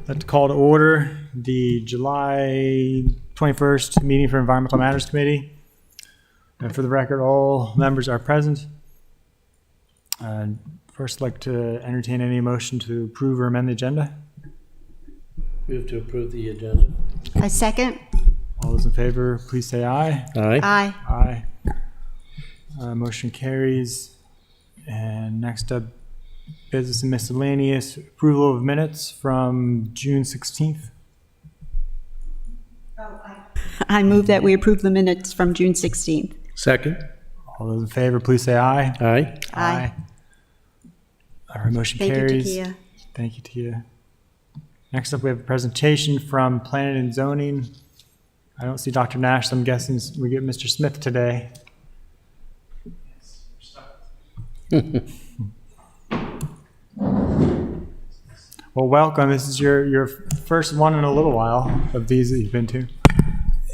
Let's call to order the July 21st meeting for Environmental Matters Committee. And for the record, all members are present. First, I'd like to entertain any motion to approve or amend the agenda. Move to approve the agenda. I second. All those in favor, please say aye. Aye. Aye. Aye. Motion carries. And next up, business and miscellaneous, approval of minutes from June 16th. I move that we approve the minutes from June 16th. Second. All those in favor, please say aye. Aye. Aye. All right, motion Thank carries. you, Takia. Thank you, Tia. Next up, we have a presentation from Planning and Zoning. I don't see Dr. Nash, so I'm guessing we get Mr. Smith today. Well, welcome. This is your first one in a little while of these that you've been to.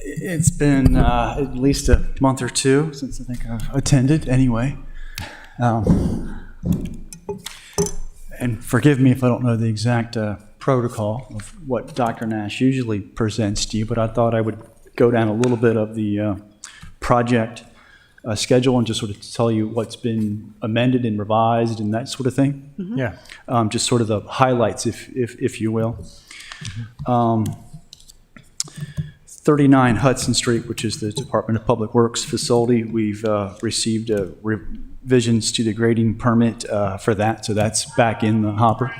It's been at least a month or two since I think I've attended anyway. And forgive me if I don't know the exact protocol of what Dr. Nash usually presents to you, but I thought I would go down a little bit of the project schedule and just sort of tell you what's been amended and revised and that sort of thing. Mm-hmm. Yeah. Just sort of the highlights, if you will. 39 Hudson Street, which is the Department of Public Works facility. We've received revisions to the grading permit for that, so that's back in the hopper.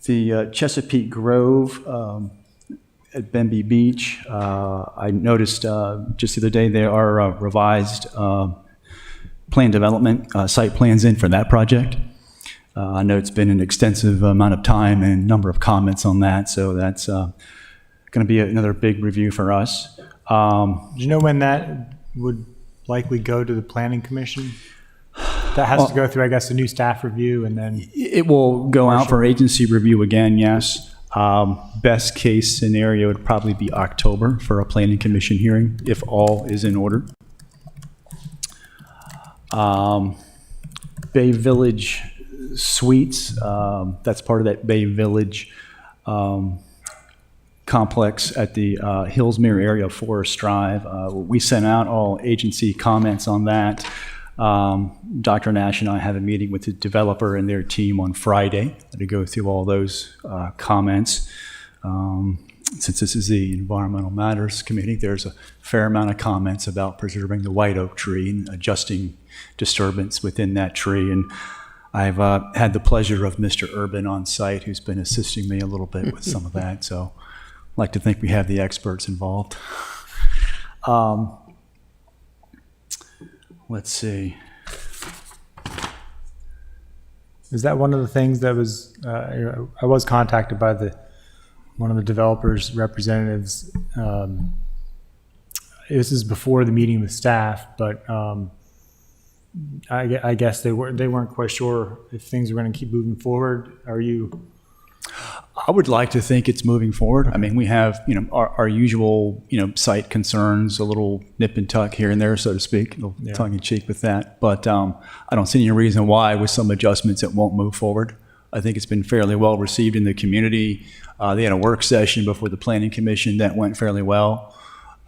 The Chesapeake Grove at Bemby Beach, I noticed just the other day there are revised plan development site plans in for that project. I know it's been an extensive amount of time and number of comments on that, so that's going to be another big review for us. Do you know when that would likely go to the Planning Commission? That has to go through, I guess, a new staff review and then... It will go out for agency review again, yes. Best case scenario would probably be October for a Planning Commission hearing, if all is in order. Bay Village Suites, that's part of that Bay Village complex at the Hillsmere area of Forest Drive. We sent out all agency comments on that. Dr. Nash and I have a meeting with the developer and their team on Friday to go through all those comments. Since this is the Environmental Matters Committee, there's a fair amount of comments about preserving the white oak tree and adjusting disturbance within that tree. And I've had the pleasure of Mr. Urban on site, who's been assisting me a little bit with some of that. So I'd like to think we have the experts involved. Let's see. Is that one of the things that was, I was contacted by one of the developers' representatives. This is before the meeting with staff, but I guess they weren't quite sure if things were going to keep moving forward. Are you? I would like to think it's moving forward. I mean, we have, our usual, site concerns, a little nip and tuck here and there, so to speak, tongue in cheek with that. But I don't see any reason why, with some adjustments, it won't move forward. I think it's been fairly well received in the community. They had a work session before the Planning Commission that went fairly well.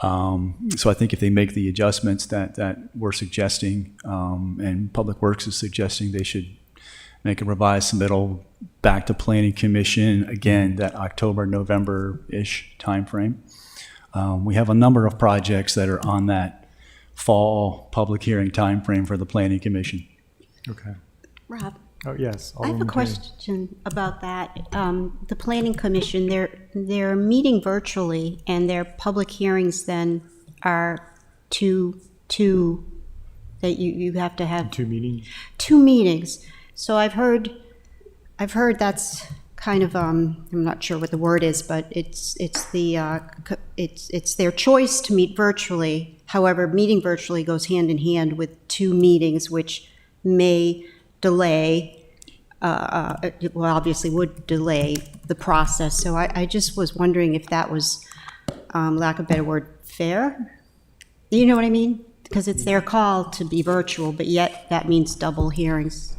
So I think if they make the adjustments that we're suggesting, and Public Works is suggesting, they should make a revised submittal back to Planning Commission, again, that October, November-ish timeframe. We have a number of projects that are on that fall public hearing timeframe for the Planning Commission. Okay. Rob, Oh, yes. I have a question about that. The Planning Commission, they're meeting virtually, and their public hearings then are two that you have to have. Two meetings? Two meetings. So I've heard that's kind of I'm not sure what the word is, but it's their choice to meet virtually. However, meeting virtually goes hand in hand with two meetings, which may delay. Well, obviously would delay the process. So I just was wondering if that was, lack of a better word, fair. You know what I mean? Because it's their call to be virtual, but yet that means double hearings.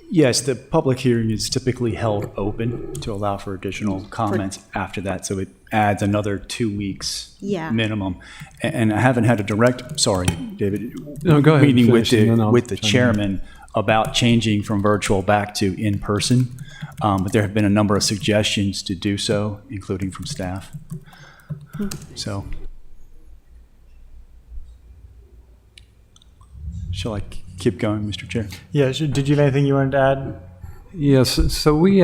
Yes, the public hearing is typically held open to allow for additional comments after that, so it adds another 2 weeks Yeah. minimum. And I haven't had a direct, sorry, David, No, go ahead and meeting with finish, and then I'll with the chime in. chairman about changing from virtual back to in-person, but there have been a number of suggestions to do so, including from staff. So, shall I keep going, Mr. Chair? Yeah, did you have anything you wanted to add? Yes, so we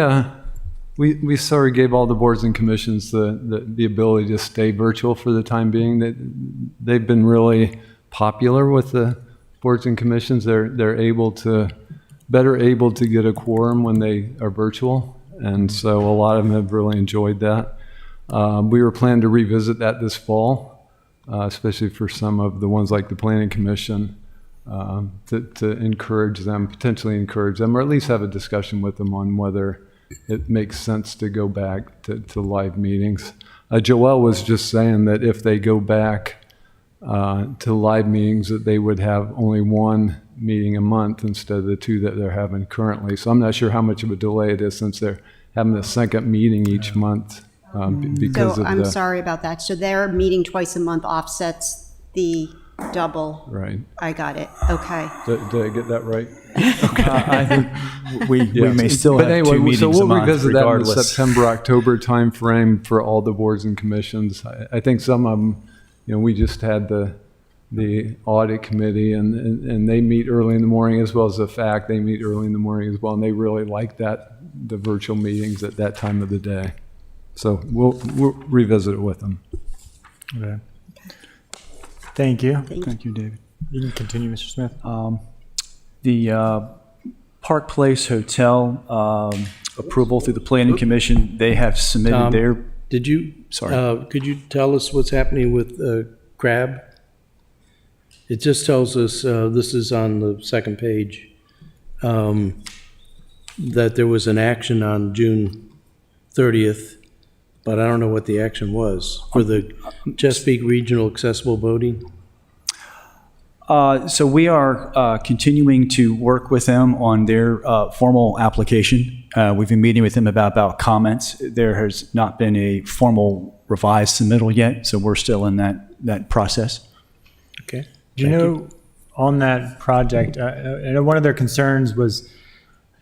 sort of gave all the boards and commissions the ability to stay virtual for the time being. They've been really popular with the boards and commissions. They're better able to get a quorum when they are virtual, and so a lot of them have really enjoyed that. We were planning to revisit that this fall, especially for some of the ones like the Planning Commission. To encourage them, potentially encourage them, or at least have a discussion with them on whether it makes sense to go back to live meetings. Joelle was just saying that if they go back to live meetings, that they would have only one meeting a month instead of the two that they're having currently. So I'm not sure how much of a delay it is since they're having a second meeting each month because So of I'm the... sorry about that. So their meeting twice a month offsets the double. Right. I got it. Okay. Did I get that right? I think we may still But have two anyway, meetings so a we'll month revisit that in the regardless. September, October timeframe for all the boards and commissions. I think some of them, we just had the audit committee and they meet early in the morning as well as the fact they meet early in the morning as well. And they really like the virtual meetings at that time of the day. So we'll revisit it with them. Okay. Thank you. Thank you, David. You can continue, Mr. Smith. The Park Place Hotel approval through the Planning Commission, they have submitted Tom, their, Did you? Sorry. Could you tell us what's happening with Crab? It just tells us, this is on the second page, that there was an action on June 30th, but I don't know what the action was for the Chesapeake Regional Accessible Boating. So we are continuing to work with them on their formal application. We've been meeting with them about comments. There has not been a formal revised submittal yet, so we're still in that process. Okay. Do you know, on that project, I know one of their concerns was,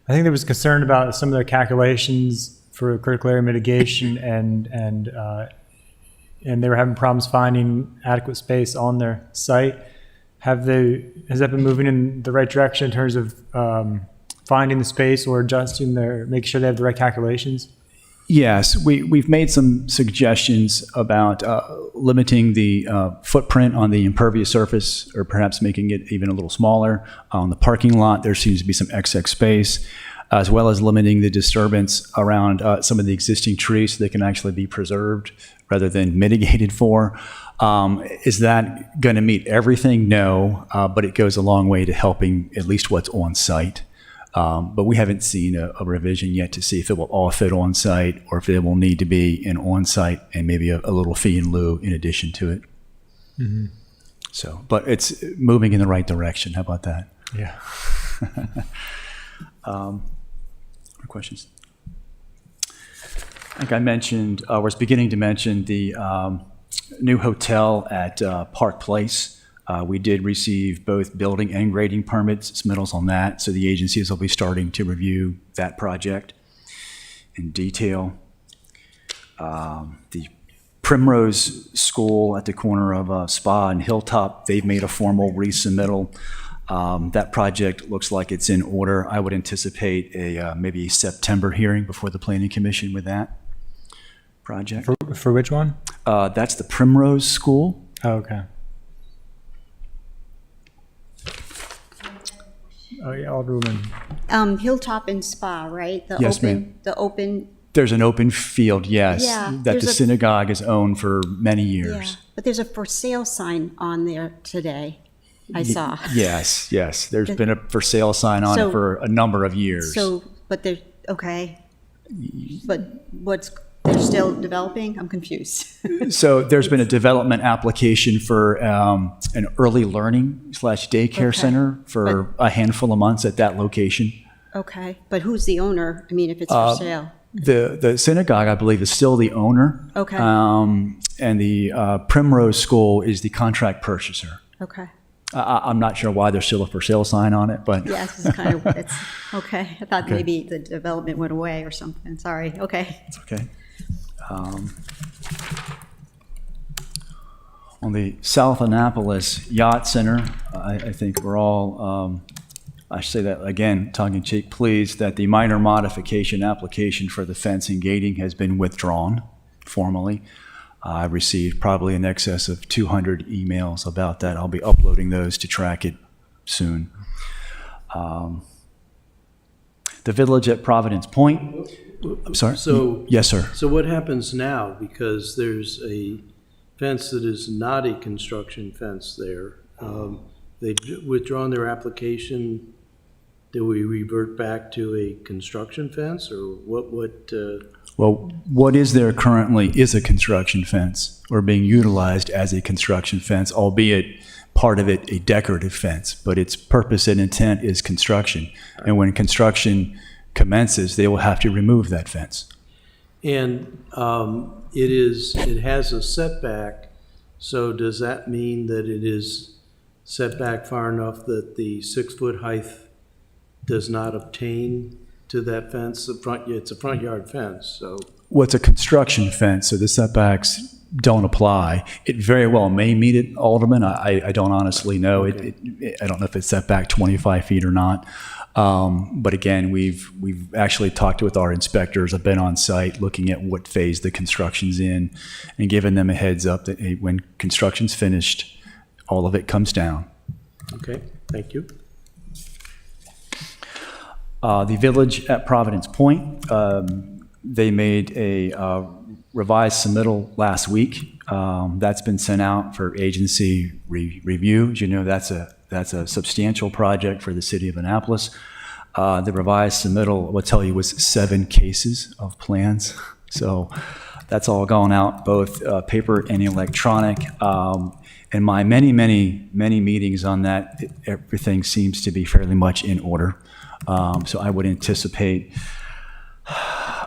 I think there was concern about some of their calculations for critical area mitigation and they were having problems finding adequate space on their site. Has that been moving in the right direction in terms of finding the space or adjusting making sure they have the right calculations? Yes, we've made some suggestions about limiting the footprint on the impervious surface, or perhaps making it even a little smaller. On the parking lot, there seems to be some excess space, as well as limiting the disturbance around some of the existing trees so they can actually be preserved rather than mitigated for. Is that going to meet everything? No, but it goes a long way to helping at least what's on site. But we haven't seen a revision yet to see if it will all fit on site or if it will need to be an on site and maybe a little fee in lieu in addition to it. Mm-hmm. So, but it's moving in the right direction. How about that? Yeah. More questions? I think I mentioned, was beginning to mention the new hotel at Park Place. We did receive both building and grading permits, submittals on that, so the agencies will be starting to review that project in detail. The Primrose School at the corner of Spa and Hilltop, they've made a formal resubmittal. That project looks like it's in order. I would anticipate maybe a September hearing before the Planning Commission with that project. For which one? That's the Primrose School. Oh, okay. Oh, yeah, Alderwoman. Hilltop and Spa, right? Yes, ma'am. The open, There's an open field, yes, Yeah, that there's the a- synagogue has owned for many yeah. years. But there's a for sale sign on there today, I saw. Yes. There's been a for sale sign on it So- for a number of years. So, but they're, okay. But they're still developing? I'm confused. So there's been a development application for an early learning / daycare Okay. center for a handful of months at that location. Okay, but who's the owner? I mean, if it's for sale. The synagogue, I believe, is still the owner. Okay. And the Primrose School is the contract purchaser. Okay. I'm not sure why there's still a for sale sign on it, but Yes, it's kind of, it's, okay. I thought maybe the development went away or something. Sorry. Okay. it's okay. On the South Annapolis Yacht Center, I think we're all, I should say that again, tongue-in-cheek, pleased that the minor modification application for the fence and gating has been withdrawn formally. I've received probably in excess of 200 emails about that. I'll be uploading those to track it soon. The village at Providence Point, I'm sorry? So- Yes, sir. So what happens now? Because there's a fence that is not a construction fence there. They've withdrawn their application. Do we revert back to a construction fence, or what, Well, what is there currently is a construction fence, or being utilized as a construction fence, albeit part of it a decorative fence, but its purpose and intent is construction. And when construction commences, they will have to remove that fence. And it has a setback, so does that mean that it is set back far enough that the 6-foot height does not obtain to that fence? It's a front yard fence, so. Well, it's a construction fence, so the setbacks don't apply. It very well may meet it, Alderman. I don't honestly know. Okay. I don't know if it's set back 25 feet or not. But again, we've actually talked with our inspectors. I've been on site looking at what phase the construction's in and given them a heads up that hey, when construction's finished, all of it comes down. Okay, thank you. The village at Providence Point, they made a revised submittal last week. That's been sent out for agency review. As you know, that's a substantial project for the city of Annapolis. The revised submittal, I'll tell you, was 7 cases of plans. So that's all gone out, both paper and electronic. In my many meetings on that, everything seems to be fairly much in order. So I would anticipate,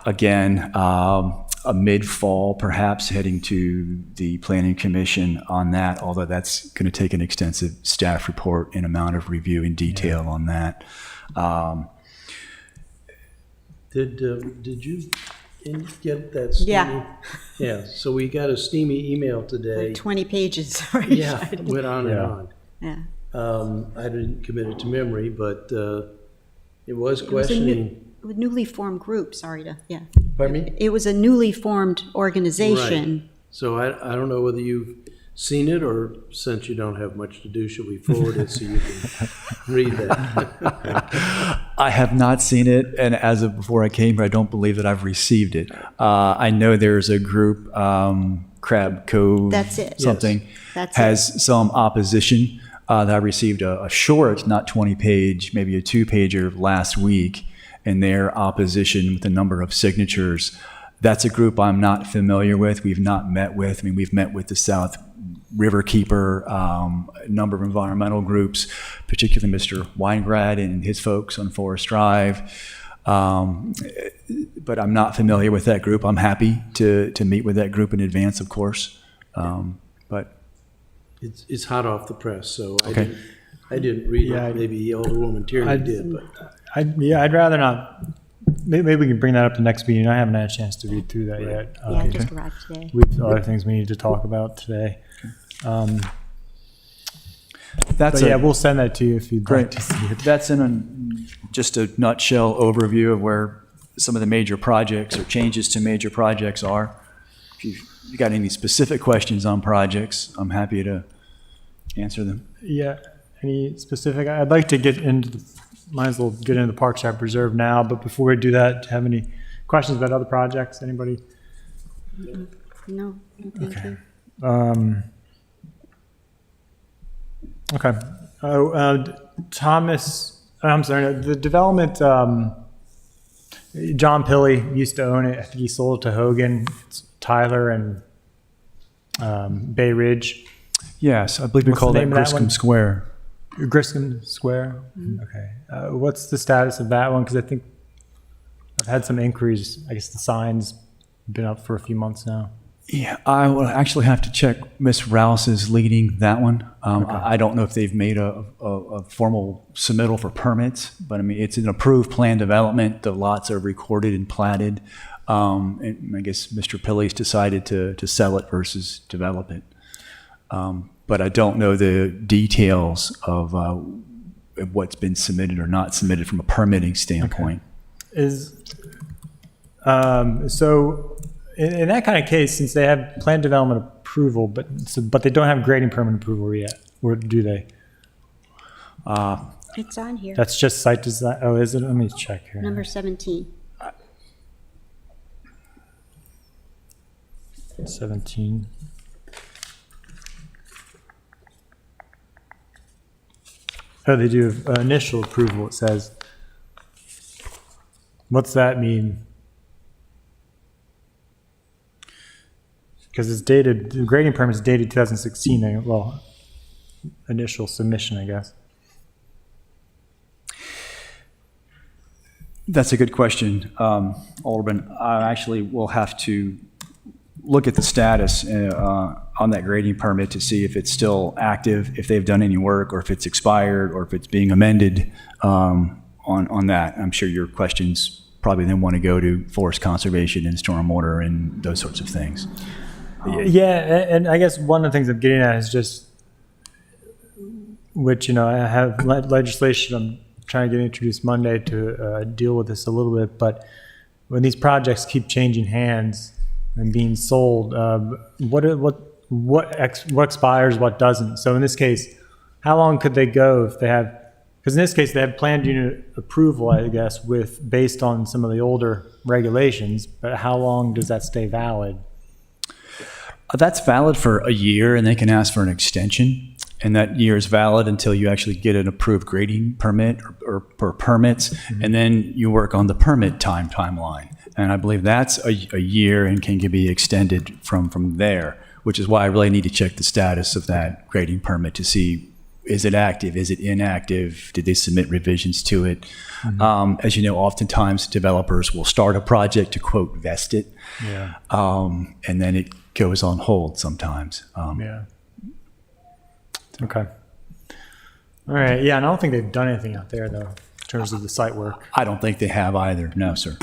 again, a mid-fall, perhaps heading to the Planning Commission on that, although that's going to take an extensive staff report and amount of review in detail on that. Did you get that steamy? Yeah. Yeah, so we got a steamy email today. Like 20 pages. Yeah, went on and Yeah. on. Yeah. I didn't commit it to memory, but it was It was a questioning. newly formed group, sorry to, yeah. Pardon me? It was a newly formed organization. So I don't know whether you've seen it, or since you don't have much to do, should we forward it so you can read that? I have not seen it, and as of before I came here, I don't believe that I've received it. I know there's a group, Crab Cove. That's it. Something, That's has some opposition. That I received a short, not 20-page, maybe a 2-pager last week, in their opposition with a number of signatures. That's a group I'm not familiar with. We've not met with. I mean, we've met with the South River Keeper, a number of environmental groups, particularly Mr. Weingrad and his folks on Forest Drive. But I'm not familiar with that group. I'm happy to meet with that group in advance, of course. But It's hot off the press, so Okay. I didn't read Yeah, it. Maybe Alderwoman Tierney did, but I'd rather not. Maybe we can bring that up the next meeting. I haven't had a chance to read through that yet. Yeah, I just arrived today. We have other things we need to talk about today. that's But yeah, we'll send that to you if you'd like great. to see it. That's just a nutshell overview of where some of the major projects or changes to major projects are. If you got any specific questions on projects, I'm happy to answer them. Yeah, any specific? I'd like to get into might as well get into the Park Shop Reserve now, but before we do that, do you have any questions about other projects? Anybody? No, thank you. Okay. Thomas, I'm sorry, the development, John Pilley used to own it. I think he sold it to Hogan. It's Tyler and Bay Ridge. Yes, I believe we What's call the that name of that one? Griscom Square. Griscom Square? Okay. What's the status of that one? Because I think I've had some inquiries. I guess the sign's been up for a few months now. Yeah, I will actually have to check. Miss Rouse is leading that one. I don't know if they've made a formal submittal for permits, but I mean, it's an approved plan development. The lots are recorded and platted. And I guess Mr. Pilley's decided to sell it versus develop it. But I don't know the details of what's been submitted or not submitted from a permitting standpoint. So in that kind of case, since they have plan development approval, but they don't have grading permit approval yet, or do they? It's on here, That's just site design. Oh, is it? Let me check here. number 17. 17. Oh, they do have initial approval, it says. What's that mean? Because it's dated, the grading permit is dated 2016, well, initial submission, I guess. That's a good question, Alderman. I actually will have to look at the status on that grading permit to see if it's still active, if they've done any work, or if it's expired, or if it's being amended on that. I'm sure your questions probably then want to go to forest conservation and stormwater and those sorts of things. Yeah, and I guess one of the things I'm getting at is just, which, I have legislation I'm trying to get introduced Monday to deal with this a little bit, but when these projects keep changing hands and being sold, what expires, what doesn't? So in this case, how long could they go if they have, because in this case they have planned unit approval, I guess, based on some of the older regulations, but how long does that stay valid? That's valid for a year, and they can ask for an extension. And that year is valid until you actually get an approved grading permit or permits, and then you work on the permit timeline. And I believe that's a year and can be extended from there, which is why I really need to check the status of that grading permit to see, is it active, is it inactive, did they submit revisions to it? As you know, oftentimes developers will start a project to, quote, vest it, and then it goes on hold sometimes. Yeah. Okay. All right. Yeah, and I don't think they've done anything out there, though, in terms of the site work. I don't think they have either. No, sir.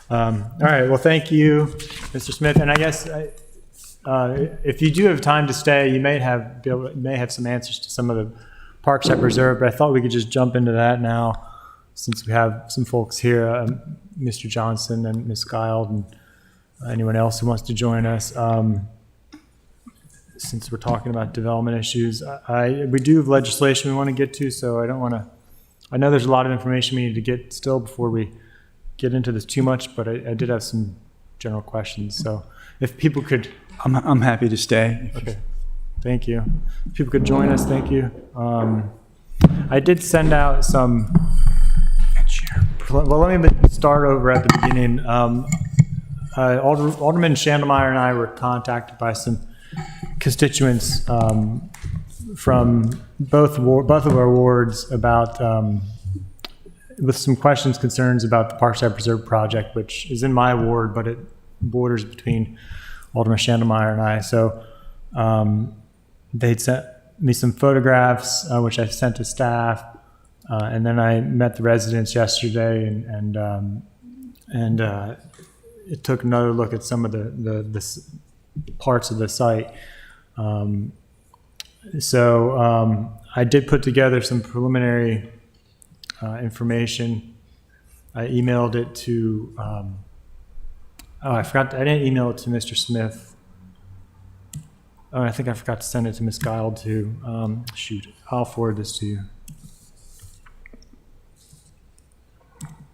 All right. Well, thank you, Mr. Smith. And I guess if you do have time to stay, you may have some answers to some of the parks that reserved. But I thought we could just jump into that now, since we have some folks here, Mr. Johnson and Ms. Guild, and anyone else who wants to join us. Since we're talking about development issues, we do have legislation we want to get to, so I don't want to. I know there's a lot of information we need to get still before we get into this too much, but I did have some general questions. So if people could, I'm happy to stay. okay, thank you. If people could join us, thank you. I did send out some. Well, let me start over at the beginning. Alderman Schandelmeyer and I were contacted by some constituents from both of our wards about with some questions, concerns about the Parkside Preserve project, which is in my ward, but it borders between Alderman Schandelmeyer and I. So they'd sent me some photographs, which I sent to staff, and then I met the residents yesterday, and it took another look at some of the parts of the site. I did put together some preliminary information. I emailed it to, I didn't email it to Mr. Smith. Oh, I think I forgot to send it to Ms. Guild too. Shoot, I'll forward this to you.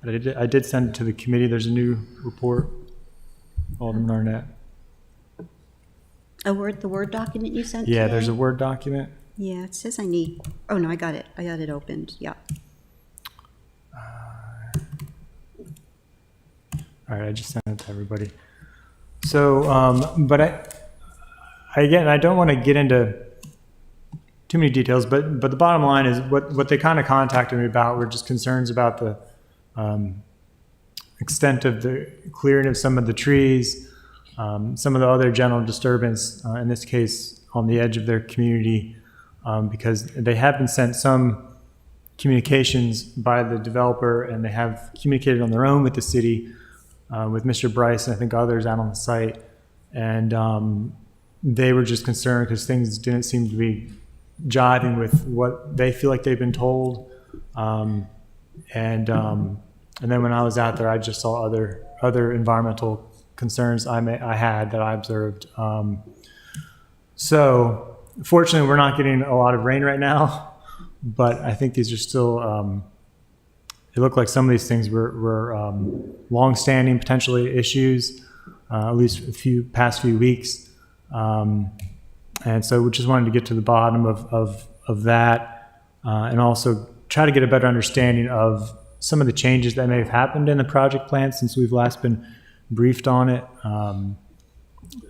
But I did send it to the committee. There's a new report, Alderman Arnett. The Word document you sent Yeah, today? there's a Word document. Yeah, it says I need, oh no, I got it opened, yeah. All right, I just sent it to everybody. So, but I don't want to get into too many details, but the bottom line is what they kind of contacted me about were just concerns about the extent of the clearing of some of the trees, some of the other general disturbance, in this case on the edge of their community, because they have been sent some communications by the developer, and they have communicated on their own with the city, with Mr. Bryce and I think others out on the site, and they were just concerned because things didn't seem to be jiving with what they feel like they've been told, and then when I was out there, I just saw other environmental concerns I had that I observed. So fortunately, we're not getting a lot of rain right now, but I think these are still. It looked like some of these things were long-standing potentially issues, at least past few weeks. And so we just wanted to get to the bottom of that, and also try to get a better understanding of some of the changes that may have happened in the project plan since we've last been briefed on it.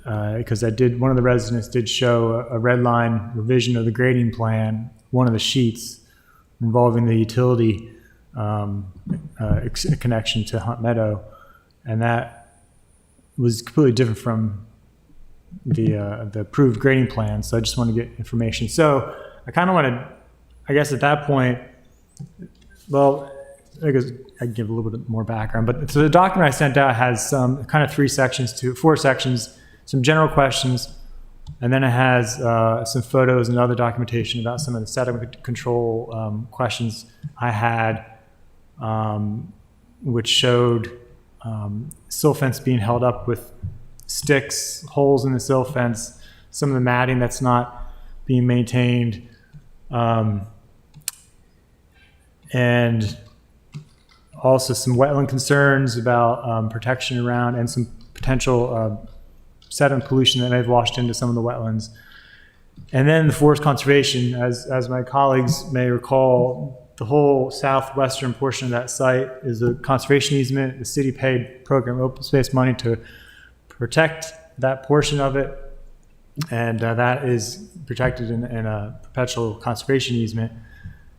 Because one of the residents did show a red line revision of the grading plan, one of the sheets involving the utility connection to Hunt Meadow, and that was completely different from the approved grading plan. So I just want to get information. So I kind of want to, I guess at that point, well, I guess I can give a little bit more background. But so the document I sent out has some kind of four sections, some general questions, and then it has some photos and other documentation about some of the sediment control questions I had, which showed silt fence being held up with sticks, holes in the silt fence, some of the matting that's not being maintained, and also some wetland concerns about protection around, and some potential sediment pollution that may have washed into some of the wetlands. And then the forest conservation, as my colleagues may recall, the whole southwestern portion of that site is a conservation easement. The city paid program open space money to protect that portion of it, and that is protected in a perpetual conservation easement,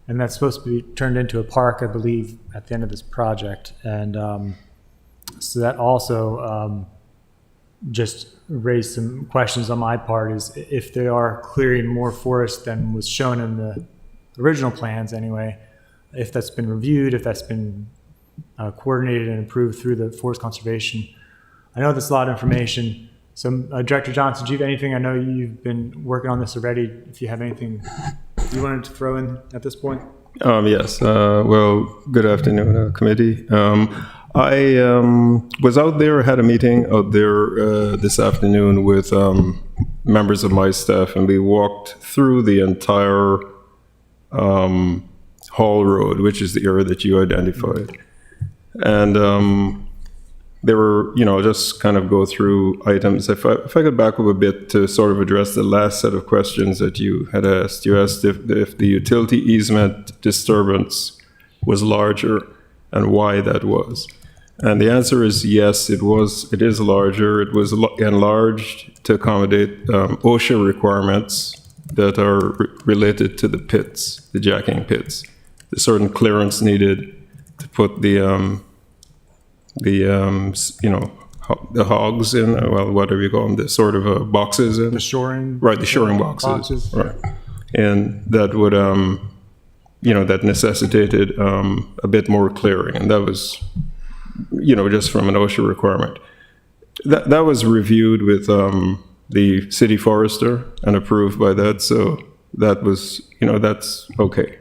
and that's supposed to be turned into a park, I believe, at the end of this project. And so that also just raised some questions on my part, is if they are clearing more forest than was shown in the original plans anyway, if that's been reviewed, if that's been coordinated and approved through the forest conservation. I know that's a lot of information. So Director Johnson, do you have anything? I know you've been working on this already. If you have anything you wanted to throw in at this point? Yes. Well, good afternoon, committee. I was out there, had a meeting out there this afternoon with members of my staff, and we walked through the entire Hall Road, which is the area that you identified. And they were, just kind of go through items. If I could back up a bit to sort of address the last set of questions that you had asked. You asked if the utility easement disturbance was larger and why that was. And the answer is yes, it is larger. It was enlarged to accommodate OSHA requirements that are related to the pits, the jacking pits. There's certain clearance needed to put the hogs in, well, whatever you call them, the sort of boxes in. The shoring? Right, the shoring boxes. Right. And that would, that necessitated a bit more clearing. And that was, just from an OSHA requirement. That was reviewed with the city forester and approved by that. So that was, that's okay.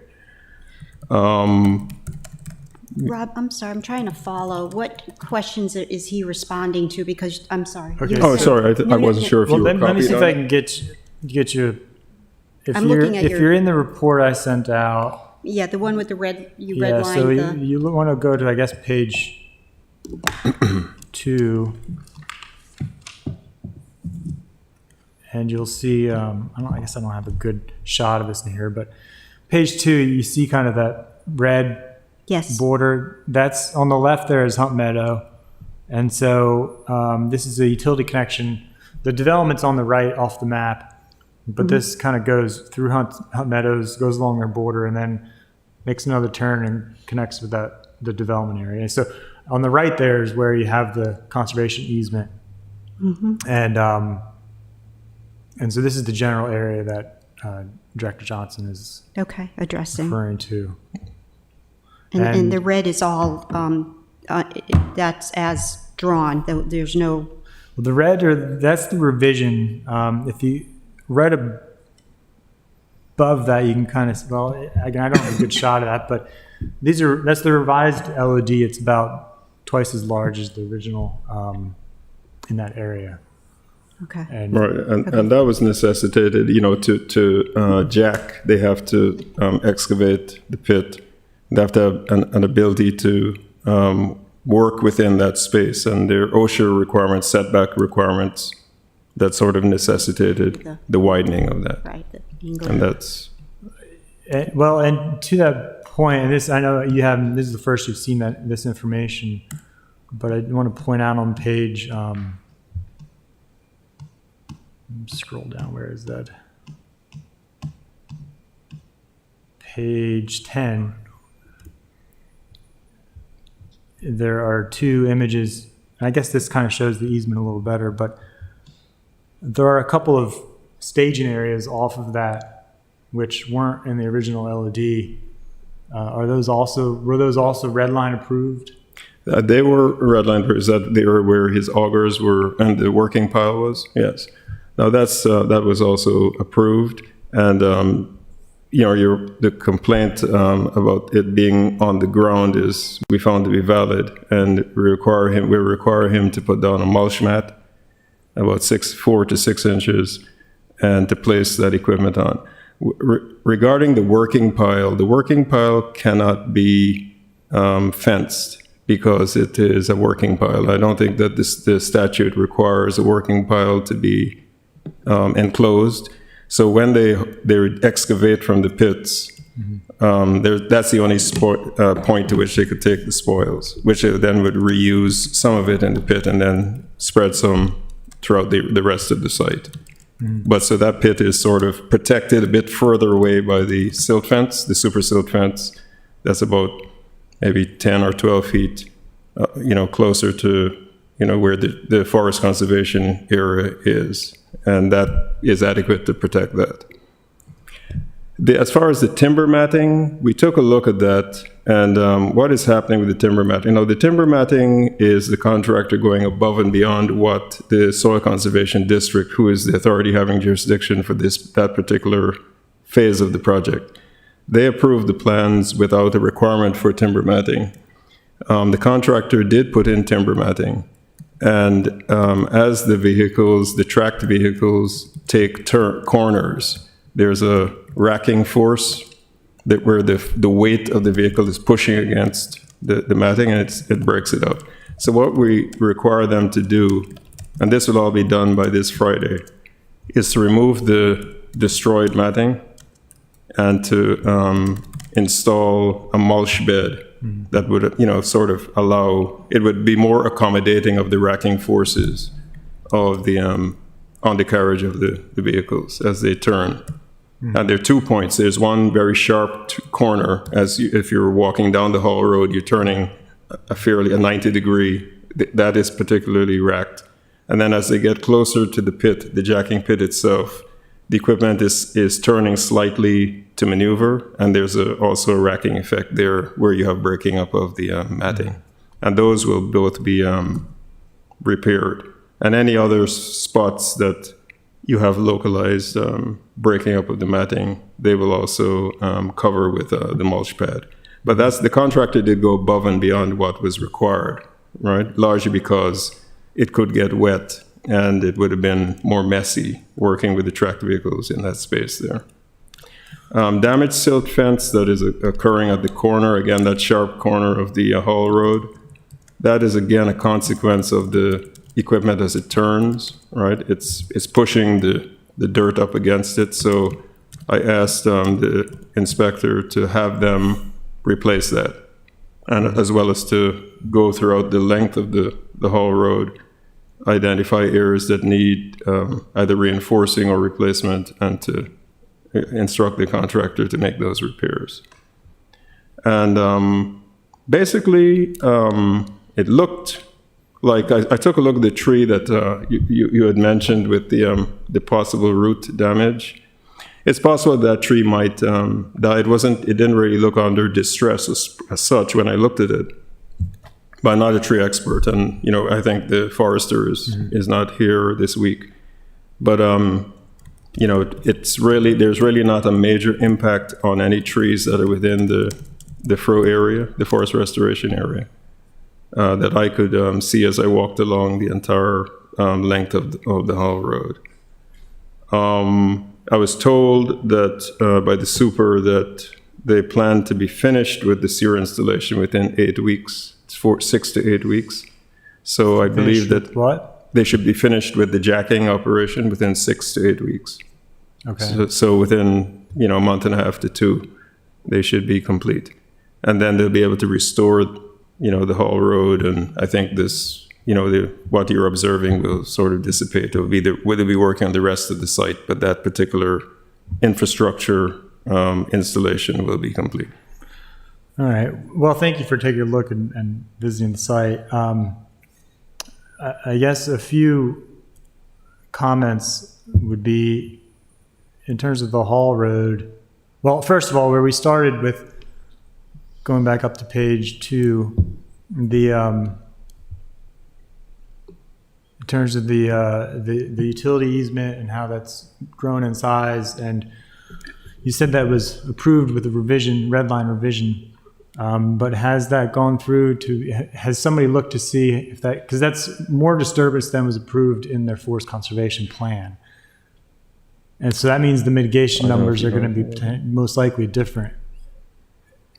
Rob, I'm sorry, I'm trying to follow. What questions is he responding to? Because, I'm sorry. Okay. You Oh, said- sorry, I No, wasn't sure if you were Let me see if I copied on can it. get you. I'm looking at If your- you're in the report I sent out, Yeah, the one with the red, you yeah, so redlined the, you want to go to, I guess, page 2, and you'll see. I guess I don't have a good shot of this in here, but page 2, you see kind of that red yes. border. That's on the left. There is Hunt Meadow, and so this is a utility connection. The development's on the right off the map, But this kind of goes through Hunt Meadows, goes along their border, and then makes another turn and connects with the development area. So on the right there is where you have the conservation easement. And so this is the general area that Director Johnson is Okay, addressing. referring to. And the red is all, that's as drawn, there's no, Well, the red, that's the revision. If you read above that, you can kind of, well, again, I don't have a good shot of that, but that's the revised LOD. It's about twice as large as the original in that area. okay. And Right, and that was necessitated, to jack, they have to excavate the pit. They have to have an ability to work within that space, and their OSHA requirements, setback requirements, that sort of necessitated the widening of that. Right, the angle. And that's, well, and to that point, and this, I know you haven't, this is the first you've seen this information, but I want to point out on page, scroll down, where is that? Page 10. There are two images. I guess this kind of shows the easement a little better, but there are a couple of staging areas off of that which weren't in the original LOD. Were those also red line approved? they were redlined, is that they were where his augers were and the working pile was? Yes. Now that was also approved, and the complaint about it being on the ground is we found to be valid, and we require him to put down a mulch mat about 4 to 6 inches and to place that equipment on. Regarding the working pile cannot be fenced because it is a working pile. I don't think that the statute requires a working pile to be enclosed. So when they excavate from the pits, that's the only point to which they could take the spoils, which they then would reuse some of it in the pit and then spread some throughout the rest of the site. But so that pit is sort of protected a bit further away by the silt fence, the super silt fence. That's about maybe 10 or 12 feet, closer to, where the forest conservation area is. And that is adequate to protect that. As far as the timber matting, we took a look at that, and what is happening with the timber matting? The timber matting is the contractor going above and beyond what the Soil Conservation District, who is the authority having jurisdiction for that particular phase of the project. They approved the plans without a requirement for timber matting. The contractor did put in timber matting. And as the tracked vehicles take corners, there's a racking force where the weight of the vehicle is pushing against the matting, and it breaks it up. So what we require them to do, and this will all be done by this Friday, is to remove the destroyed matting and to install a mulch bed that would, sort of allow, it would be more accommodating of the racking forces of the undercarriage of the vehicles as they turn. And there are 2 points. There's one very sharp corner, if you're walking down the Hall Road, you're turning a 90 degree. That is particularly racked. And then as they get closer to the pit, the jacking pit itself, the equipment is turning slightly to maneuver, and there's also a racking effect there where you have breaking up of the matting. And those will both be repaired. And any other spots that you have localized breaking up of the matting, they will also cover with the mulch pad. But the contractor did go above and beyond what was required, right? Largely because it could get wet and it would have been more messy working with the tracked vehicles in that space there. Damaged silt fence that is occurring at the corner, again, that sharp corner of the Hall Road, that is again a consequence of the equipment as it turns, right? It's pushing the dirt up against it. So I asked the inspector to have them replace that, and as well as to go throughout the length of the Hall Road identify areas that need either reinforcing or replacement, and to instruct the contractor to make those repairs. And basically, it looked like I took a look at the tree that you had mentioned with the possible root damage. It's possible that tree might die. It didn't really look under distress as such when I looked at it. But I'm not a tree expert, and I think the forester is not here this week. But there's really not a major impact on any trees that are within the FRO area, the forest restoration area, that I could see as I walked along the entire length of the Hall Road. I was told that by the super that they plan to be finished with the sewer installation within 8 weeks. 6 to 8 weeks. So I believe that what? they should be finished with the jacking operation within 6 to 8 weeks. Okay. So within a month and a half to 2, they should be complete, and then they'll be able to restore the Hall Road. And I think this what you're observing will sort of dissipate. They'll be working on the rest of the site, but that particular infrastructure installation will be complete. All right. Well, thank you for taking a look and visiting the site. I guess a few comments would be in terms of the Hall Road. Well, first of all, where we started with going back up to page 2, in terms of the utility easement and how that's grown in size, and you said that was approved with a revision, red line revision. But has that gone through has somebody looked to see if that, because that's more disturbance than was approved in their forest conservation plan. And so that means the mitigation numbers are going to be most likely different,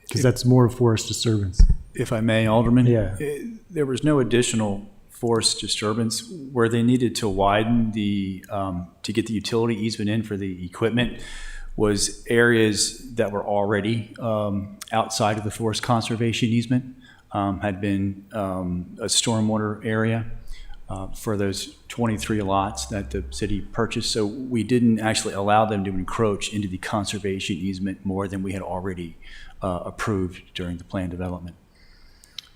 because that's more forest disturbance. If I may, Alderman? Yeah. There was no additional forest disturbance. Where they needed to widen to get the utility easement in for the equipment was areas that were already outside of the forest conservation easement, had been a stormwater area for those 23 lots that the city purchased. So we didn't actually allow them to encroach into the conservation easement more than we had already approved during the plan development.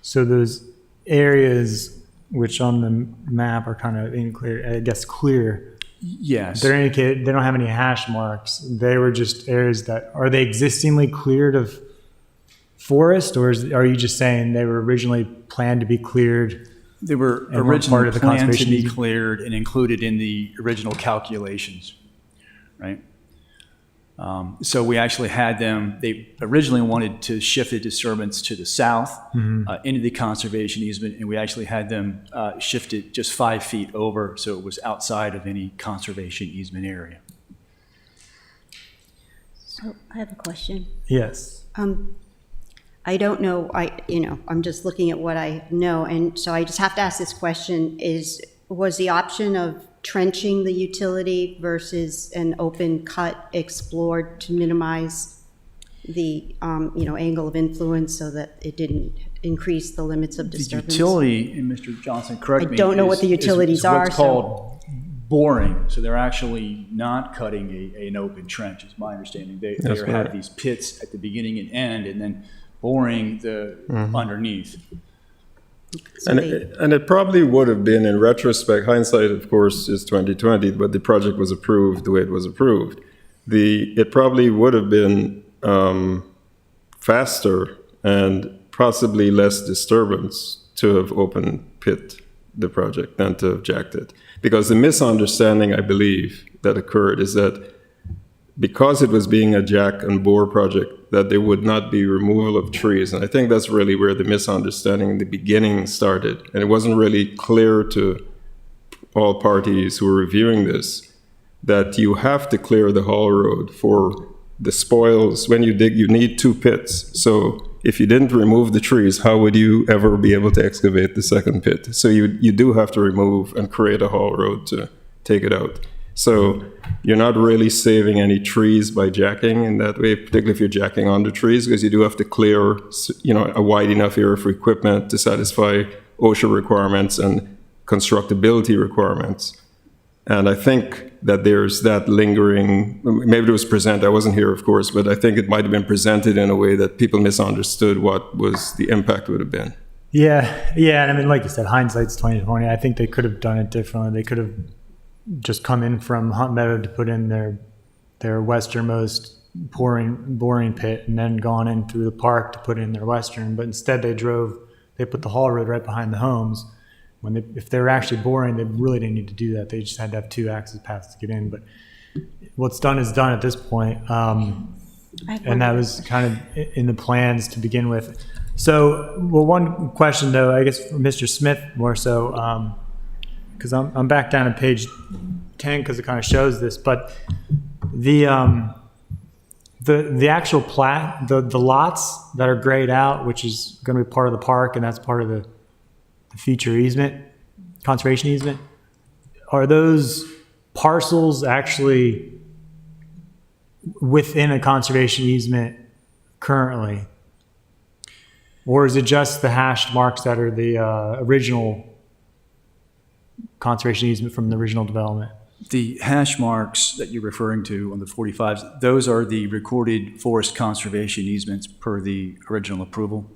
So those areas which on the map are kind of unclear, I guess clear, Yes. they're indicated, they don't have any hash marks. They were just areas that, are they existingly cleared of forest, or are you just saying they were originally planned to be cleared? They were And weren't part originally of the planned to conservation be easement? cleared and included in the original calculations, right? So we actually had them, they originally wanted to shift the disturbance to the south into the conservation easement, and we actually had them shift it just 5 feet over, so it was outside of any conservation easement area. So I have a question. Yes. I don't know, I'm just looking at what I know, and so I just have to ask this question, was the option of trenching the utility versus an open cut explored to minimize the, angle of influence so that it didn't increase the limits of The disturbance? utility, and Mr. Johnson, correct me. I don't know what the utilities are, What's so- called boring, so they're actually not cutting an open trench, is my understanding. They That's have right. these pits at the beginning and end, and then boring the underneath. So And they- it probably would have been, in retrospect, hindsight, of course, is 2020, but the project was approved the way it was approved. It probably would have been faster and possibly less disturbance to have open pit the project than to have jacked it. Because the misunderstanding, I believe, that occurred is that because it was being a jack and bore project, that there would not be removal of trees. And I think that's really where the misunderstanding in the beginning started. And it wasn't really clear to all parties who were reviewing this that you have to clear the Hall Road for the spoils. When you dig, you need 2 pits. So if you didn't remove the trees, how would you ever be able to excavate the second pit? So you do have to remove and create a Hall Road to take it out. So you're not really saving any trees by jacking in that way, particularly if you're jacking onto trees, because you do have to clear, a wide enough area for equipment to satisfy OSHA requirements and constructability requirements. And I think that there's that lingering, maybe it was presented, I wasn't here, of course, but I think it might have been presented in a way that people misunderstood what was the impact would have been. Yeah, and I mean, like you said, hindsight's 20/20. I think they could have done it differently. They could have just come in from Hunt Meadow to put in their westernmost boring pit and then gone in through the park to put in their western. But instead they put the haul road right behind the homes. If they were actually boring, they really didn't need to do that. They just had to have 2 access paths to get in. But what's done is done at this point. And that was kind of in the plans to begin with. So, well, one question though, I guess for Mr. Smith more so, because I'm back down at page 10 because it kind of shows this, but the actual plat, the lots that are grayed out, which is going to be part of the park and that's part of the future easement, conservation easement, are those parcels actually within a conservation easement currently? Or is it just the hashed marks that are the original conservation easement from the original development? The hash marks that you're referring to on the 45s, those are the recorded forest conservation easements per the original approval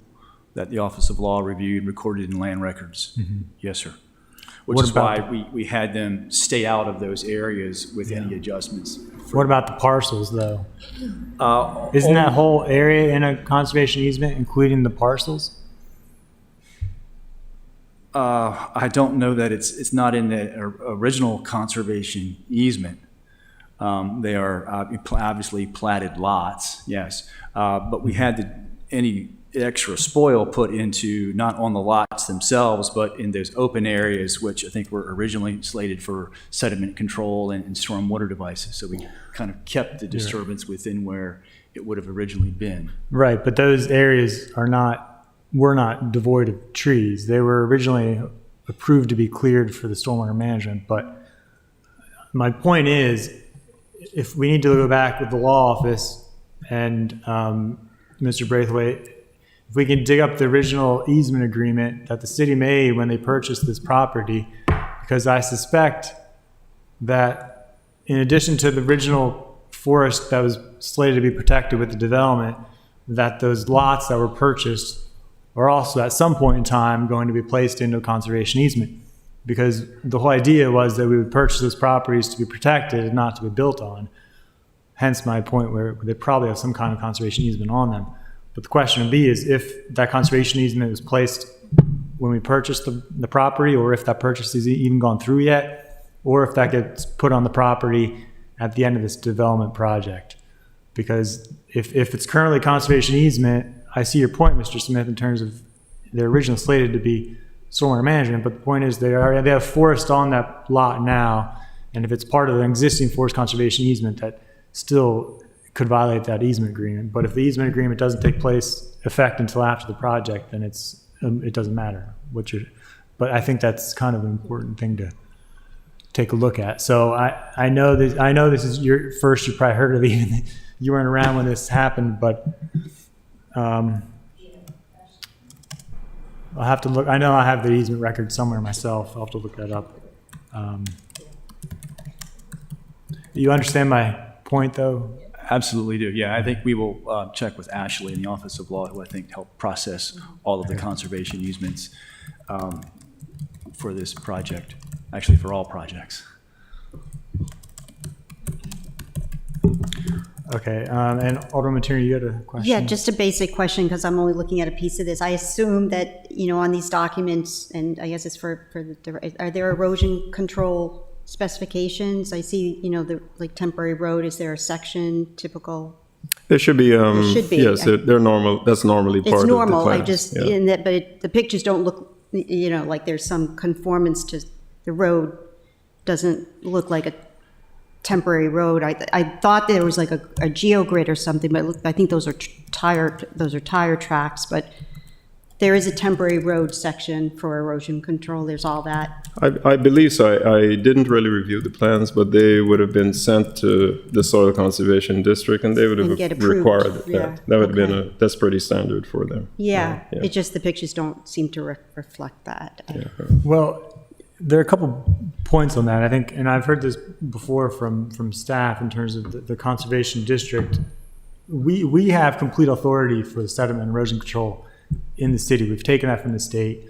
that the Office of Law reviewed, recorded in land records. Mm-hmm. Yes, sir. Which is why we had them stay out of those areas with any adjustments. What about the parcels, though? Isn't that whole area in a conservation easement, including the parcels? I don't know that it's not in the original conservation easement. They are obviously platted lots, yes. But we had any extra spoil put into not on the lots themselves, but in those open areas, which I think were originally slated for sediment control and storm water devices. So we kind of kept the disturbance within where it would have originally been. Right, but those areas were not devoid of trees. They were originally approved to be cleared for the stormwater management. But my point is, if we need to go back with the law office and Mr. Braithwaite, if we can dig up the original easement agreement that the city made when they purchased this property, because I suspect that in addition to the original forest that was slated to be protected with the development, that those lots that were purchased are also at some point in time going to be placed into a conservation easement. Because the whole idea was that we would purchase those properties to be protected and not to be built on. Hence my point where they probably have some kind of conservation easement on them. But the question would be is if that conservation easement was placed when we purchased the property, or if that purchase has even gone through yet, or if that gets put on the property at the end of this development project. Because if it's currently conservation easement, I see your point, Mr. Smith, in terms of they're originally slated to be stormwater management, but the point is they have forest on that lot now, and if it's part of the existing forest conservation easement, that still could violate that easement agreement. But if the easement agreement doesn't take effect until after the project, then it doesn't matter but I think that's kind of an important thing to take a look at. So I know this is your first, you probably heard of it, even you weren't around when this happened, but I'll have to look. I know I have the easement record somewhere myself. I'll have to look that up. You understand my point, though? Absolutely do. Yeah, I think we will check with Ashley in the Office of Law, who I think helped process all of the conservation easements for this project, actually for all projects. Okay, and Alderman Tierney, you had a question? Yeah, just a basic question, because I'm only looking at a piece of this. I assume that, on these documents, and I guess it's are there erosion control specifications? I see, the temporary road, is there a section typical? There should be, should be. Yes, they're normal. That's normally part It's of the normal, plan. but the pictures don't look, like there's some conformance to the road, doesn't look like a temporary road. I thought there was like a geogrid or something, but I think those are tire tracks, but there is a temporary road section for erosion control. There's all that. I believe so. I didn't really review the plans, but they would have been sent to the Soil Conservation District, and they would have get approved. required that. Yeah. That would have been that's pretty standard for them. Yeah, it's just the pictures don't seem to reflect that. Well, there are a couple points on that, I think, and I've heard this before from staff in terms of the conservation district. We have complete authority for the sediment and erosion control in the city. We've taken that from the state.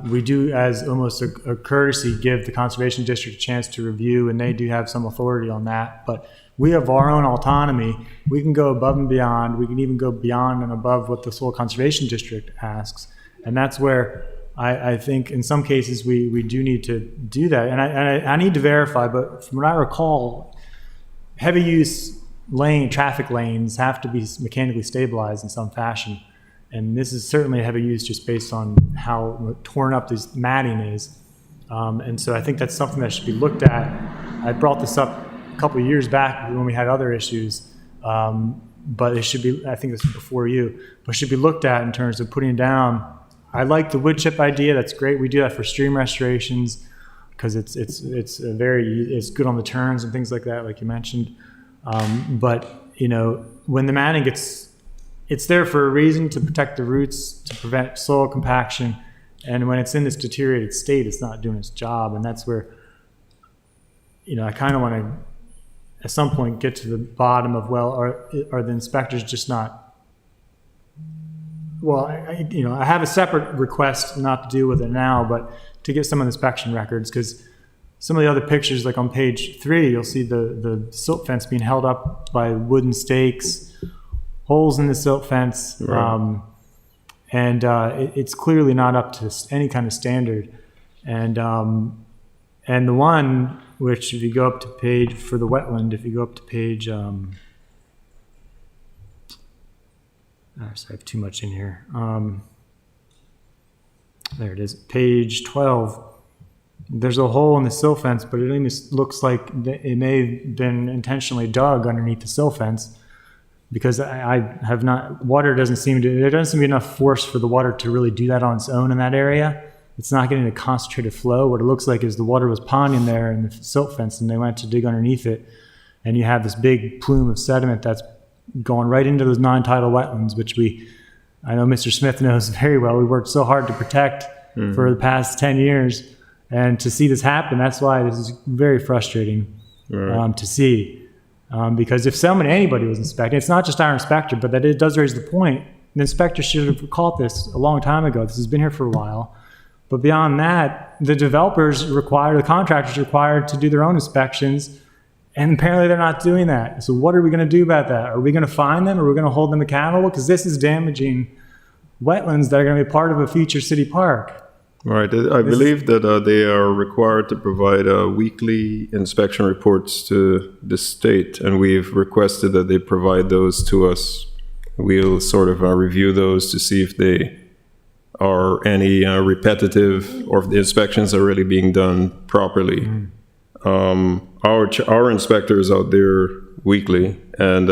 We do, as almost a courtesy, give the conservation district a chance to review, and they do have some authority on that. But we have our own autonomy. We can go above and beyond. We can even go beyond and above what the soil conservation district asks, and that's where I think in some cases we do need to do that. And I need to verify, but from what I recall, heavy use traffic lanes have to be mechanically stabilized in some fashion. And this is certainly a heavy use just based on how torn up this matting is. And so I think that's something that should be looked at. I brought this up a couple of years back when we had other issues, but it should be, I think this was before you, but it should be looked at in terms of putting down. I like the wood chip idea. That's great. We do that for stream restorations because it's good on the turns and things like that, like you mentioned. But you know, when the matting it's there for a reason, to protect the roots, to prevent soil compaction, and when it's in this deteriorated state, it's not doing its job. And that's where, you know, I kind of want to, at some point, get to the bottom of, well, are the inspectors just not? Well, I have a separate request not to deal with it now, but to get some of the inspection records, because some of the other pictures, like on page 3, you'll see the silt fence being held up by wooden stakes, holes in the silt fence, Right. And it's clearly not up to any kind of standard. And the one which, if you go up to page, for the wetland, if you go up to page, I have too much in here. There it is, page 12. There's a hole in the silt fence, but it almost looks like it may have been intentionally dug underneath the silt fence, because I have not, water doesn't seem to, there doesn't seem to be enough force for the water to really do that on its own in that area. It's not getting a concentrated flow. What it looks like is the water was ponding there in the silt fence, and they went to dig underneath it, and you have this big plume of sediment that's going right into those non-tidal wetlands, which I know Mr. Smith knows very well. We worked so hard to protect for the past 10 years, and to see this happen, that's why this is very frustrating to see. Because if anybody was inspecting, it's not just our inspector, but that it does raise the point. The inspector should have caught this a long time ago. This has been here for a while. But beyond that, the the contractors required to do their own inspections, and apparently they're not doing that. So what are we going to do about that? Are we going to fine them? Or are we going to hold them accountable? Because this is damaging wetlands that are going to be part of a future city park. Right. I believe that they are required to provide weekly inspection reports to the state, and we've requested that they provide those to us. We'll sort of review those to see if they are any repetitive, or if the inspections are really being done properly. Our inspector is out there weekly, and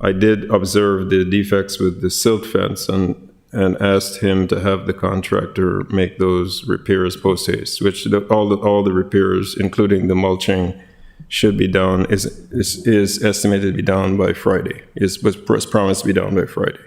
I did observe the defects with the silt fence, and asked him to have the contractor make those repairs post haste, which all the repairs, including the mulching, should be done, is estimated to be done by Friday. Was promised to be done by Friday.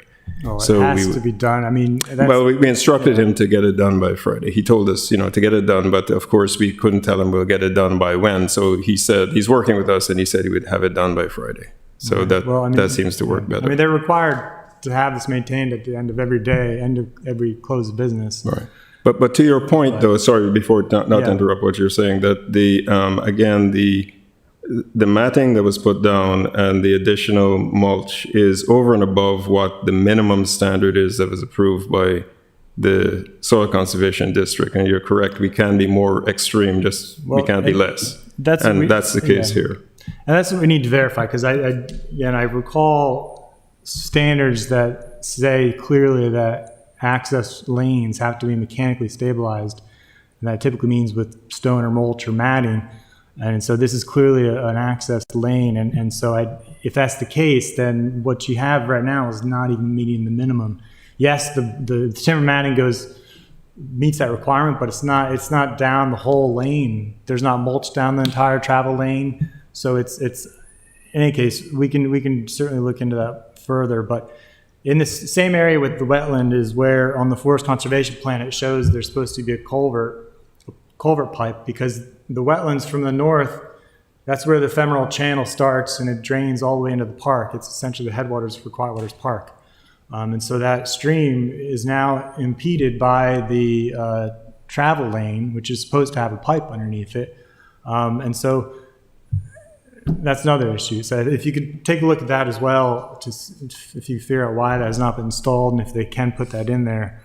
Oh, So it has we- to be done. I mean, that's, Well, we instructed him to get it done by Friday. He told us, to get it done, but of course we couldn't tell him we'll get it done by when. So he said he's working with us, and he said he would have it done by Friday. So that seems to work better. I mean, they're required to have this maintained at the end of every day, end of every close of business. Right. But to your point, though, sorry, before not to Yeah. interrupt what you're saying, that the matting that was put down and the additional mulch is over and above what the minimum standard is that was approved by the Soil Conservation District. And you're correct, we can be more extreme, we can't be less. That's That's the case here. And that's what we need to verify, because I recall standards that say clearly that access lanes have to be mechanically stabilized, and that typically means with stone or mulch or matting. And so this is clearly an access lane, and so if that's the case, then what you have right now is not even meeting the minimum. Yes, the timber matting meets that requirement, but it's not down the whole lane. There's not mulch down the entire travel lane. So it's in any case, we can certainly look into that further. But in this same area with the wetland is where on the forest conservation plan it shows there's supposed to be a culvert culvert pipe, because the wetlands from the north, that's where the ephemeral channel starts and it drains all the way into the park. It's essentially the headwaters for Quiet Waters Park. And so that stream is now impeded by the travel lane, which is supposed to have a pipe underneath it. And so that's another issue. So if you could take a look at that as well, if you figure out why that has not been installed and if they can put that in there,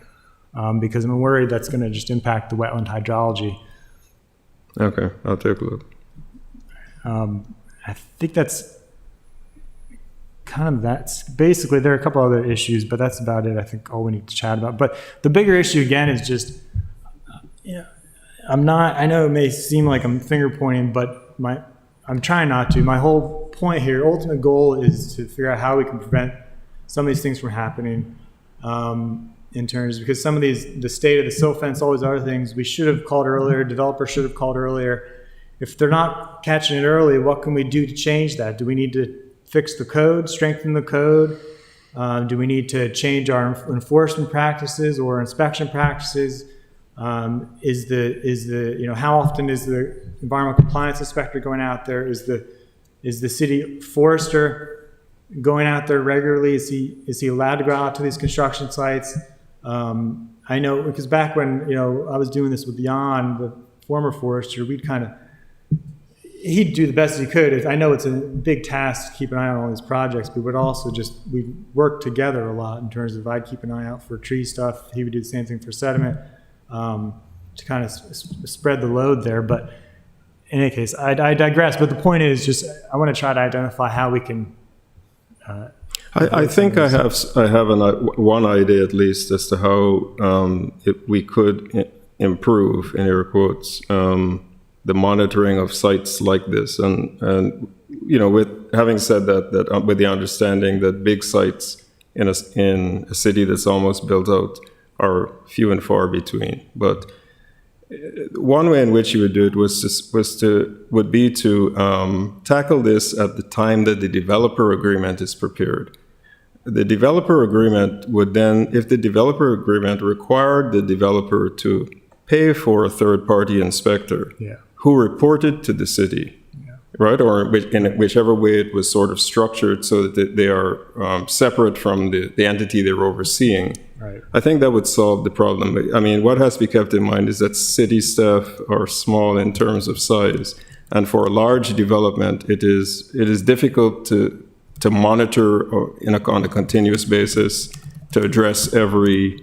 because I'm worried that's going to just impact the wetland hydrology. Okay, I'll take a look. I think that's basically, there are a couple other issues, but that's about it. I think all we need to chat about. But the bigger issue again is just, I know it may seem like I'm finger pointing, but I'm trying not to. My whole point here, ultimate goal, is to figure out how we can prevent some of these things from happening. In terms, because some of the state of the silt fence, all these other things, we should have called earlier. Developers should have called earlier. If they're not catching it early, what can we do to change that? Do we need to fix the code, strengthen the code? Do we need to change our enforcement practices or inspection practices? How often is the environmental compliance inspector going out there? Is the city forester going out there regularly? Is he allowed to go out to these construction sites? I know, because back when I was doing this with Jan, the former forester, he'd do the best he could. I know it's a big task to keep an eye on all these projects, but we'd work together a lot in terms of I'd keep an eye out for tree stuff. He would do the same thing for sediment, to kind of spread the load there. But in any case, I digress. But the point is just, I want to try to identify how we can. I think I have one idea at least as to how we could improve, in air quotes, the monitoring of sites like this, and with having said that with the understanding that big sites in a city that's almost built out are few and far between. But one way in which you would do it would be to tackle this at the time that the developer agreement is prepared. The developer agreement would then, if the developer agreement required the developer to pay for a third-party inspector who reported to the city, right? Or in whichever way it was sort of structured so that they are separate from the entity they're overseeing. Right. I think that would solve the problem. I mean, what has to be kept in mind is that city staff are small in terms of size. And for a large development, it is difficult to monitor on a continuous basis to address every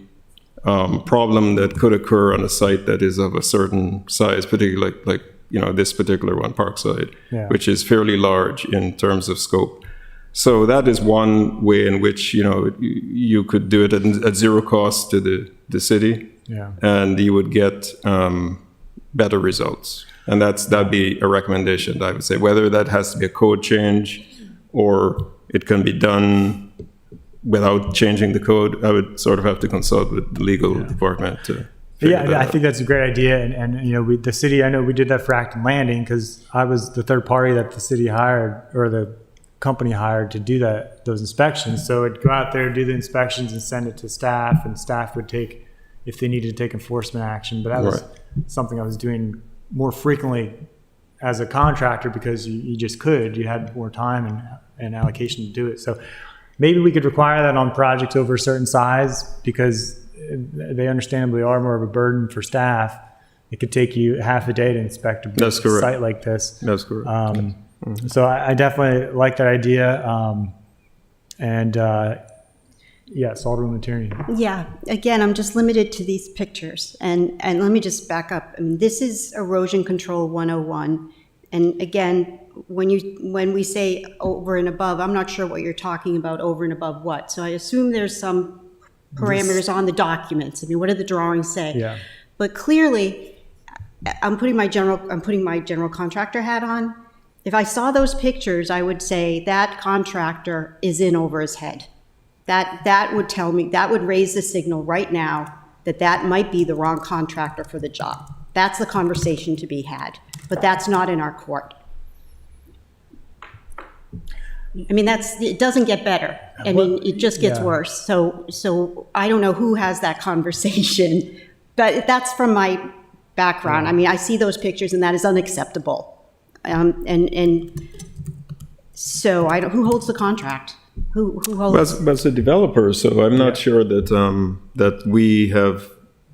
problem that could occur on a site that is of a certain size, particularly like this particular one, Parkside, which is fairly large in terms of scope. So that is one way in which you could do it at zero cost to the city, and you would get better results. And that'd be a recommendation, I would say. Whether that has to be a code change or it can be done without changing the code, I would sort of have to consult with the legal department to. I think that's a great idea. And the city, I know we did that for Acton Landing because I was the third party that the city hired, or the company hired, to do those inspections. So it'd go out there, do the inspections, and send it to staff, and staff would take, if they needed to take enforcement action. But that was something I was doing more frequently as a contractor because you just could. You had more time and allocation to do it. So maybe we could require that on projects over a certain size, because they understandably are more of a burden for staff. It could take you half a day to inspect a site like this. That's correct. So I definitely like that idea. Yes, Alderman Tierney. Yeah, again, I'm just limited to these pictures. And let me just back up. I mean, this is erosion control 101. And again, when we say over and above, I'm not sure what you're talking about, over and above what. So I assume there's some parameters on the documents. I mean, what do the drawings say? Yeah. But clearly, I'm putting my general contractor hat on. If I saw those pictures, I would say that contractor is in over his head. That would tell me, that would raise the signal right now that might be the wrong contractor for the job. That's the conversation to be had, but that's not in our court. I mean, it doesn't get better. I mean, it just gets worse. So I don't know who has that conversation, but that's from my background. I mean, I see those pictures and that is unacceptable. And so who holds the contract? Who holds? But as a developer, so I'm not sure that that we have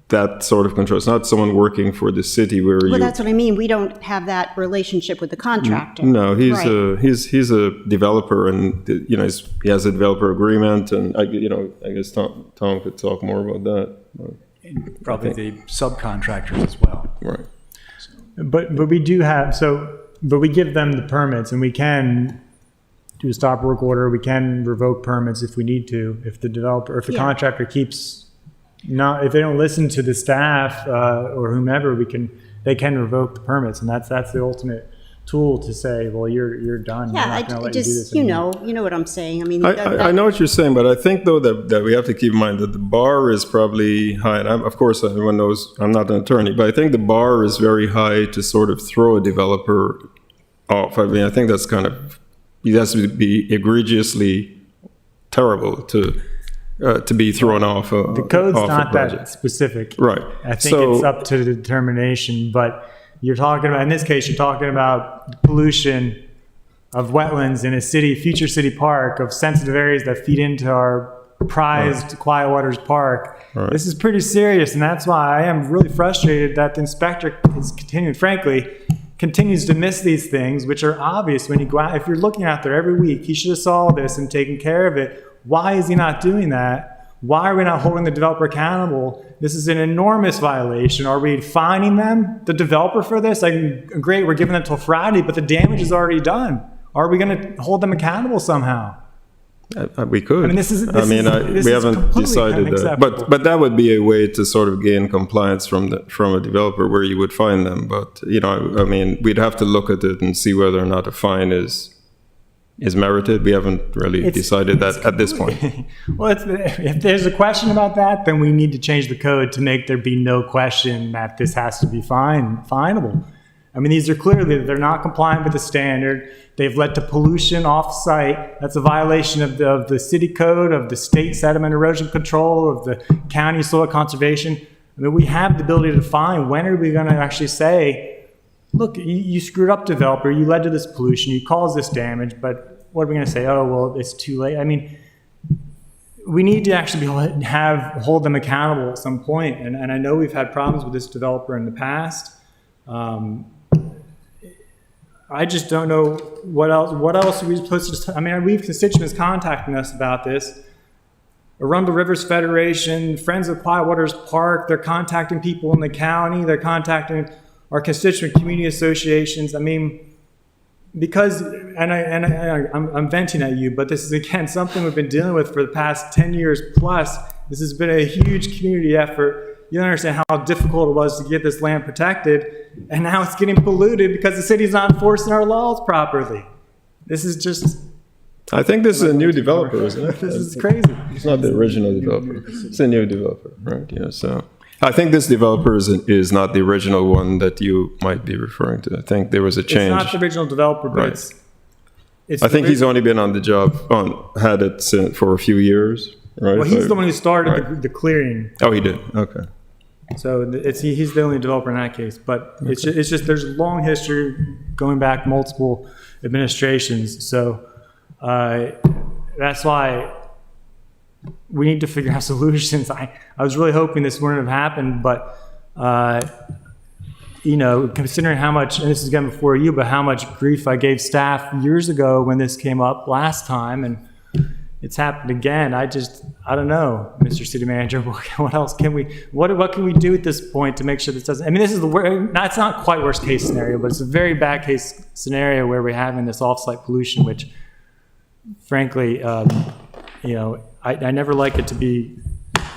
that sort of control. It's not someone working for the city where Well, that's what I mean. We don't have that relationship with the contractor. No, he's Right. he's a developer, and he has a developer agreement, and I guess Tom could talk more about that. Probably the subcontractors as well. Right. But we do have, but we give them the permits, and we can do a stop work order. We can revoke permits if we need to, if the developer, if the Yeah. contractor keeps if they don't listen to the staff or whomever, they can revoke the permits, and that's the ultimate tool to say, well, you're done. Yeah, We're not gonna I let you do this just, you anymore. know what I'm saying. I mean, I know what you're saying, but I think though that we have to keep in mind that the bar is probably high. And of course, everyone knows I'm not an attorney, but I think the bar is very high to sort of throw a developer off. I mean, I think that's it has to be egregiously terrible to be thrown off. The code's off not a project. that specific. Right. I think it's up to the determination, but you're talking about, in this case, you're talking about pollution of wetlands in a future city park, of sensitive areas that feed into our prized Quiet Waters Park. Right. This is pretty serious, and that's why I am really frustrated that the inspector continues to miss these things, which are obvious when you go out. If you're looking out there every week, he should have saw this and taken care of it. Why is he not doing that? Why are we not holding the developer accountable? This is an enormous violation. Are we fining them, the developer, for this? Great, we're giving them till Friday, but the damage is already done. Are we going to hold them accountable somehow? We could. I mean, this we haven't completely decided that. unacceptable. But that would be a way to sort of gain compliance from a developer where you would fine them. But I mean, we'd have to look at it and see whether or not a fine is merited. We haven't really decided that at this point. Well, if there's a question about that, then we need to change the code to make there be no question that this has to be finable. I mean, these are clearly, they're not compliant with the standard. They've led to pollution off-site. That's a violation of the city code, of the state sediment erosion control, of the county soil conservation. I mean, we have the ability to fine. When are we going to actually say, look, you screwed up, developer. You led to this pollution. You caused this damage. But what are we going to say? Oh, well, it's too late. I mean, we need to actually hold them accountable at some point. And I know we've had problems with this developer in the past. I just don't know what else are we supposed to. I mean, we have constituents contacting us about this. Arundel Rivers Federation, Friends of Quiet Waters Park, they're contacting people in the county, they're contacting our constituent community associations. I mean, because, I'm venting at you, but this is, again, something we've been dealing with for the past 10 years plus. This has been a huge community effort. You don't understand how difficult it was to get this land protected, and now it's getting polluted because the city's not enforcing our laws properly. This is just... I think this is a new developer, isn't it? This is crazy. It's not the original developer. It's a new developer, right? Yeah, so I think this developer is not the original one that you might be referring to. I think there was a change. It's not the original developer, but Right. it's I think he's only been on the job, had it for a few years, right? well, he's the one who started the clearing. Oh, he did. Okay. So he's the only developer in that case. But it's just there's a long history going back multiple administrations. So that's why we need to figure out solutions. I was really hoping this wouldn't have happened, but considering how much, and this is again before you, but how much grief I gave staff years ago when this came up last time, and it's happened again. I don't know, Mr. City Manager. What else can what can we do at this point to make sure this doesn't? I mean, this is it's not quite worst case scenario, but it's a very bad case scenario where we're having this off-site pollution, which, frankly, I never like it to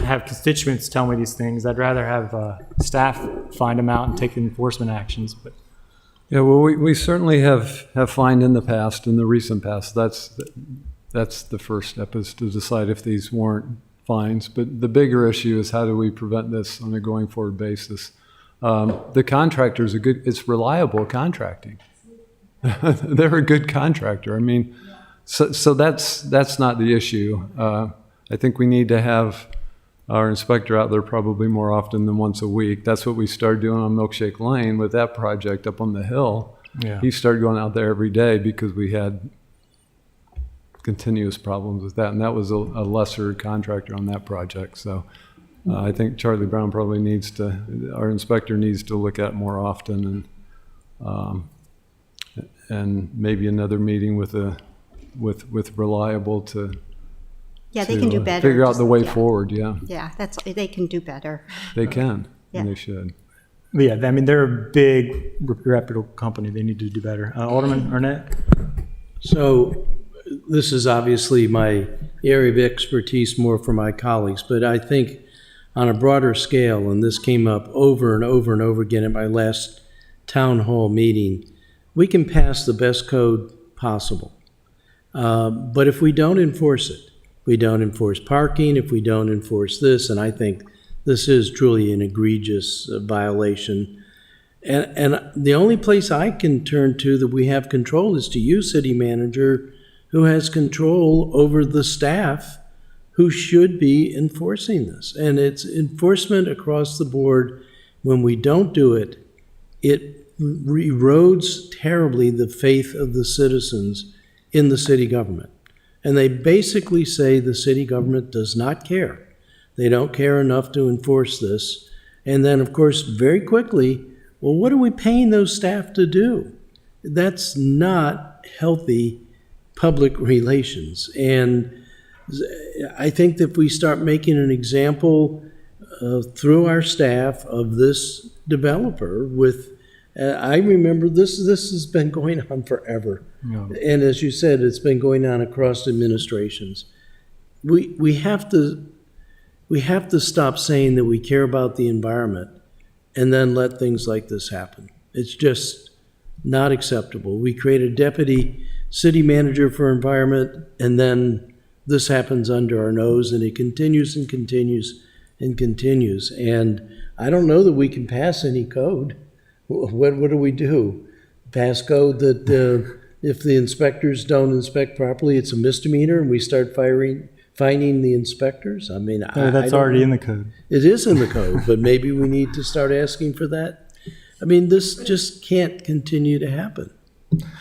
have constituents tell me these things. I'd rather have staff find them out and take enforcement actions. But Yeah, well, we certainly have fined in the past, in the recent past. That's the first step, is to decide if these warrant fines. But the bigger issue is, how do we prevent this on a going forward basis? The contractor's it's reliable contracting. They're a good contractor. I mean, so that's not the issue. I think we need to have our inspector out there probably more often than once a week. That's what we started doing on Milkshake Lane with that project up on the hill. Yeah. He started going out there every day because we had continuous problems with that, and that was a lesser contractor on that project. So I think Charlie Brown probably needs to, our inspector needs to look at more often, and maybe another meeting with Reliable to Yeah, they can do better. figure out the way Yeah. forward. Yeah, Yeah, they can do better. they can, Yeah. and they should. But yeah, I mean, they're a big, reputable company. They need to do better. Alderman Arnett? So this is obviously my area of expertise more for my colleagues, but I think on a broader scale, and this came up over and over and over again at my last town hall meeting, we can pass the best code possible. But if we don't enforce it, we don't enforce parking, if we don't enforce this, and I think this is truly an egregious violation. And the only place I can turn to that we have control is to you, city manager, who has control over the staff who should be enforcing this. And it's enforcement across the board. When we don't do it, it erodes terribly the faith of the citizens in the city government. And they basically say the city government does not care. They don't care enough to enforce this. And then, of course, very quickly, well, what are we paying those staff to do? That's not healthy public relations. And I think that if we start making an example through our staff of this developer with, I remember this has been going on forever. Yeah. And as you said, it's been going on across administrations. We have to stop saying that we care about the environment and then let things like this happen. It's just not acceptable. We create a deputy city manager for environment, and then this happens under our nose, and it continues and continues and continues. And I don't know that we can pass any code. What do we do? Pass code that if the inspectors don't inspect properly, it's a misdemeanor, and we start fining the inspectors? I mean, That's already in the code. It is in the code, but maybe we need to start asking for that. I mean, this just can't continue to happen.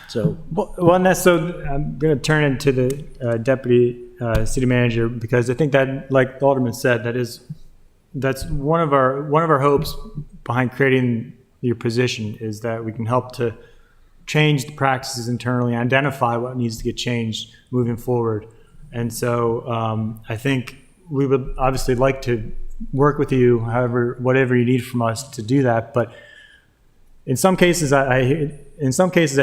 So, Well, and so I'm going to turn into the deputy city manager, because I think that, like the Alderman said, that's one of our hopes behind creating your position, is that we can help to change the practices internally, identify what needs to get changed moving forward. And so I think we would obviously like to work with you, whatever you need from us to do that. But in some cases, I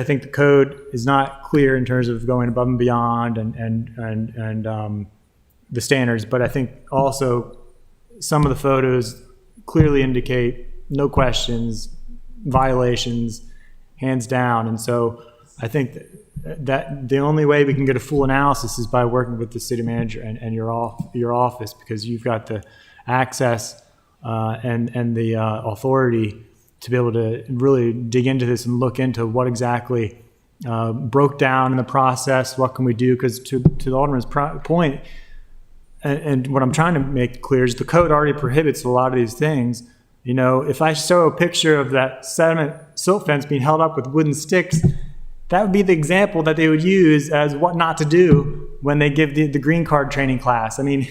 think the code is not clear in terms of going above and beyond and the standards. But I think also some of the photos clearly indicate no questions, violations, hands down. And so I think that the only way we can get a full analysis is by working with the city manager and your office, because you've got the access and the authority to be able to really dig into this and look into what exactly broke down in the process. What can we do? Because to the Alderman's point, and what I'm trying to make clear is the code already prohibits a lot of these things. You know, if I show a picture of that sediment silt fence being held up with wooden sticks, that would be the example that they would use as what not to do when they give the green card training class. I mean,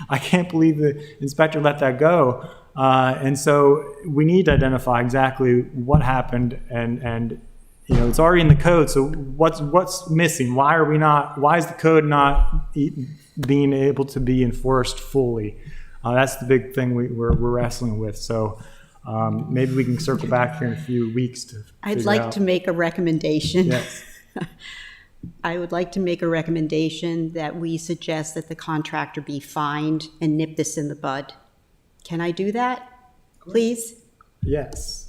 I can't believe the inspector let that go. And so we need to identify exactly what happened, and you know, it's already in the code. So what's missing? Why is the code not being able to be enforced fully? That's the big thing we're wrestling with. So maybe we can circle back here in a few weeks to I'd like to make a recommendation. Yes. I would like to make a recommendation that we suggest that the contractor be fined and nip this in the bud. Can I do that, please? Yes.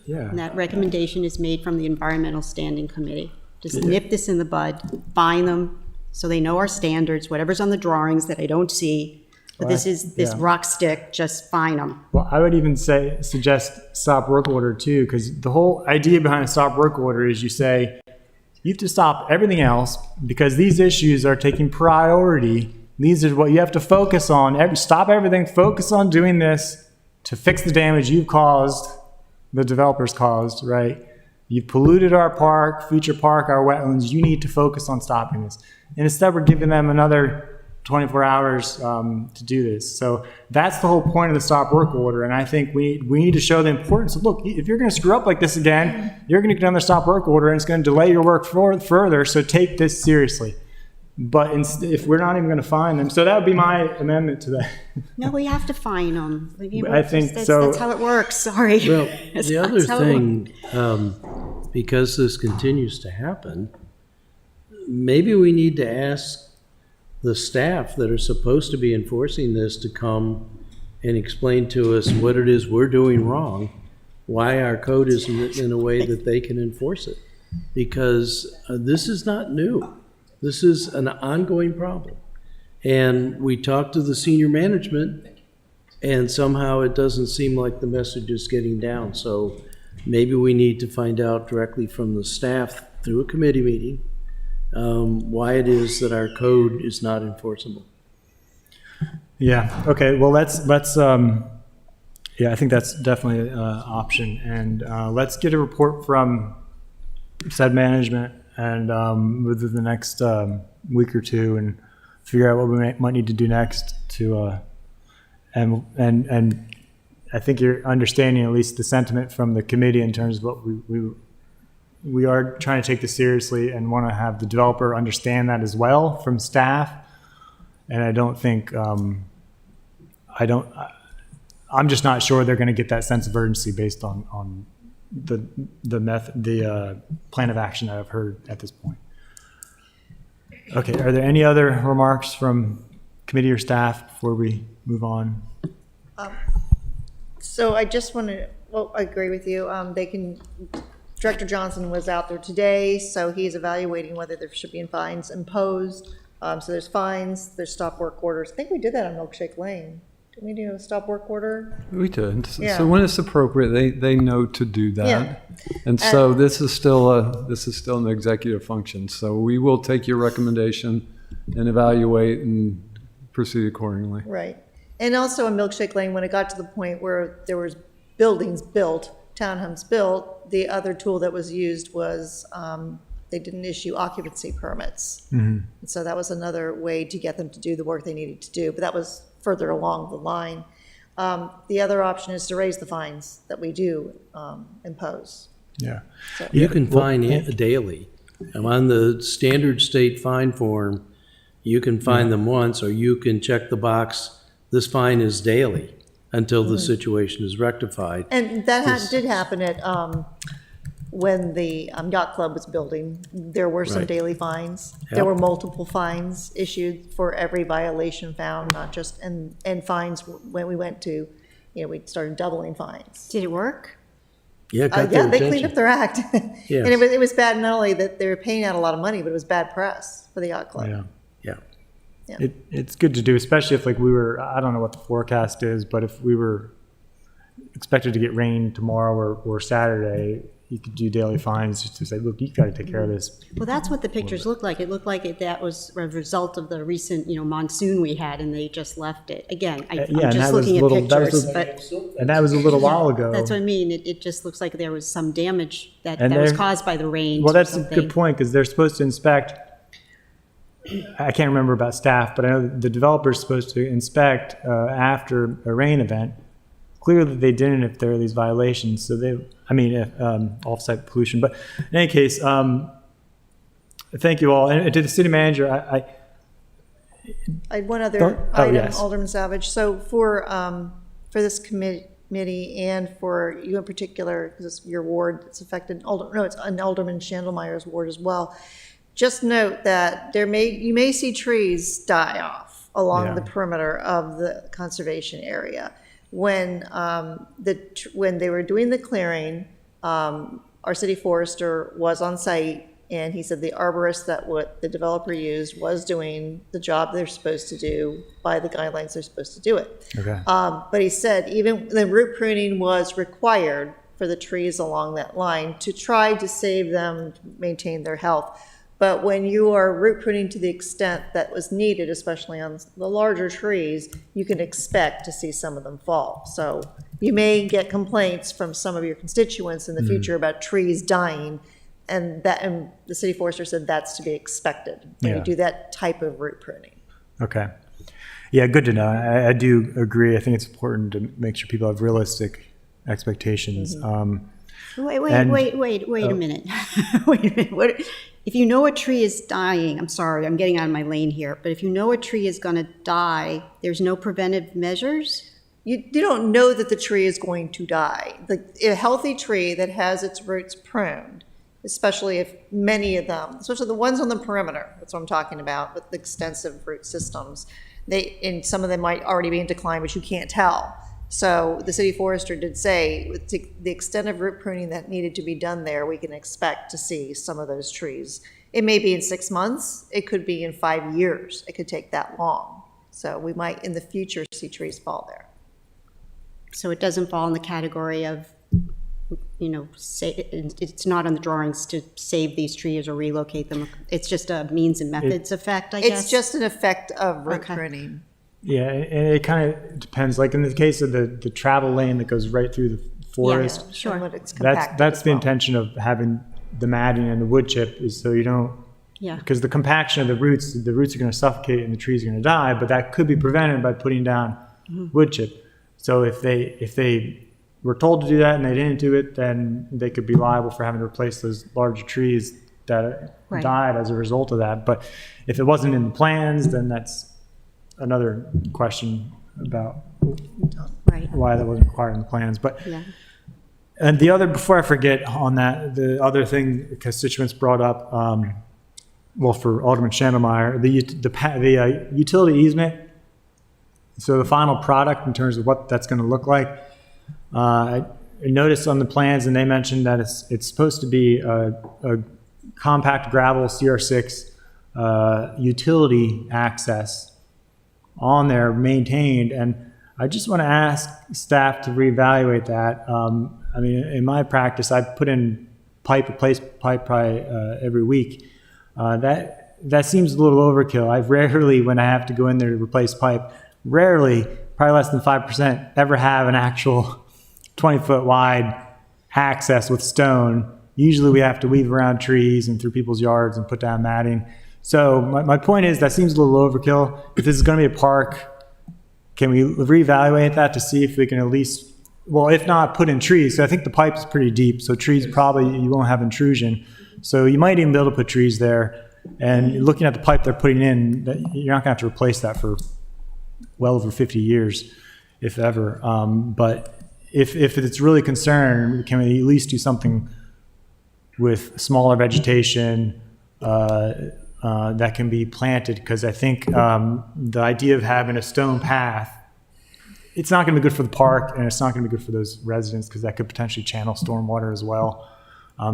Yeah. And that recommendation is made from the Environmental Standing Committee. Just nip this in the bud, fine them, so they know our standards, whatever's on the drawings that I don't see. But this is this rock stick, just fine them. Well, I would even suggest stop work order too, because the whole idea behind a stop work order is you say you have to stop everything else because these issues are taking priority These are what you have to focus on. Stop everything, focus on doing this to fix the damage you've caused, the developers caused, right? You've polluted our park, feature park, our wetlands. You need to focus on stopping this. And instead, we're giving them another 24 hours to do this. So that's the whole point of the stop work order. And I think we need to show the importance of, look, if you're going to screw up like this again, you're going to get on the stop work order and it's going to delay your work further. So take this seriously. But if we're not even going to fine them, so that would be my amendment to that. No, we have to fine them. I think so. That's how it works, sorry. Well, That's the other how it thing, because this continues to happen, maybe we need to ask the staff that are supposed to be enforcing this to come and explain to us what it is we're doing wrong, why our code isn't written in a way that they can enforce it. Because this is not new. This is an ongoing problem. And we talked to the senior management, and somehow it doesn't seem like the message is getting down. So maybe we need to find out directly from the staff through a committee meeting why it is that our code is not enforceable. Yeah. Okay. Well, yeah, I think that's definitely an option. And let's get a report from said management and within the next week or two, and figure out what we might need to do next to and I think you're understanding at least the sentiment from the committee in terms of what we are trying to take this seriously and want to have the developer understand that as well from staff. And I don't think I'm just not sure they're going to get that sense of urgency based on the plan of action that I've heard at this point. Okay, are there any other remarks from committee or staff before we move on? So I just want to, well, I agree with you. Director Johnson was out there today, so he's evaluating whether there should be fines imposed. So there's fines, there's stop work orders. I think we did that on Milkshake Lane. Did we do a stop work order? We did. Yeah. So when it's appropriate, they know to do that. Yeah. And so this is still an executive function. So we will take your recommendation and evaluate and proceed accordingly. Right. And also in Milkshake Lane, when it got to the point where there was buildings built, townhomes built, the other tool that was used was they didn't issue occupancy permits. Mm-hmm. And so that was another way to get them to do the work they needed to do. But that was further along the line. The other option is to raise the fines that we do impose. Yeah. So, You can fine daily. On the standard state fine form, you can fine them once, or you can check the box, this fine is daily, until the situation is rectified. and that did happen at when the Yacht Club was building. There were some Right. daily fines. Yep. There were multiple fines issued for every violation found, not just, and fines when we went to, we started doubling fines. Did it work? Yeah, got their Yeah, they attention. cleaned up their act. Yes. And it was bad, not only that they were paying out a lot of money, but it was bad press for the Yacht Club. Yeah. Yeah. It's good to do, especially if like we were, I don't know what the forecast is, but if we were expected to get rain tomorrow or Saturday, you could do daily fines just to say, look, you got to take care of this. Well, that's what the pictures looked like. It looked like that was a result of the recent, monsoon we had, and they just left it. Again, I'm and just that was looking a at little- that was pictures, a- but And that was a little while ago. that's what I mean. It just looks like there was some damage that And was they're- caused by the rain. Well, or that's a something. good point, because they're supposed to inspect, I can't remember about staff, but I know the developer's supposed to inspect after a rain event. Clearly, they didn't if there are these violations. So off-site pollution. But in any case, thank you all. And to the city manager, I I had one other Don't- oh, item, yes. Alderman Savage. So for this committee and for you in particular, because it's your ward, it's affected, it's an Alderman Schandelmeyer's ward as well. Just note that you may see trees die off along Yeah. the perimeter of the conservation area. When when they were doing the clearing, our city forester was on site, and he said the arborist that what the developer used was doing the job they're supposed to do by the guidelines they're supposed to do it. Okay. But he said even the root pruning was required for the trees along that line to try to save them, maintain their health. But when you are root pruning to the extent that was needed, especially on the larger trees, you can expect to see some of them fall. So you may get complaints from some of your constituents in the future about trees dying, and the city forester said that's to be expected when Yeah. you do that type of root pruning. Okay. Yeah, good to know. I do agree. I think it's important to make sure people have realistic expectations. Wait And- a minute. Wait a minute. What, if you know a tree is dying, I'm sorry, I'm getting out of my lane here, but if you know a tree is going to die, there's no preventive measures? You don't know that the tree is going to die. A healthy tree that has its roots pruned, especially if many of them, especially the ones on the perimeter, that's what I'm talking about, with the extensive root systems, and some of them might already be in decline, but you can't tell. So the city forester did say, with the extent of root pruning that needed to be done there, we can expect to see some of those trees. It may be in 6 months, it could be in 5 years, it could take that long. So we might in the future see trees fall there. So it doesn't fall in the category of, it's not on the drawings to save these trees or relocate them. It's just a means and methods effect, I guess? It's just an effect of root Okay. pruning. Yeah, and it kind of depends. Like in the case of the travel lane that goes right through the forest, Sure. And what it's compacted that's as the well. intention of having the matting and the wood chip is so you don't, Yeah. because the compaction of the roots are going to suffocate and the trees are going to die, but that could be prevented by putting down wood chip. So if they were told to do that and they didn't do it, then they could be liable for having to replace those larger trees that Right. died as a result of that. But if it wasn't in the plans, then that's another question about Right, why that wasn't required in the plans. But yeah. and the other, before I forget on that, the other thing the constituents brought up, well, for Alderman Schandelmeyer, the utility easement. So the final product in terms of what that's going to look like. I noticed on the plans, and they mentioned that it's supposed to be a compact gravel CR6 utility access on there, maintained, and I just want to ask staff to reevaluate that. I mean, in my practice, I put in replace pipe probably every week. That seems a little overkill. I've rarely, when I have to go in there to replace pipe, probably less than 5%, ever have an actual 20-foot wide access with stone. Usually we have to weave around trees and through people's yards and put down matting. So my point is that seems a little overkill. If this is going to be a park, can we reevaluate that to see if we can at least, well, if not, put in trees? So I think the pipe is pretty deep, so trees probably, you won't have intrusion. So you might even be able to put trees there. And looking at the pipe they're putting in, you're not going to have to replace that for well over 50 years, if ever. But if it's really concerned, can we at least do something with smaller vegetation that can be planted? Because I think the idea of having a stone path, it's not going to be good for the park, and it's not going to be good for those residents because that could potentially channel stormwater as well.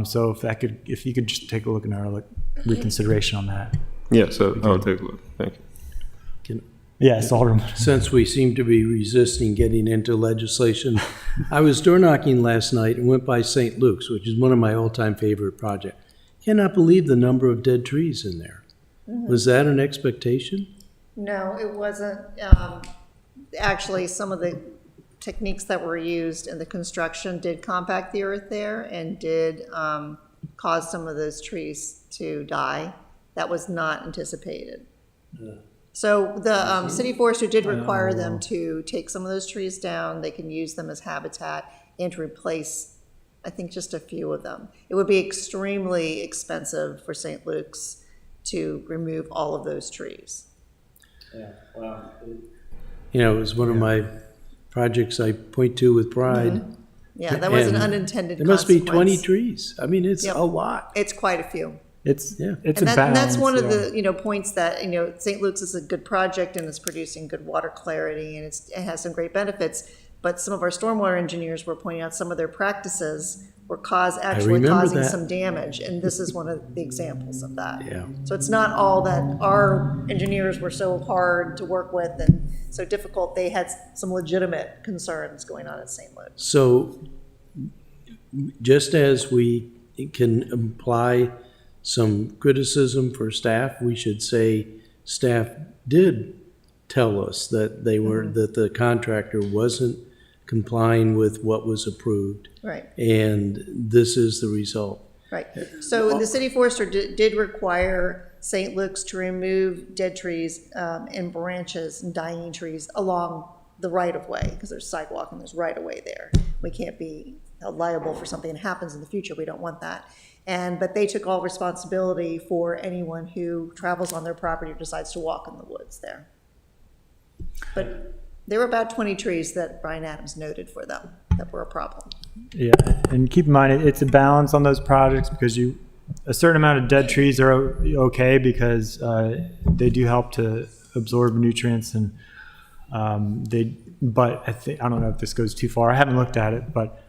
So if you could just take a look at our reconsideration on that. Yeah, so I'll take a look. Thank you. Yes, Alderman. Since we seem to be resisting getting into legislation, I was door knocking last night and went by St. Luke's, which is one of my all-time favorite projects. Cannot believe the number of dead trees in there. Was that an expectation? No, it wasn't. Actually, some of the techniques that were used in the construction did compact the earth there and did cause some of those trees to die. That was not anticipated. So the city forester did require them to take some of those trees down. They can use them as habitat and to replace, I think, just a few of them. It would be extremely expensive for St. Luke's to remove all of those trees. You know, it was one of my projects I point to with pride. Yeah, that was an And unintended There must be consequence. 20 trees. I mean, it's Yep. a lot. It's quite a few. It's Yeah. it's And a that, balance. and that's one of yeah. the, points that, St. Luke's is a good project and it's producing good water clarity and it has some great benefits. But some of our stormwater engineers were pointing out some of their practices were actually remember causing that. some damage. And this is one of the examples of that. Yeah. So it's not all that our engineers were so hard to work with and so difficult. They had some legitimate concerns going on at St. Luke's. So just as we can apply some criticism for staff, we should say staff did tell us that they were, that the contractor wasn't complying with what was approved. Right. And this is the result. Right. So the city forester did require St. Luke's to remove dead trees and branches and dying trees along the right-of-way, because there's sidewalk and there's right-of-way there. We can't be held liable for something that happens in the future. We don't want that. But they took all responsibility for anyone who travels on their property or decides to walk in the woods there. But there were about 20 trees that Brian Adams noted for them that were a problem. Yeah, and keep in mind, it's a balance on those projects because a certain amount of dead trees are okay because they do help to absorb nutrients and but I don't know if this goes too far. I haven't looked at it, but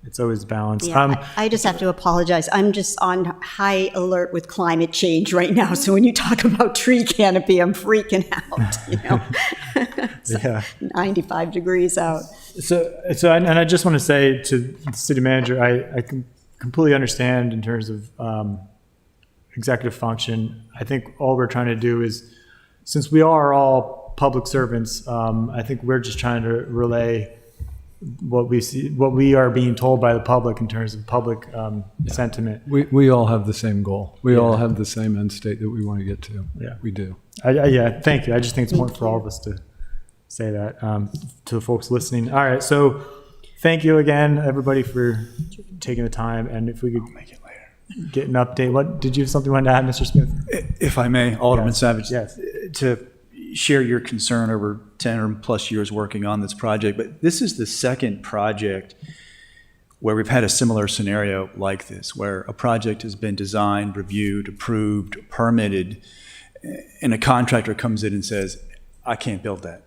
it's always balanced. Yeah, I just have to apologize. I'm just on high alert with climate change right now. So when you talk about tree canopy, I'm freaking out, you know. Yeah. 95 degrees out. So and I just want to say to the city manager, I can completely understand in terms of executive function. I think all we're trying to do is, since we are all public servants, I think we're just trying to relay what we see, what we are being told by the public in terms of public sentiment. We all have the same goal. We all have the same end state that we want to get to. Yeah. We do. Yeah, thank you. I just think it's important for all of us to say that to the folks listening. All right, so thank you again, everybody, for taking the time. And if we could get an update. What did you have something you wanted to add, Mr. Smith? If I may, Alderman Yes. Savage, Yes. to share your concern over 10 or plus years working on this project, but this is the second project where we've had a similar scenario like this, where a project has been designed, reviewed, approved, permitted, and a contractor comes in and says, I can't build that,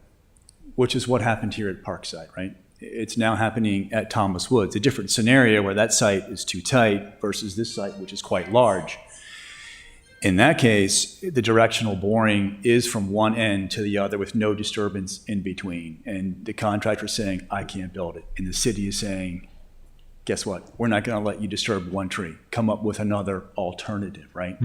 which is what happened here at Parkside, right? It's now happening at Thomas Woods, a different scenario where that site is too tight versus this site, which is quite large. In that case, the directional boring is from one end to the other with no disturbance in between. And the contractor is saying, I can't build it. And the city is saying, guess what? We're not going to let you disturb one tree. Come up with another alternative, right?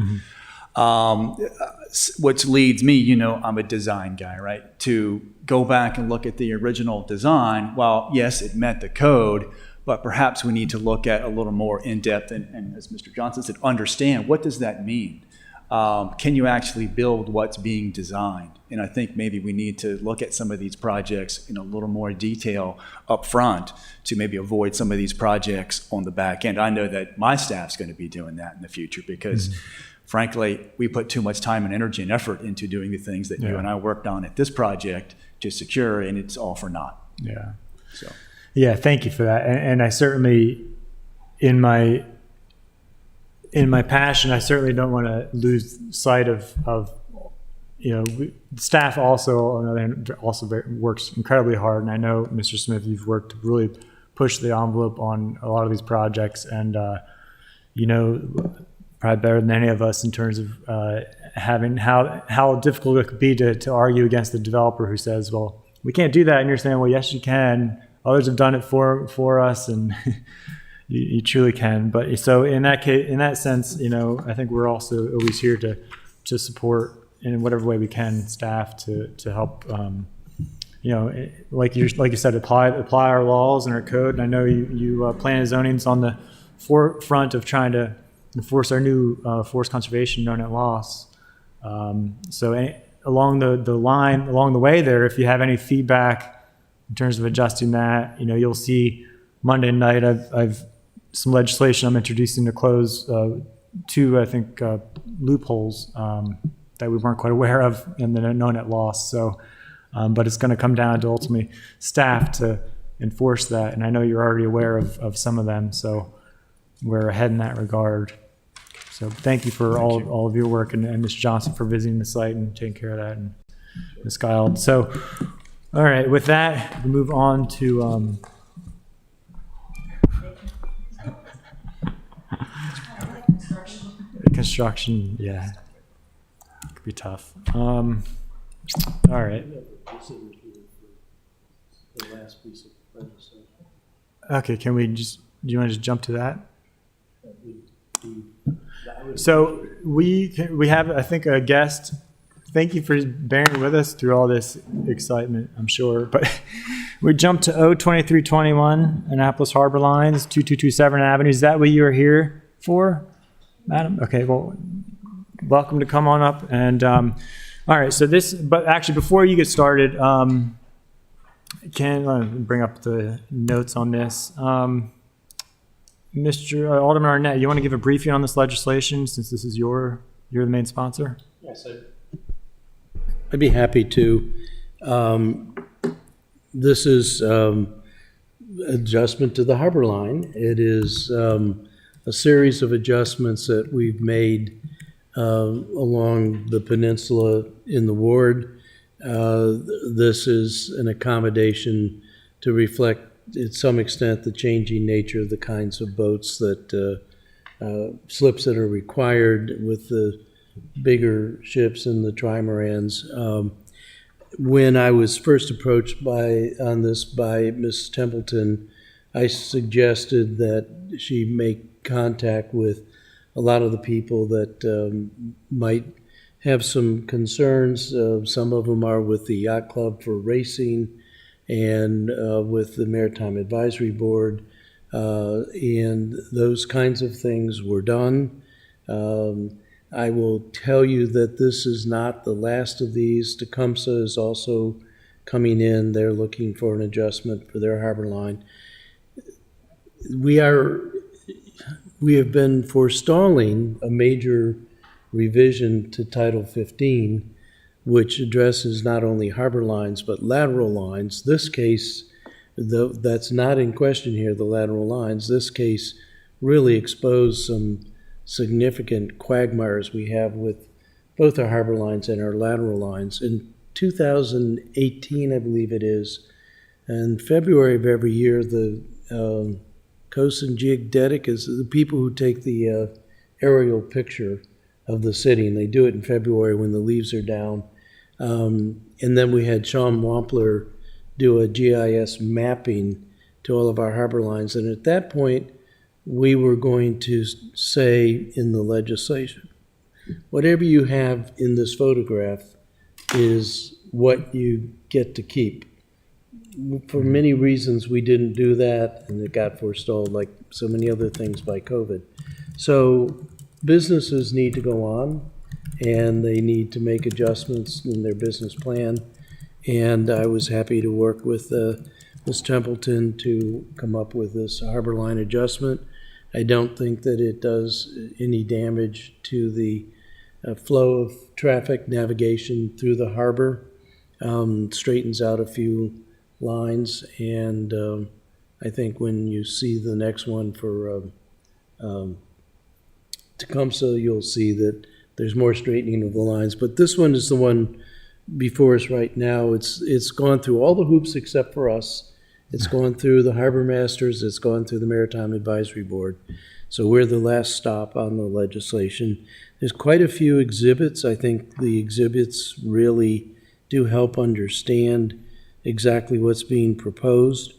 Which leads me, I'm a design guy, right? To go back and look at the original design. Well, yes, it met the code, but perhaps we need to look at a little more in-depth and as Mr. Johnson said, understand what does that mean? Can you actually build what's being designed? And I think maybe we need to look at some of these projects in a little more detail up front to maybe avoid some of these projects on the back end. I know that my staff's going to be doing that in the future because frankly, we put too much time and energy and effort into doing the things that you and I worked on at this project to secure, and it's all for naught. Yeah. So. Yeah, thank you for that. And I certainly, in my passion, I certainly don't want to lose sight of staff also, on the other hand, also works incredibly hard. And I know, Mr. Smith, you've worked to really push the envelope on a lot of these projects. And, probably better than any of us in terms of having how difficult it could be to argue against the developer who says, well, we can't do that. And you're saying, well, yes, you can. Others have done it for us, and you truly can. But so in that case, in that sense, I think we're also always here to support in whatever way we can staff to help. Like you said, apply our laws and our code. And I know you plan and zoning's on the forefront of trying to enforce our new forest conservation known at loss. So along the way there, if you have any feedback in terms of adjusting that, you'll see Monday night I've some legislation I'm introducing to close two, I think, loopholes that we weren't quite aware of and that are known at loss. So, but it's going to come down to ultimately staff to enforce that. And I know you're already aware of some of them. So we're ahead in that regard. So thank you for all of your work, and Ms. Johnson for visiting the site and taking care of that, and Ms. Gild. So, all right, with that, we move on to construction. Yeah, it could be tough. All right. The last piece of legislation. Okay, do you want to just jump to that? So we have, I think, a guest. Thank you for bearing with us through all this excitement, I'm sure. But we jumped to O2321, Annapolis Harbor Lines, 2227 Avenue. Is that what you are here for, madam? Okay, well, welcome to come on up. And all right, so this, but actually before you get started, can bring up the notes on this. Mr. Alderman Arnett, you want to give a briefing on this legislation since this is you're the main sponsor? Yes, I'd be happy to. This is adjustment to the harbor line. It is a series of adjustments that we've made along the peninsula in the ward. This is an accommodation to reflect, to some extent, the changing nature of the kinds of boats that slips that are required with the bigger ships and the trimarans. When I was first approached on this by Ms. Templeton, I suggested that she make contact with a lot of the people that might have some concerns. Some of them are with the Yacht Club for racing and with the Maritime Advisory Board, and those kinds of things were done. I will tell you that this is not the last of these. Tecumseh is also coming in. They're looking for an adjustment for their harbor line. We have been forestalling a major revision to Title 15, which addresses not only harbor lines but lateral lines. This case, that's not in question here, the lateral lines. This case really exposed some significant quagmires we have with both our harbor lines and our lateral lines. In 2018, I believe it is, in February of every year, the Coast and Geodetic is the people who take the aerial picture of the city, and they do it in February when the leaves are down. And then we had Sean Wampler do a GIS mapping to all of our harbor lines, and at that point, we were going to say in the legislation, whatever you have in this photograph is what you get to keep. For many reasons, we didn't do that, and it got forestalled like so many other things by COVID. So businesses need to go on, and they need to make adjustments in their business plan. And I was happy to work with Ms. Templeton to come up with this harbor line adjustment. I don't think that it does any damage to the flow of traffic navigation through the harbor. Straightens out a few lines, and I think when you see the next one for Tecumseh, you'll see that there's more straightening of the lines. But this one is the one before us right now. It's gone through all the hoops except for us. It's gone through the harbor masters. It's gone through the Maritime Advisory Board. So we're the last stop on the legislation. There's quite a few exhibits. I think the exhibits really do help understand exactly what's being proposed.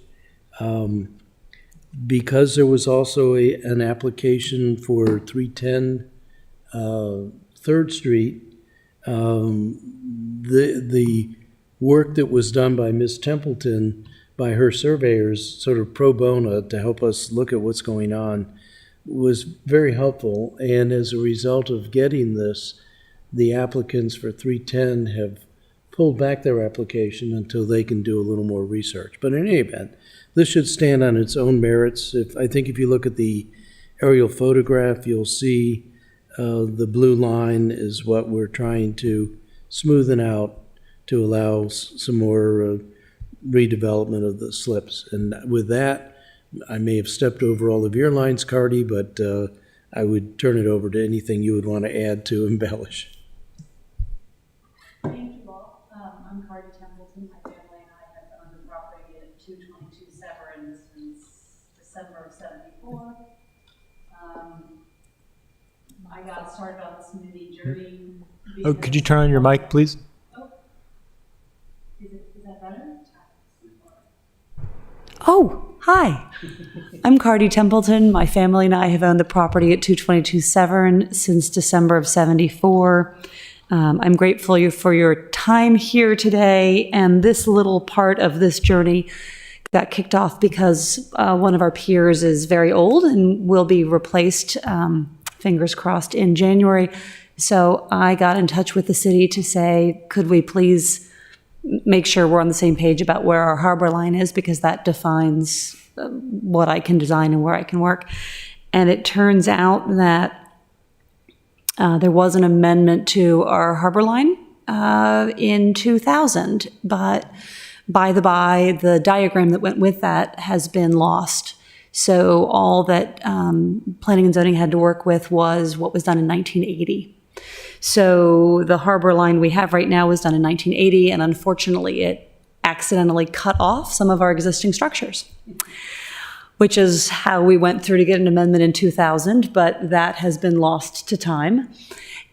Because there was also an application for 310 3rd Street, the work that was done by Ms. Templeton, by her surveyors, sort of pro bono to help us look at what's going on, was very helpful. And as a result of getting this, the applicants for 310 have pulled back their application until they can do a little more research. But in any event, this should stand on its own merits. I think if you look at the aerial photograph, you'll see the blue line is what we're trying to smoothen out to allow some more redevelopment of the slips. And with that, I may have stepped over all of your lines, Cardi, but I would turn it over to anything you would want to add to embellish. Thank you all. I'm Cardi Templeton. My family and I have owned the property at 222 Severn since December of '74. I got started on this movie journey. Oh, could you turn on your mic, please? Oh, is that better? Oh, hi. I'm Cardi Templeton. My family and I have owned the property at 222 Severn since December of '74. I'm grateful for your time here today, and this little part of this journey got kicked off because one of our peers is very old and will be replaced, fingers crossed, in January. So I got in touch with the city to say, could we please make sure we're on the same page about where our harbor line is, because that defines what I can design and where I can work. And it turns out that there was an amendment to our harbor line in 2000, but by the by, the diagram that went with that has been lost. So all that planning and zoning had to work with was what was done in 1980. So the harbor line we have right now was done in 1980, and unfortunately it accidentally cut off some of our existing structures, which is how we went through to get an amendment in 2000, but that has been lost to time.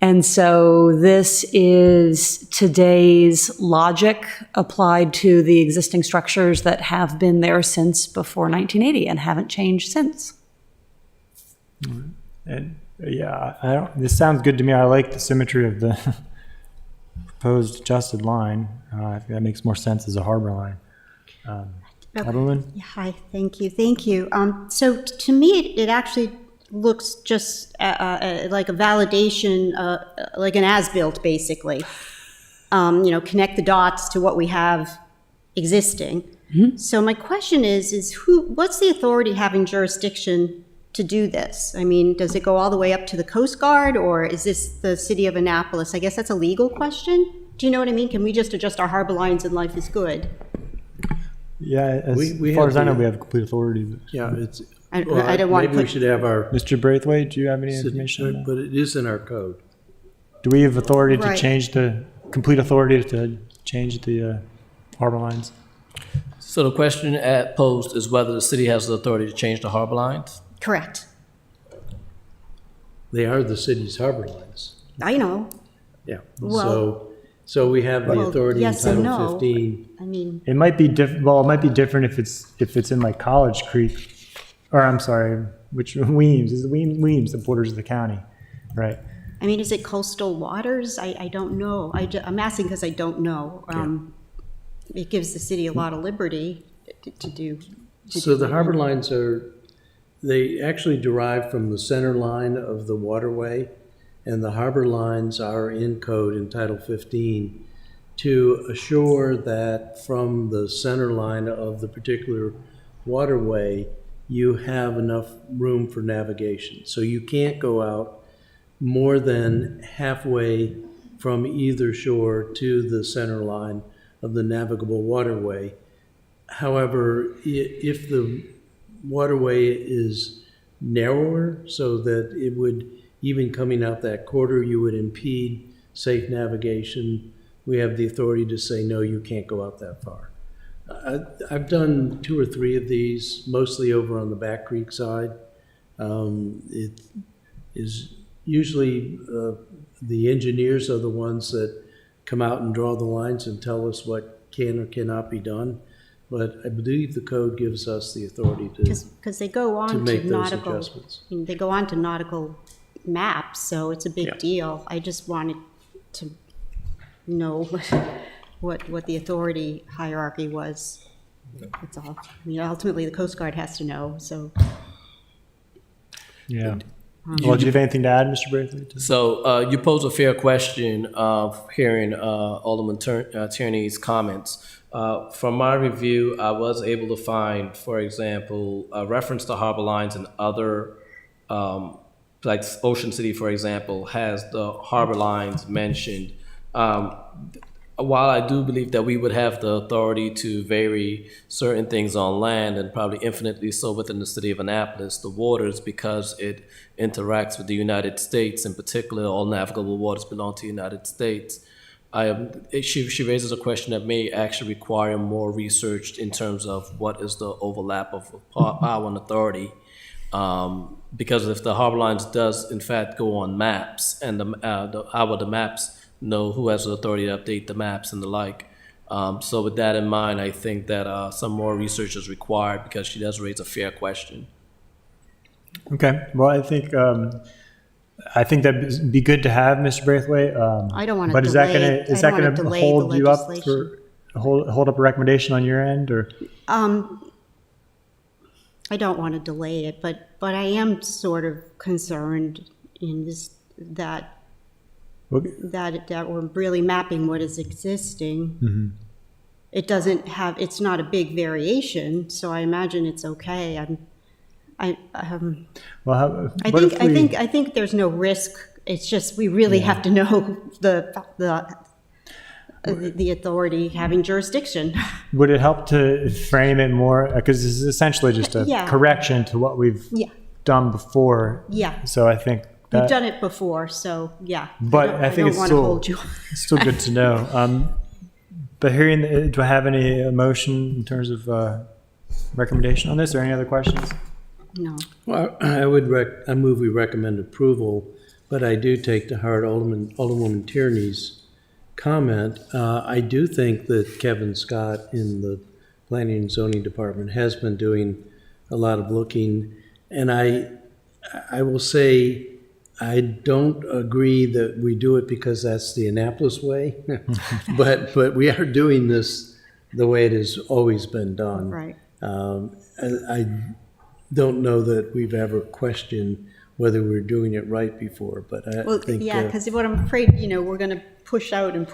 And so this is today's logic applied to the existing structures that have been there since before 1980 and haven't changed since. And yeah, this sounds good to me. I like the symmetry of the proposed adjusted line. I think that makes more sense as a harbor line. Evelyn? Yeah, hi, thank you. So to me, it actually looks just like a validation, like an as-built, basically. Connect the dots to what we have existing. Mm-hmm. So my question is what's the authority having jurisdiction to do this? I mean, does it go all the way up to the Coast Guard, or is this the city of Annapolis? I guess that's a legal question. Do you know what I mean? Can we just adjust our harbor lines and life is good? Yeah, as We far have as I know, the- we have complete authority. But Yeah, it's. I don't want to Maybe we put, should have our, Mr. Braithwaite, do you have any information on that? but it is in our code. Do we have authority to Right. change complete authority to change the harbor lines? So the question posed is whether the city has the authority to change the harbor lines? correct. They are the city's harbor lines. I know. Yeah. Well- So we have the Well, authority in yes and Title no. 15. I mean, It might be different. Well, it might be different if it's in like College Creek, or I'm sorry, which Weems is Weems, the borders of the county, right? is it coastal waters? I don't know. I'm asking because I don't know. It gives the city a lot of liberty to do. So the harbor lines they actually derive from the center line of the waterway, and the harbor lines are in code in Title 15 to assure that from the center line of the particular waterway, you have enough room for navigation. So you can't go out more than halfway from either shore to the center line of the navigable waterway. However, if the waterway is narrower so that it would, even coming out that quarter, you would impede safe navigation, we have the authority to say, no, you can't go out that far. I've done 2 or 3 of these, mostly over on the Back Creek side. It is usually the engineers are the ones that come out and draw the lines and tell us what can or cannot be done. But I believe the code gives us the authority Because they go on to to make those nautical, adjustments. they go on to nautical maps, so it's a big Yeah. deal. I just wanted to know what the authority hierarchy was. That's all. Ultimately, the Coast Guard has to know, so. Yeah. Well, do you have anything to add, Mr. Braithwaite? So you pose a fair question of hearing Alderman Tierney's comments. From my review, I was able to find, for example, a reference to harbor lines and other, like Ocean City, for example, has the harbor lines mentioned. While I do believe that we would have the authority to vary certain things on land, and probably infinitely so within the city of Annapolis, the waters, because it interacts with the United States, in particular, all navigable waters belong to the United States. She raises a question that may actually require more research in terms of what is the overlap of power and authority. Because if the harbor lines does in fact go on maps, and how would the maps know who has the authority to update the maps and the like? So with that in mind, I think that some more research is required because she does raise a fair question. Okay, well, I think that'd be good to have, Mr. Braithwaite. I don't want to But is that delay. gonna, is I that don't wanna gonna delay the hold you up legislation. for, hold up a recommendation on your end, or? I don't want to delay it, but I am sort of concerned in this, that we're really mapping what is existing. It doesn't have, it's not a big variation, so I imagine it's okay. Well, I think there's no risk. It's just, we really have to know the authority having jurisdiction. Would it help to frame it more, because this is essentially just a Yeah. correction to what we've Yeah. done before. Yeah. So I think We've that, done it before, so yeah. but I think don't it's wanna still, hold you. it's still good to know. But hearing, do I have any motion in terms of recommendation on this, or any other questions? No. Well, I move we recommend approval, but I do take to heart Alderwoman Tierney's comment. I do think that Kevin Scott in the Planning and Zoning Department has been doing a lot of looking, and I will say, I don't agree that we do it because that's the Annapolis way, but we are doing this the way it has always been done. Right. I don't know that we've ever questioned whether we're doing it right before, but I Well, think. yeah, because what I'm afraid, we're going to push out and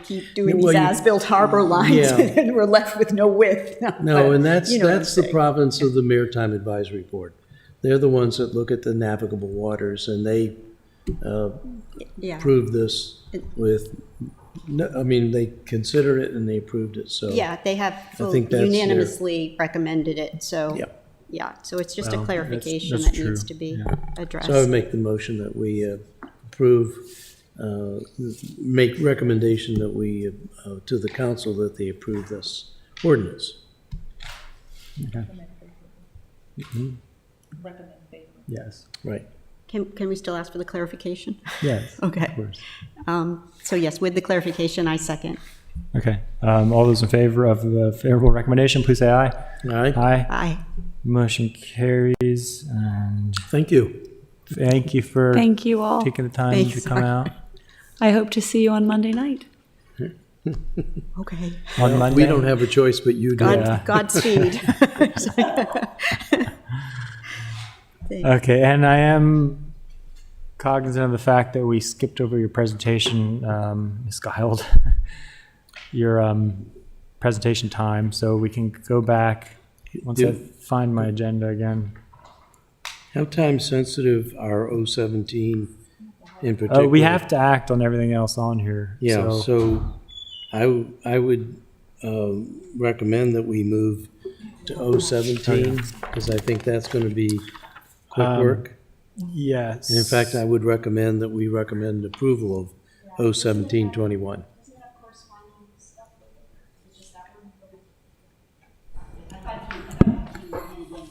keep doing Well, these you- as-built harbor lines, Yeah. and we're left with no width. No, But and that's you know what I'm the saying. province of the Maritime Advisory Board. They're the ones that look at the navigable waters, and they Yeah. approved this with, they considered it and they approved it, so. Yeah, they have think that's unanimously recommended it, so. Yeah. Yeah, so it's just a Well, clarification that's that needs true. to be addressed. So I would make the motion that we approve, make recommendation that we, to the council, that they approve this ordinance. Yes. Right. Can we still ask for the clarification? Yes. Okay. Of course. So yes, with the clarification, I second. Okay. All those in favor of the favorable recommendation, please say aye. Aye. Aye. Aye. Motion carries, and Thank you. thank you for Thank you all. taking the time Thanks. to come out I hope to see you on Monday night. Okay. on Monday. We don't have a choice, but you do. Yeah. Godspeed. Okay, and I am cognizant of the fact that we skipped over your presentation, Ms. Guild, your presentation time, so we can go back once I find my agenda again. How time sensitive are 017 in particular? We have to act on everything else on here. Yeah, so I would recommend that we move to 017, because I think that's going to be quick work. Yes. And in fact, I would recommend that we recommend approval of 01721. Does it have corresponding stuff with it? It's just that one?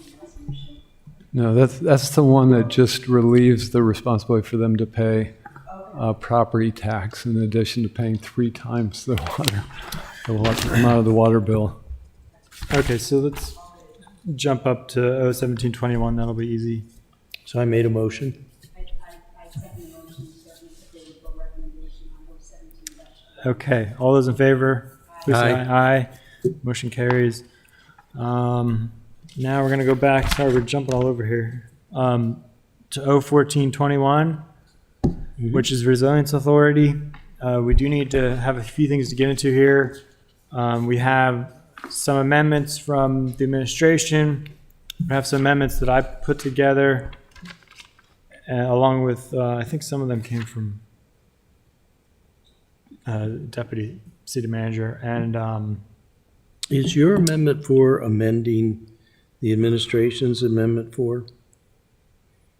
No, that's the one that just relieves the responsibility for them to pay property tax in addition to paying 3 times the amount of the water bill. Okay, so let's jump up to 1721. That'll be easy. So I made a motion. I second the motion, so it's a favorable recommendation on 017. Okay, all those in favor? Please say Aye. aye. Motion carries. Now we're gonna go back, sorry, we're jumping all over here, to 01421, which is Resilience Authority. We do need to have a few things to get into here. We have some amendments from the administration. We have some amendments that I put together, along with, I think some of them came from Deputy City Manager, and Is your amendment for amending the administration's amendment for?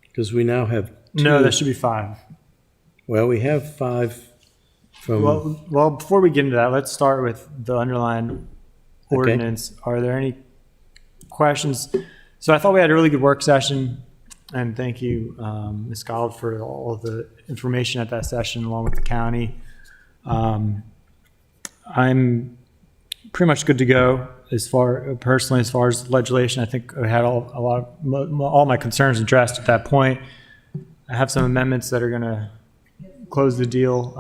Because we now have two. no, that should be 5. Well, we have 5 from, Well, before we get into that, let's start with the underlying ordinance. Are there any questions? So I thought we had a really good work session, and thank you, Ms. Gold, for all of the information at that session, along with the county. I'm pretty much good to go as far as legislation. I think I had all my concerns addressed at that point. I have some amendments that are going to close the deal.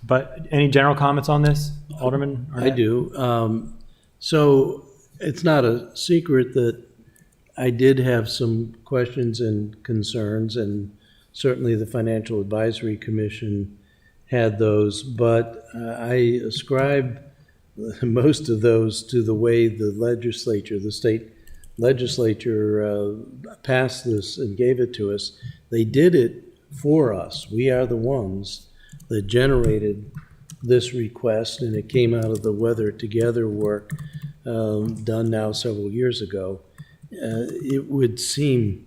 But any general comments on this, Alderman? I do. So it's not a secret that I did have some questions and concerns, and certainly the Financial Advisory Commission had those, but I ascribe most of those to the way the state legislature passed this and gave it to us. They did it for us. We are the ones that generated this request, and it came out of the Weather Together work done now several years ago. It would seem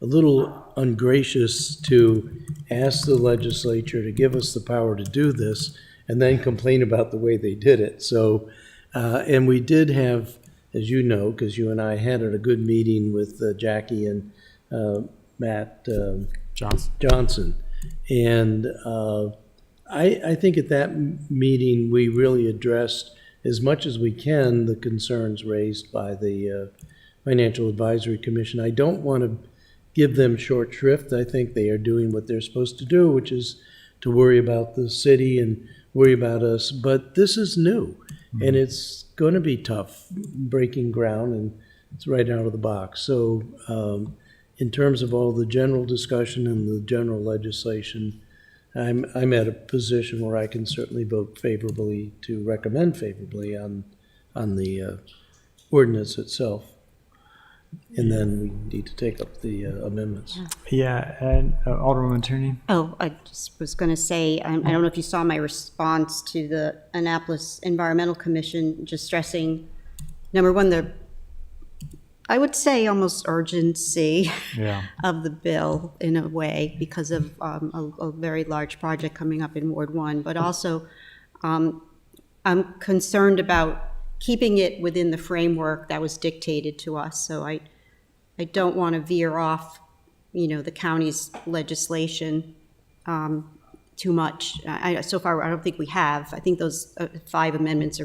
a little ungracious to ask the legislature to give us the power to do this and then complain about the way they did it. So, and we did have, as you know, because you and I had a good meeting with Jackie and Matt Johnson. And I think at that meeting, we really addressed as much as we can the concerns raised by the Financial Advisory Commission. I don't want to give them short shrift. I think they are doing what they're supposed to do, which is to worry about the city and worry about us. But this is new, and it's going to be tough breaking ground, and it's right out of the box. So in terms of all the general discussion and the general legislation, I'm at a position where I can certainly vote favorably to recommend favorably on the ordinance itself. And then we need to take up the amendments. Yeah, and Alderman Tierney? Oh, I just was going to say, I don't know if you saw my response to the Annapolis Environmental Commission, just stressing, number one, I would say almost urgency of the bill in a way because of a very large project coming up in Ward 1, but also I'm concerned about keeping it within the framework that was dictated to us. So I don't want to veer off, the county's legislation too much. So far, I don't think we have. I think those 5 amendments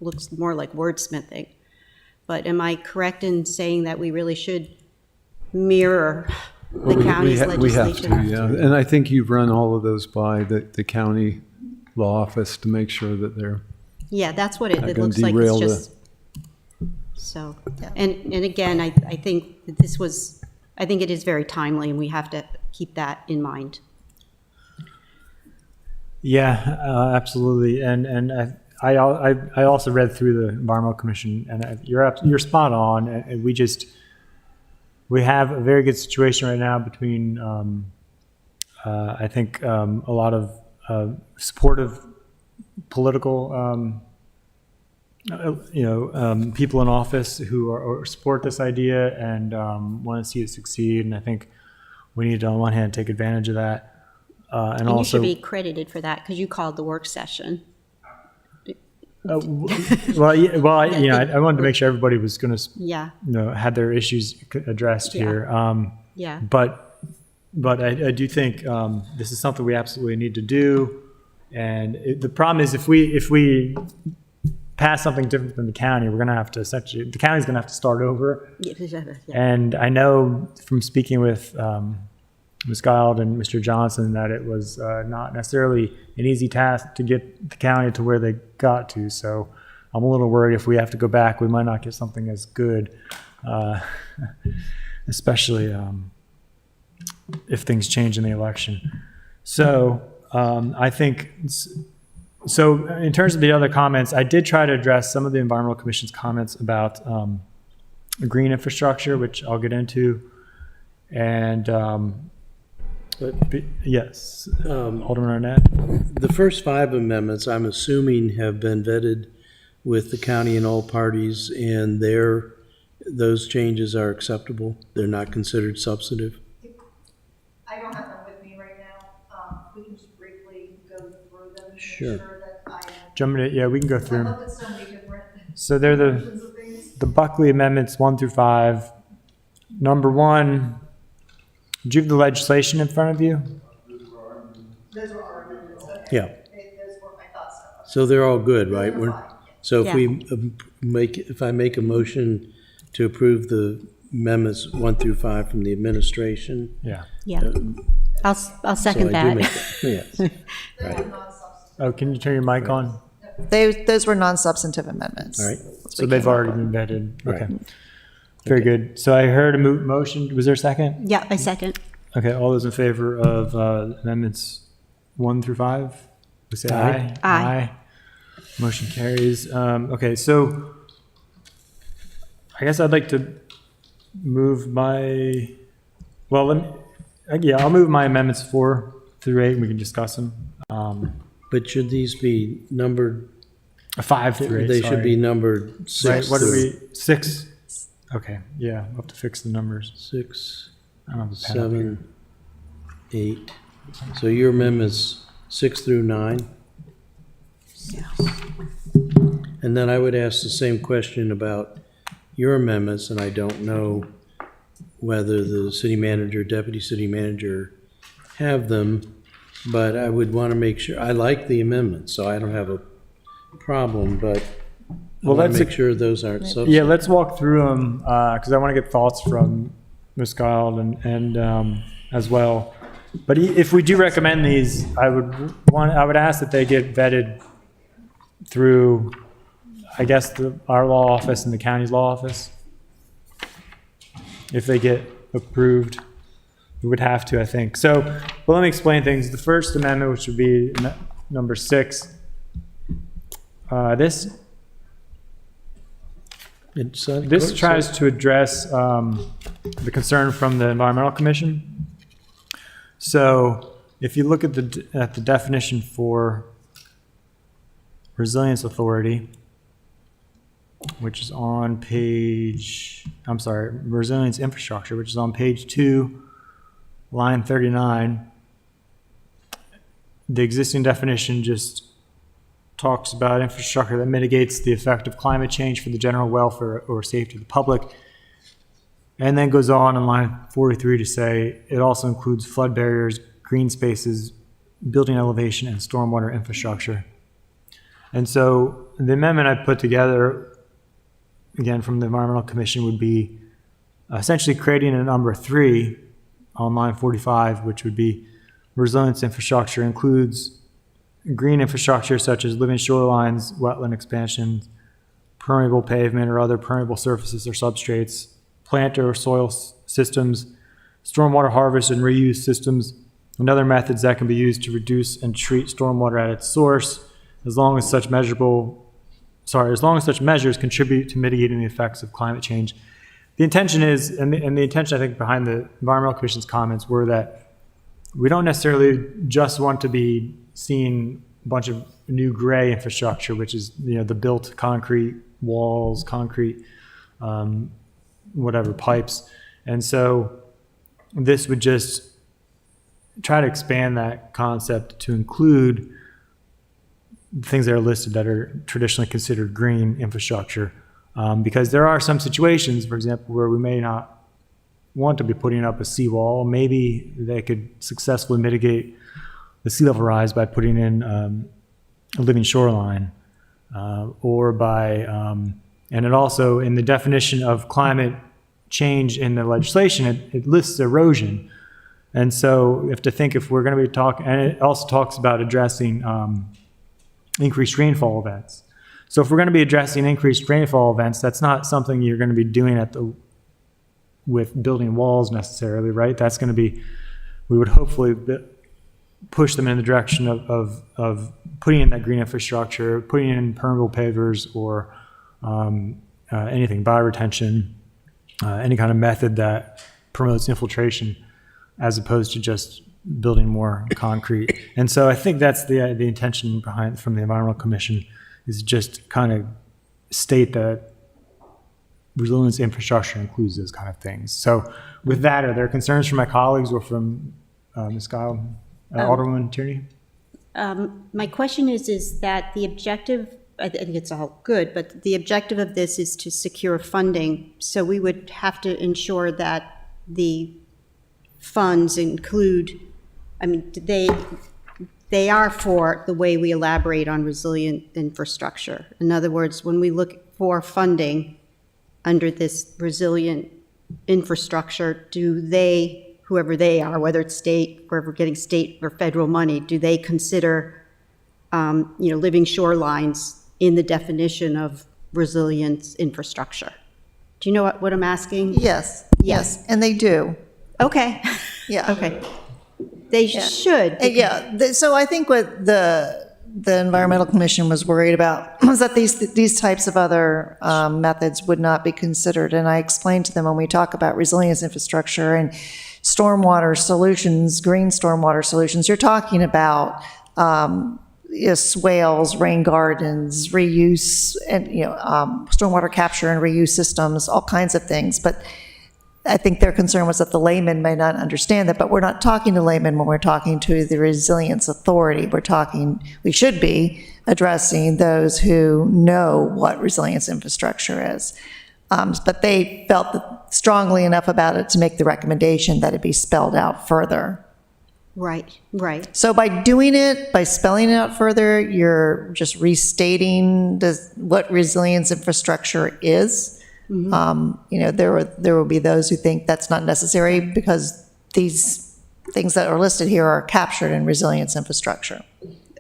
looks more like wordsmithing. But am I correct in saying that we really should mirror the county's legislation? We have to, yeah. And I think you've run all of those by the county law office to make sure that they're Yeah, that's what it looks like. It's just so. And again, I think that I think it is very timely, and we have to keep that in mind. Yeah, absolutely. And I also read through the Environmental Commission, and you're spot on. And we have a very good situation right now between I think a lot of supportive political people in office who support this idea and want to see it succeed. And I think we need to, on one hand, take advantage of that. And you also should be credited for that because you called the work session. I wanted to make sure everybody was going to, had their issues addressed here. But I do think this is something we absolutely need to do. And the problem is if we pass something different than the county, we're going to have to the county's going to have to start over. And I know from speaking with Ms. Gild and Mr. Johnson that it was not necessarily an easy task to get the county to where they got to. So I'm a little worried if we have to go back, we might not get something as good, especially if things change in the election. So I think, so in terms of the other comments, I did try to address some of the Environmental Commission's comments about green infrastructure, which I'll get into. And yes, Alderman Arnett. The first 5 amendments, I'm assuming, have been vetted with the county and all parties, and those changes are acceptable. They're not considered substantive. I don't have them with me right now. We can just briefly go through them. Sure. We can go through I them. looked at so many different So they're versions of things. the Buckley amendments 1 through 5. Number 1, do you have the legislation in front of you? Those were our amendments. Okay. Yeah. Those were my thoughts. So they're all good, right? So if Yeah. we if I make a motion to approve the amendments 1 through 5 from the administration. Yeah. Yeah. I'll so second I do that. make Yes. Oh, can you turn your mic on? Those were non-substantive amendments. All right. So they've already been vetted. Right. Okay. Very good. So I heard a motion. Was there a second? Yeah, I second. Okay. All those in favor of amendments 1 through 5? We say aye. Aye. Motion carries. Okay. So I guess I'd like to move my, well, I'll move my amendments 4 through 8 and we can discuss them. But should these be numbered? 5 through 8. They sorry. should be numbered 6 Right, what are through we, 6? Okay, yeah, we'll have to fix the numbers. 6, I don't have the pen up here. 7, 8. So your amendments 6 through 9? And then I would ask the same question about your amendments, and I don't know whether the city manager, deputy city manager have them, but I would want to make sure, I like the amendments, so I don't have a problem, but I Well, want that's to a- make sure those aren't substantive. Yeah, let's walk through them, because I want to get thoughts from Ms. Kyle and as well. But if we do recommend these, I would ask that they get vetted through, I guess, our law office and the county's law office. If they get approved, we would have to, I think. So, well, let me explain things. The First Amendment, which would be number 6, this tries to address the concern from the Environmental Commission. So if you look at the definition for Resilience Authority, which is on Resilience Infrastructure, which is on page 2, line 39, the existing definition just talks about infrastructure that mitigates the effect of climate change for the general welfare or safety of the public. And then goes on in line 43 to say it also includes flood barriers, green spaces, building elevation, and stormwater infrastructure. And so the amendment I put together, again from the Environmental Commission, would be essentially creating a number 3 on line 45, which would be resilience infrastructure includes green infrastructure such as living shorelines, wetland expansions, permeable pavement or other permeable surfaces or substrates, plant or soil systems, stormwater harvest and reuse systems, and other methods that can be used to reduce and treat stormwater at its source, as long as such measures contribute to mitigating the effects of climate change. The intention is, and the intention I think behind the Environmental Commission's comments were that we don't necessarily just want to be seeing a bunch of new gray infrastructure, which is, the built concrete walls, concrete, whatever, pipes. And so this would just try to expand that concept to include things that are listed that are traditionally considered green infrastructure. Because there are some situations, for example, where we may not want to be putting up a seawall. Maybe they could successfully mitigate the sea level rise by putting in a living shoreline, or by, and it also, in the definition of climate change in the legislation, it lists erosion. And so you have to think, if we're going to be talking, and it also talks about addressing increased rainfall events. So if we're going to be addressing increased rainfall events, that's not something you're going to be doing with building walls necessarily, right? That's going to be, we would hopefully push them in the direction of putting in that green infrastructure, putting in permeable pavers or anything, bioretention, any kind of method that promotes infiltration, as opposed to just building more concrete. And so I think that's the intention from the Environmental Commission, is just kind of state that resilience infrastructure includes those kind of things. So with that, are there concerns from my colleagues or from Ms. Kyle, Alderwoman Tierney? My question is that the objective, I think it's all good, but the objective of this is to secure funding. So we would have to ensure that the funds include, I mean, they are for the way we elaborate on resilient infrastructure. In other words, when we look for funding under this resilient infrastructure, do they, whoever they are, whether it's state, wherever getting state or federal money, do they consider, living shorelines in the definition of resilient infrastructure? Do you know what I'm asking? Yes, yes, and they do. Okay. Yeah. Okay. They should. Yeah, so I think what the Environmental Commission was worried about was that these types of other methods would not be considered. And I explained to them when we talk about resilience infrastructure and stormwater solutions, green stormwater solutions, you're talking about swales, rain gardens, reuse, and stormwater capture and reuse systems, all kinds of things. But I think their concern was that the layman may not understand that, but we're not talking to laymen when we're talking to the Resilience Authority. We should be addressing those who know what resilience infrastructure is. But they felt strongly enough about it to make the recommendation that it be spelled out further. Right. So by doing it, by spelling it out further, you're just restating what resilience infrastructure is. There will be those who think that's not necessary because these things that are listed here are captured in resilience infrastructure.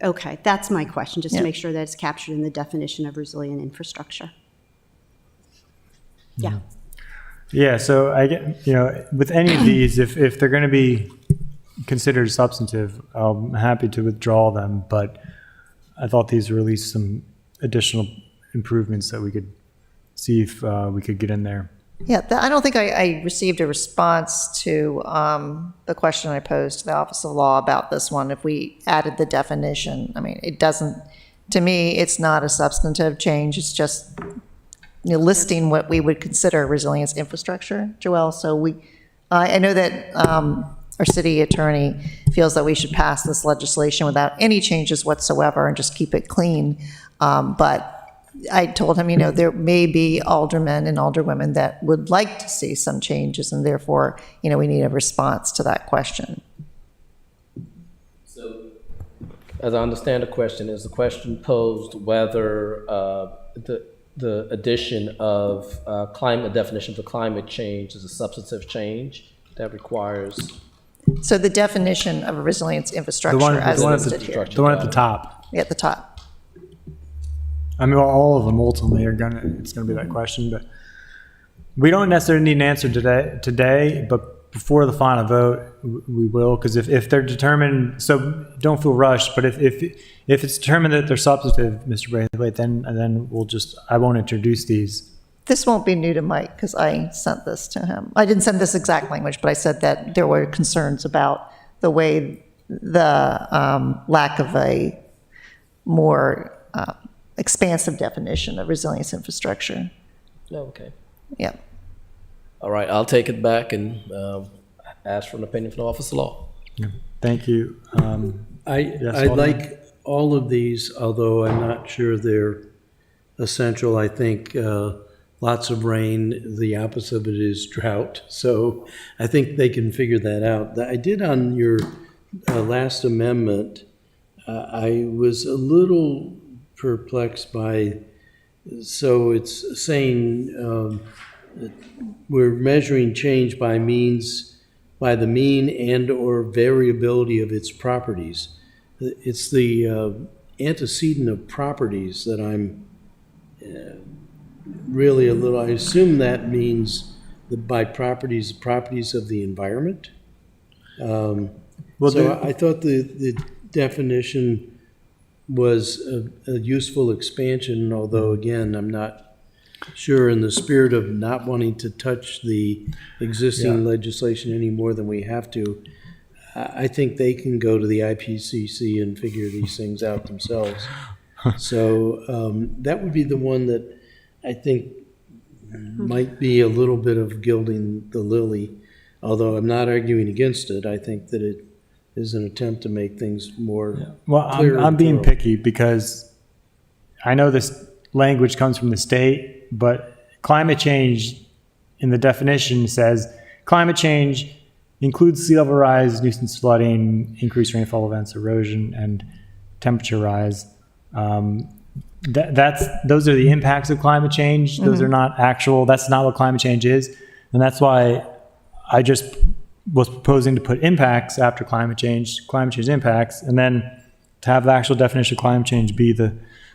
Okay, that's my question, just to Yeah. make sure that it's captured in the definition of resilient infrastructure. Yeah. Yeah, so I get, with any of these, if they're going to be considered substantive, I'm happy to withdraw them, but I thought these were at least some additional improvements that we could see if we could get in there. Yeah, I don't think I received a response to the question I posed to the Office of Law about this one, if we added the definition. I mean, it doesn't, to me, it's not a substantive change, it's just listing what we would consider resilience infrastructure, Joelle. So I know that our city attorney feels that we should pass this legislation without any changes whatsoever and just keep it clean. But I told him, there may be aldermen and alderwomen that would like to see some changes, and therefore, we need a response to that question. So, as I understand the question, is the question posed whether the addition of climate definition for climate change is a substantive change that requires? So the definition of a resilience infrastructure The one as at listed here. the one at the top. Yeah, at the top. I mean, all of them ultimately it's gonna be that question, but we don't necessarily need an answer today, but before the final vote, we will, because if they're determined, so don't feel rushed, but if it's determined that they're substantive, Mr. Braithwaite, then I won't introduce these. This won't be new to Mike, because I sent this to him. I didn't send this exact language, but I said that there were concerns about the way the lack of a more expansive definition of resilience infrastructure. No, okay. Yeah. All right, I'll take it back and ask for an opinion from the Office of Law. Yeah. Thank you. I Alderman? like all of these, although I'm not sure they're essential. I think lots of rain, the opposite of it is drought. So I think they can figure that out. I did on your last amendment, I was a little perplexed by, so it's saying that we're measuring change by the mean and or variability of its properties. It's the antecedent of properties that I'm really a little, I assume that means that by properties of the environment. I thought the definition was a useful expansion, although again, I'm not sure, in the spirit of not wanting to touch the existing legislation any more than we have to. I think they can go to the IPCC and figure these things out themselves. So that would be the one that I think might be a little bit of gilding the lily, although I'm not arguing against it. I think that it is an attempt to make things more clear. I'm being picky because I know this language comes from the state, but climate change in the definition says climate change includes sea level rise, nuisance flooding, increased rainfall events, erosion, and temperature rise. Those are the impacts of climate change. Those are not actual. That's not what climate change is, and that's why I just was proposing to put impacts after climate change impacts, and then to have the actual definition of climate change be the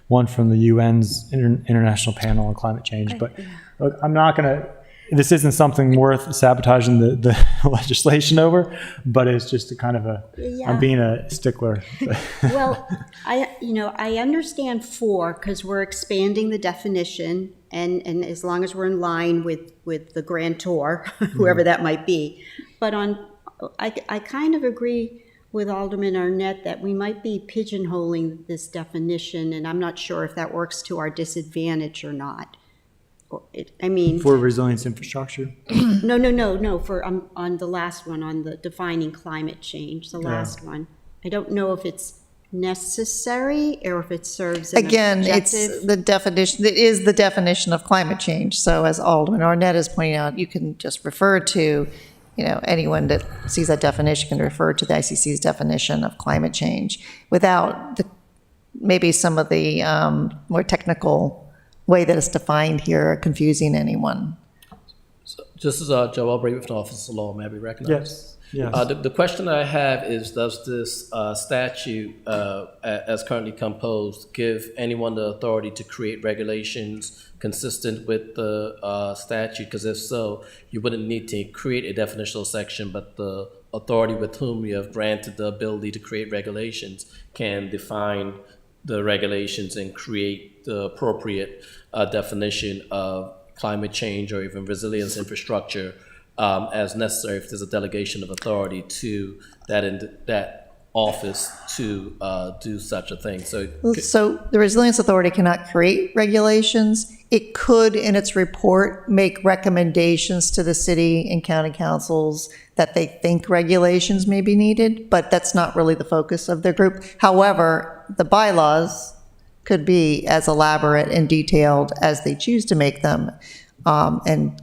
one from the UN's International Panel on Climate Change. But look, I'm not going to. This isn't something worth sabotaging the legislation over, but it's just a kind of a. Yeah. I'm being a stickler. Well, I understand 4 because we're expanding the definition, and as long as we're in line with the grantor, whoever that might be. But I kind of agree with Alderman Arnett that we might be pigeonholing this definition, and I'm not sure if that works to our disadvantage or not. For resilience infrastructure. No. For on the last one, on the defining climate change, the last one. I don't know if it's necessary or if it serves an Again, objective. it's the definition, it is the definition of climate change. So as Alderman Arnett is pointing out, you can just refer to, anyone that sees that definition can refer to the ICC's definition of climate change without maybe some of the more technical way that it's defined here confusing anyone. So, just as Joe Albright with the Office of Law, may I be recognized? Yes. The question I have is, does this statute, as currently composed, give anyone the authority to create regulations consistent with the statute? Because if so, you wouldn't need to create a definitional section, but the authority with whom you have granted the ability to create regulations can define the regulations and create the appropriate definition of climate change or even resilience infrastructure as necessary if there's a delegation of authority to that office to do such a thing. So the Resilience Authority cannot create regulations. It could, in its report, make recommendations to the city and county councils that they think regulations may be needed, but that's not really the focus of their group. However, the bylaws could be as elaborate and detailed as they choose to make them, and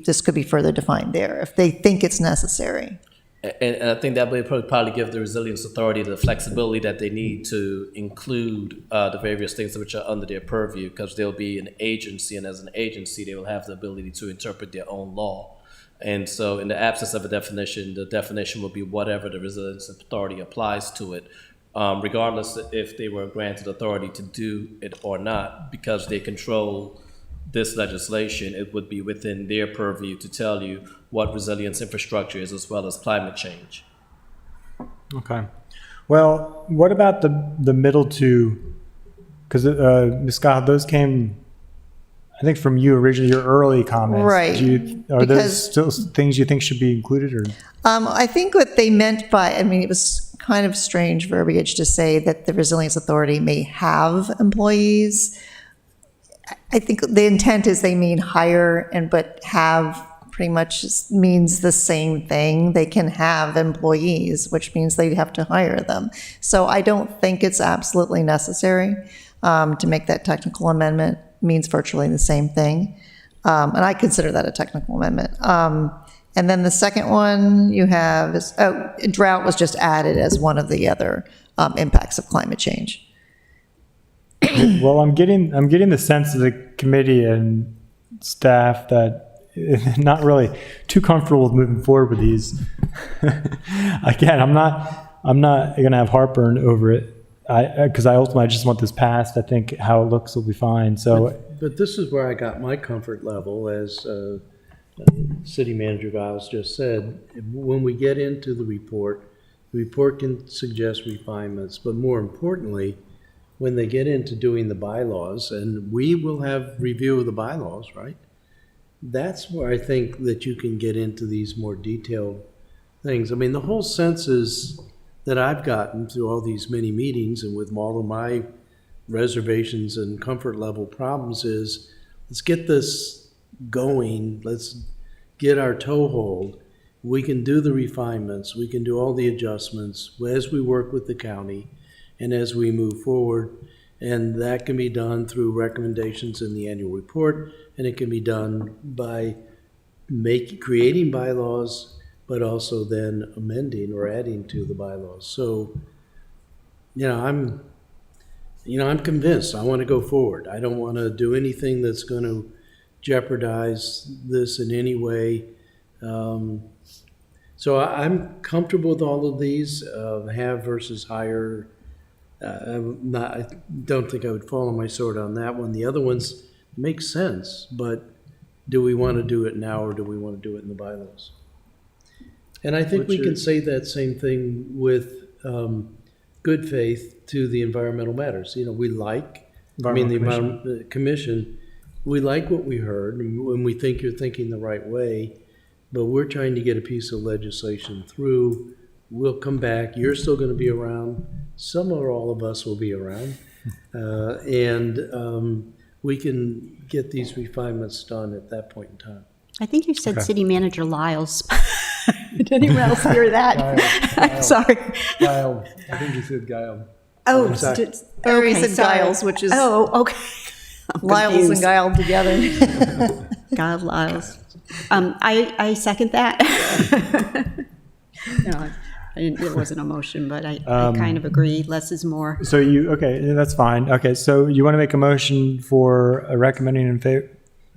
this could be further defined there if they think it's necessary. And I think that would probably give the Resilience Authority the flexibility that they need to include the various things which are under their purview, because they'll be an agency, and as an agency, they will have the ability to interpret their own law. And so in the absence of a definition, the definition will be whatever the Resilience Authority applies to it, regardless if they were granted authority to do it or not, because they control this legislation. It would be within their purview to tell you what resilience infrastructure is, as well as climate change. Okay. Well, what about the middle two? Because Ms. Scott, those came, I think, from you originally, your early comments. Right. Are those still things you think should be included, or? I think what they meant by, it was kind of strange verbiage to say that the Resilience Authority may have employees. I think the intent is they mean hire, but have pretty much means the same thing. They can have employees, which means they'd have to hire them. So I don't think it's absolutely necessary to make that technical amendment. It means virtually the same thing. And I consider that a technical amendment. And then the second one you have is, drought was just added as one of the other impacts of climate change. Well, I'm getting the sense of the committee and staff that not really too comfortable with moving forward with these. Again, I'm not going to have heartburn over it, because I ultimately just want this passed. I think how it looks will be fine. So, but this is where I got my comfort level, as City Manager Giles just said. When we get into the report can suggest refinements, but more importantly, when they get into doing the bylaws, and we will have review of the bylaws, right? That's where I think that you can get into these more detailed things. The whole sense is that I've gotten through all these many meetings and with all of my reservations and comfort level problems is, let's get this going. Let's get our toehold. We can do the refinements. We can do all the adjustments as we work with the county and as we move forward. And that can be done through recommendations in the annual report, and it can be done by creating bylaws but also then amending or adding to the bylaws. So, I'm convinced. I want to go forward. I don't want to do anything that's going to jeopardize this in any way. So I'm comfortable with all of these, have versus hire. I don't think I would fall on my sword on that one. The other ones make sense, but do we want to do it now or do we want to do it in the bylaws? And I think we can say that same thing with good faith to the environmental matters. The Environmental Commission, we like what we heard and we think you're thinking the right way, but we're trying to get a piece of legislation through. We'll come back. You're still going to be around. Some or all of us will be around. And we can get these refinements done at that point in time. I think you said City Manager Lyles. Did anyone else hear that? Sorry. Guile. I think you said Guile. Oh, Aries okay, and sorry. Giles, which is Oh, okay. I'm Lyles and confused. Guile together. God, Lyles. I second that. No, it wasn't a motion, but I kind of agree. Less is more. So that's fine. Okay, so you want to make a motion for recommending in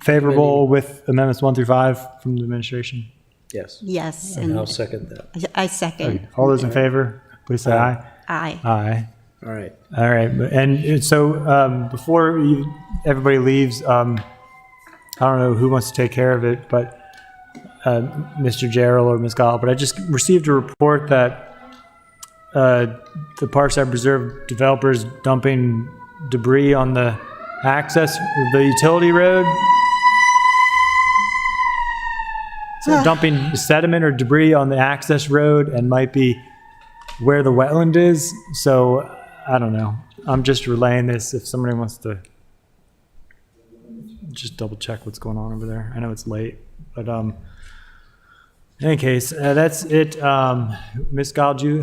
favorable with amendments 1 through 5 from the administration? Yes. Yes, And I'll and second that. I second. Okay. All those in favor, please say aye. Aye. Aye. All right. All right, and so before everybody leaves, I don't know who wants to take care of it, but Mr. Gerald or Ms. Gall, but I just received a report that the Parkside Preserve developers dumping debris on the the utility road. So dumping sediment or debris on the access road and might be where the wetland is. So I don't know. I'm just relaying this if somebody wants to just double check what's going on over there. I know it's late, but in any case, that's it. Ms. Gall, do you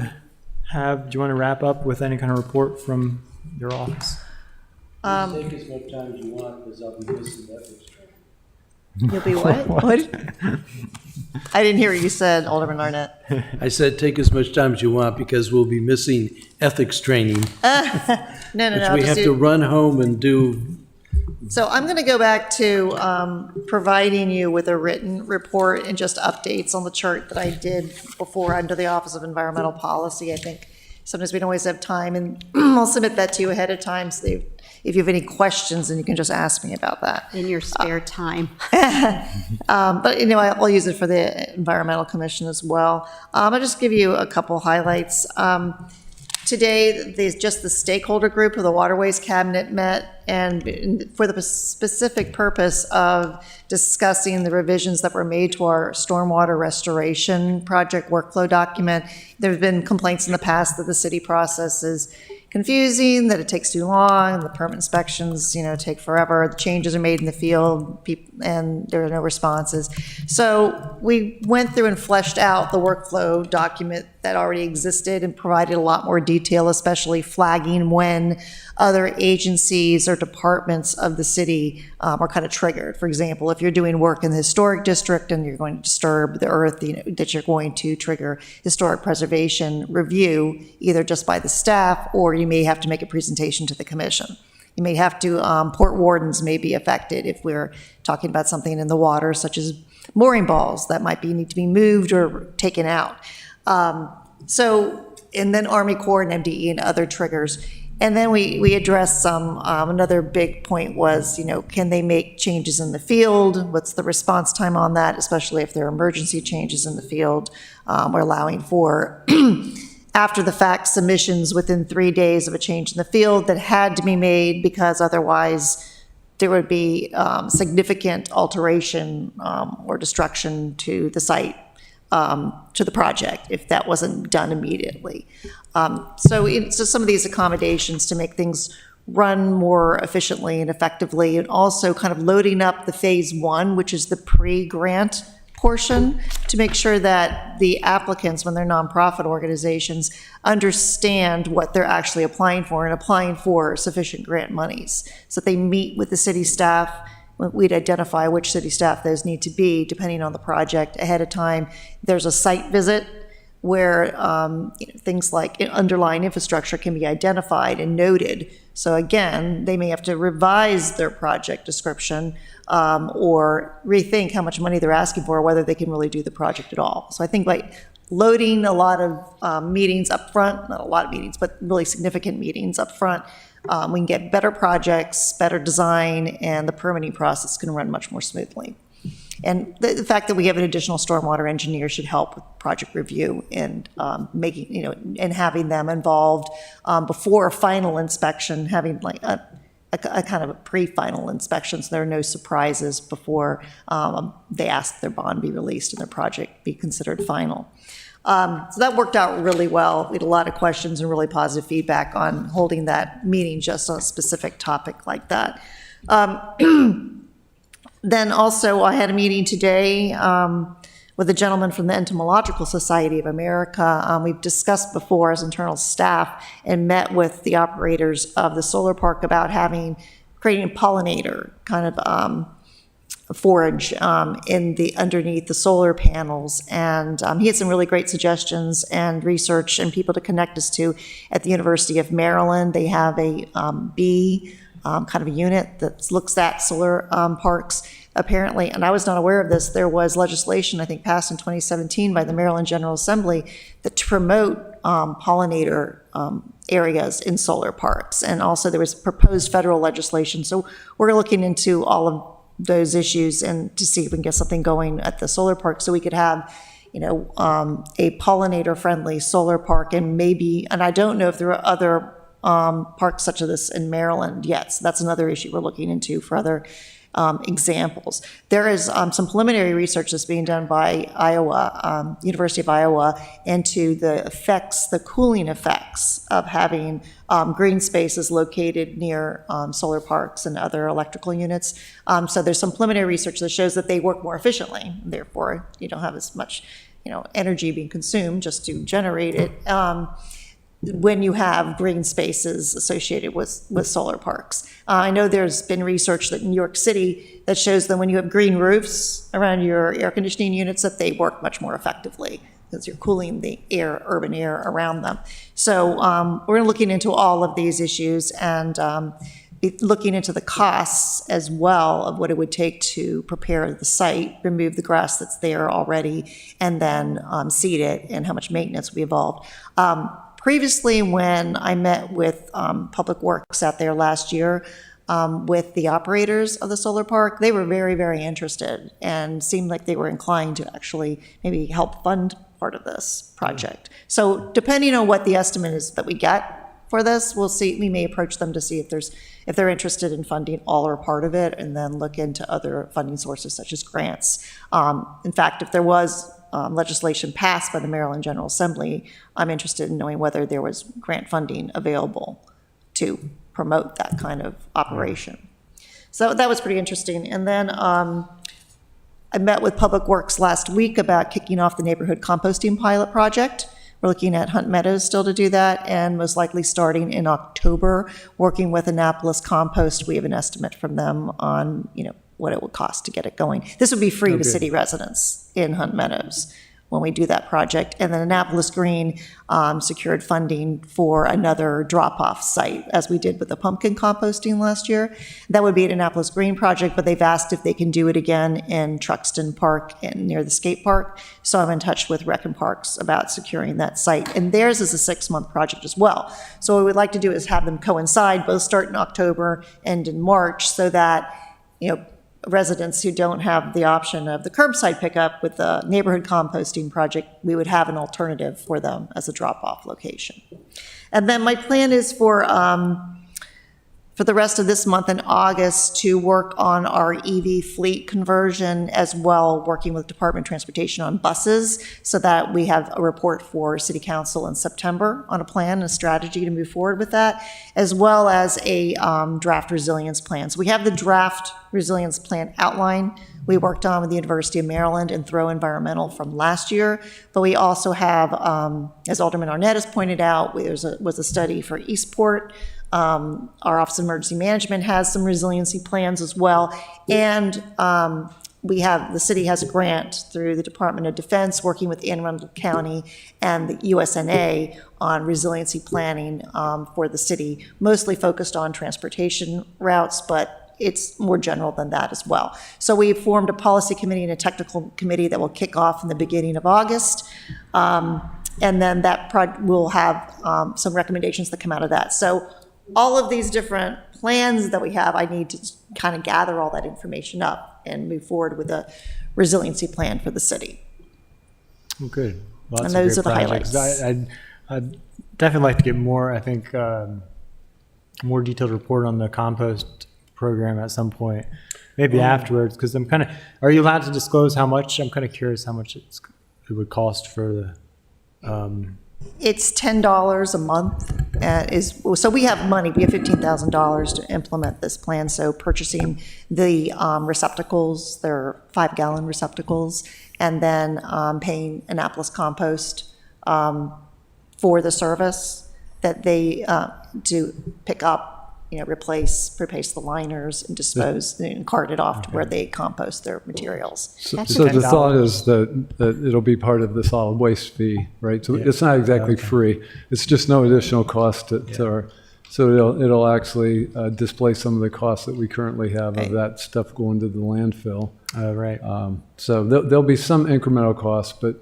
want to wrap up with any kind of report from your office? Take as much time as you want because I'll be missing that extra. You'll be what? What? I didn't hear what you said, Alderman Arnett. I said take as much time as you want because we'll be missing ethics training, No, which we have to run home and do. So I'm going to go back to providing you with a written report and just updates on the chart that I did before under the Office of Environmental Policy. I think sometimes we don't always have time, and I'll submit that to you ahead of time. So if you have any questions, then you can just ask me about that. In your spare time. But I'll use it for the Environmental Commission as well. I'll just give you a couple highlights. Today, just the stakeholder group of the Waterways Cabinet met, and for the specific purpose of discussing the revisions that were made to our stormwater restoration project workflow document. There have been complaints in the past that the city process is confusing, that it takes too long, the permit inspections, take forever, the changes are made in the field, and there are no responses. So we went through and fleshed out the workflow document that already existed and provided a lot more detail, especially flagging when other agencies or departments of the city are kind of triggered. For example, if you're doing work in the historic district and you're going to disturb the earth, that you're going to trigger historic preservation review, either just by the staff or you may have to make a presentation to the commission. You may have to, port wardens may be affected if we're talking about something in the water, such as mooring balls that might need to be moved or taken out. And then Army Corps and MDE and other triggers. And then we addressed some, another big point was, can they make changes in the field? What's the response time on that, especially if there are emergency changes in the field? We're allowing for after the fact submissions within 3 days of a change in the field that had to be made because otherwise there would be significant alteration or destruction to the site, to the project if that wasn't done immediately. So some of these accommodations to make things run more efficiently and effectively, and also kind of loading up the phase 1, which is the pre-grant portion, to make sure that the applicants, when they're nonprofit organizations, understand what they're actually applying for and applying for sufficient grant monies, so that they meet with the city staff we'd identify which city staff those need to be, depending on the project, ahead of time. There's a site visit where things like underlying infrastructure can be identified and noted. So again, they may have to revise their project description or rethink how much money they're asking for, or whether they can really do the project at all. So I think by loading a lot of meetings up front, not a lot of meetings, but really significant meetings up front, we can get better projects, better design, and the permitting process can run much more smoothly. And the fact that we have an additional stormwater engineer should help with project review and making, and having them involved before a final inspection, having like a kind of a pre-final inspection, so there are no surprises before they ask their bond be released and their project be considered final. So that worked out really well. We had a lot of questions and really positive feedback on holding that meeting just on a specific topic like that. Then also, I had a meeting today with a gentleman from the Entomological Society of America. We've discussed before as internal staff and met with the operators of the solar park about creating a pollinator kind of forage underneath the solar panels. And he had some really great suggestions and research and people to connect us to at the University of Maryland. They have a bee kind of a unit that looks at solar parks. Apparently, and I was not aware of this, there was legislation, I think, passed in 2017 by the Maryland General Assembly that to promote pollinator areas in solar parks. And also there was proposed federal legislation. So we're looking into all of those issues and to see if we can get something going at the solar park so we could have a pollinator-friendly solar park, and I don't know if there are other parks such as this in Maryland yet. So that's another issue we're looking into for other examples. There is some preliminary research that's being done by University of Iowa, into the cooling effects of having green spaces located near solar parks and other electrical units. So there's some preliminary research that shows that they work more efficiently. Therefore, you don't have as much, energy being consumed just to generate it. When you have green spaces associated with solar parks. I know there's been research that in New York City that shows that when you have green roofs around your air conditioning units, that they work much more effectively because you're cooling the urban air around them. So we're looking into all of these issues and looking into the costs as well of what it would take to prepare the site, remove the grass that's there already, and then seed it, and how much maintenance will be involved. Previously, when I met with Public Works out there last year with the operators of the solar park, they were very, very interested and seemed like they were inclined to actually maybe help fund part of this project. So depending on what the estimate is that we get for this, we'll see. We may approach them to see if they're interested in funding all or part of it, and then look into other funding sources such as grants. In fact, if there was legislation passed by the Maryland General Assembly, I'm interested in knowing whether there was grant funding available to promote that kind of operation. So that was pretty interesting. And then I met with Public Works last week about kicking off the neighborhood composting pilot project. We're looking at Hunt Meadows still to do that, and most likely starting in October, working with Annapolis Compost. We have an estimate from them on, what it would cost to get it going. This would be free to city residents in Hunt Meadows when we do that project. And then Annapolis Green secured funding for another drop-off site, as we did with the pumpkin composting last year. That would be an Annapolis Green project, but they've asked if they can do it again in Truxton Park and near the skate park. So I'm in touch with Rec and Parks about securing that site. And theirs is a 6-month project as well. So what we'd like to do is have them coincide, both start in October and in March, so that, residents who don't have the option of the curbside pickup with the neighborhood composting project, we would have an alternative for them as a drop-off location. And then my plan is for the rest of this month in August to work on our EV fleet conversion, as well working with Department of Transportation on buses, so that we have a report for City Council in September on a plan and a strategy to move forward with that, as well as a draft resilience plan. So we have the draft resilience plan outline we worked on with the University of Maryland and Throw Environmental from last year, but we also have, as Alderman Arnett has pointed out, there was a study for Eastport, Our Office of Emergency Management has some resiliency plans as well. And the city has a grant through the Department of Defense working with Anne Arundel County and the USNA on resiliency planning for the city, mostly focused on transportation routes, but it's more general than that as well. So we formed a policy committee and a technical committee that will kick off in the beginning of August. And then that will have some recommendations that come out of that. So all of these different plans that we have, I need to kind of gather all that information up and move forward with a resiliency plan for the city. Oh, good. Lots And of those great are the projects. highlights. I'd definitely like to get more, I think, more detailed report on the compost program at some point, maybe afterwards, because I'm kind of, are you allowed to disclose how much? I'm kind of curious how much it would cost for the, It's $10 a month. So we have money. We have $15,000 to implement this plan. So purchasing the receptacles, they're 5-gallon receptacles, and then paying Annapolis Compost for the service that they do pick up, replace the liners and dispose and cart it off to where they compost their materials. So That's so the $10. thought is that it'll be part of the solid waste fee, right? So it's not exactly free. It's just no additional cost to our, so it'll actually displace some of the costs that we currently have of that stuff going to the landfill. right. So there'll be some incremental costs, but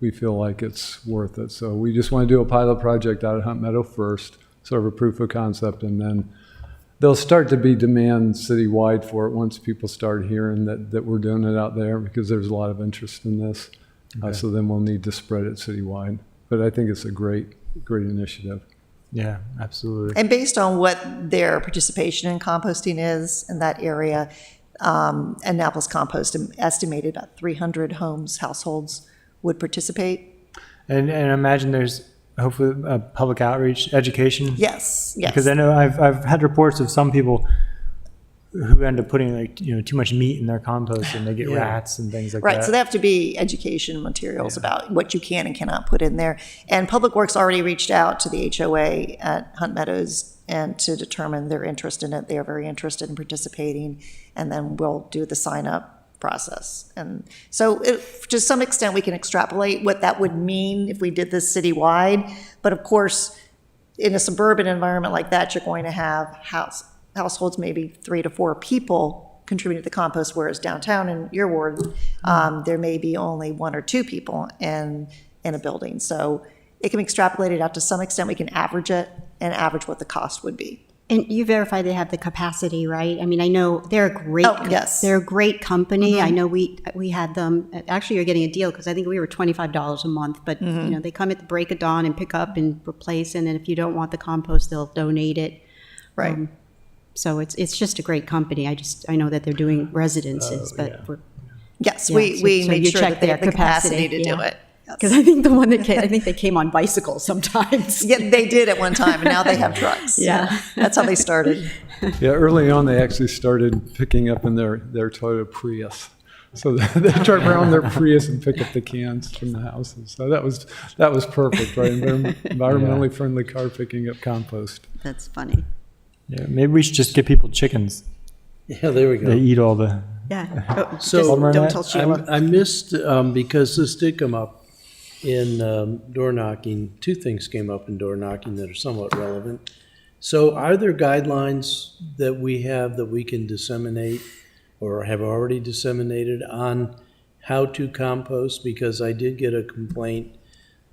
we feel like it's worth it. So we just want to do a pilot project out at Hunt Meadow first, sort of a proof of concept, and then there'll start to be demand citywide for it once people start hearing that we're doing it out there, because there's a lot of interest in this. So then we'll need to spread it citywide. But I think it's a great initiative. Yeah, absolutely. And based on what their participation in composting is in that area, Annapolis Compost estimated about 300 households would participate. And I imagine there's hopefully public outreach, education. Yes. Because I know I've had reports of some people who end up putting too much meat in their compost and they get rats and things like that. Right, so they have to be education materials about what you can and cannot put in there. And Public Works already reached out to the HOA at Hunt Meadows and to determine their interest in it. They are very interested in participating, and then we'll do the sign-up process. And so to some extent, we can extrapolate what that would mean if we did this citywide. But of course, in a suburban environment like that, you're going to have households, maybe 3 to 4 people contributing to the compost, whereas downtown in your ward, there may be only 1 or 2 people in a building. So it can be extrapolated out to some extent. We can average it and average what the cost would be. And you verify they have the capacity, right? I mean, I know they're a great, yes. they're a great company. I know we had them, actually you're getting a deal because I think we were $25 a month, but they come at the break of dawn and pick up and replace, and then if you don't want the compost, they'll donate it. Right. So it's just a great company. I know that they're doing residences, Yes, Yeah, we so make you sure check that they their have the capacity to capacity, do yeah. it. because I think the one that came, I think they came on bicycles sometimes. Yeah, they did at one time, and now they have trucks. Yeah. That's how they started. Yeah, early on, they actually started picking up in their Toyota Prius. So they drive around their Prius and pick up the cans from the houses. So that was perfect, right? Environmentally friendly car picking up compost. That's funny. Yeah, maybe we should just give people chickens. Yeah, there we They go. eat all the. Yeah. Oh, So- just don't tell Sheila. I missed, because this did come up in door knocking, two things came up in door knocking that are somewhat relevant. So are there guidelines that we have that we can disseminate or have already disseminated on how to compost? Because I did get a complaint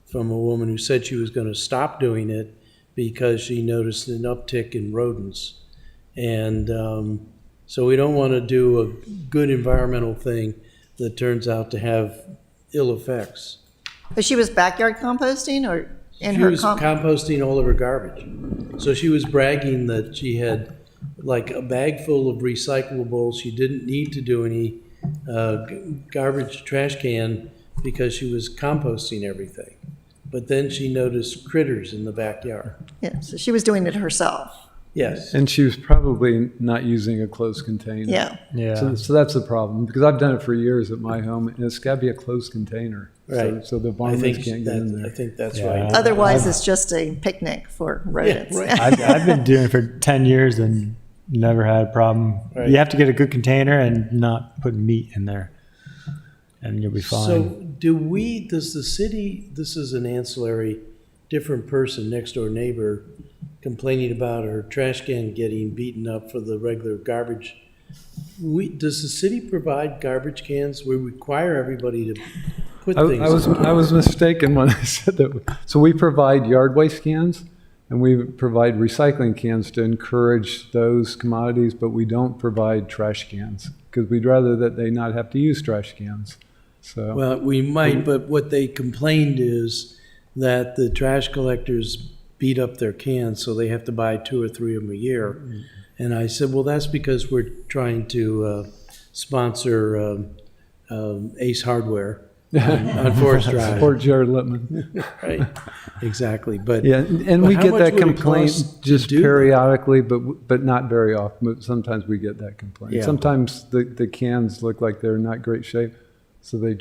from a woman who said she was going to stop doing it because she noticed an uptick in rodents. And so we don't want to do a good environmental thing that turns out to have ill effects. But she was backyard composting or in She her was composting all of her garbage. So she was bragging that she had like a bag full of recyclables. She didn't need to do any garbage trash can because she was composting everything. But then she noticed critters in the backyard. Yeah, so she was doing it herself. Yes. And she was probably not using a closed container. Yeah. Yeah. So that's the problem, because I've done it for years at my home, and it's got to be a closed container. Right. So the I varmints think can't get in I there. think that's Yeah. right. Otherwise, it's just a picnic for rodents. right. I've been doing it for 10 years and never had a problem. Right. You have to get a good container and not put meat in there, and you'll be fine. So does the city, this is an ancillary, different person, next door neighbor, complaining about her trash can getting beaten up for the regular garbage. Does the city provide garbage cans? We require everybody to put I things. I was mistaken when I said that. So we provide yard waste cans, and we provide recycling cans to encourage those commodities, but we don't provide trash cans, because we'd rather that they not have to use trash cans. So. Well, we might, but what they complained is that the trash collectors beat up their cans, so they have to buy 2 or 3 of them a year. And I said, well, that's because we're trying to sponsor Ace Hardware on Forest Drive. Support Jared Littman. Right, exactly. But Yeah, and but we how get much that would it complaint cost to just do that? periodically, but not very often. But sometimes we get that complaint. Yeah. Sometimes the cans look like they're in not great shape, so they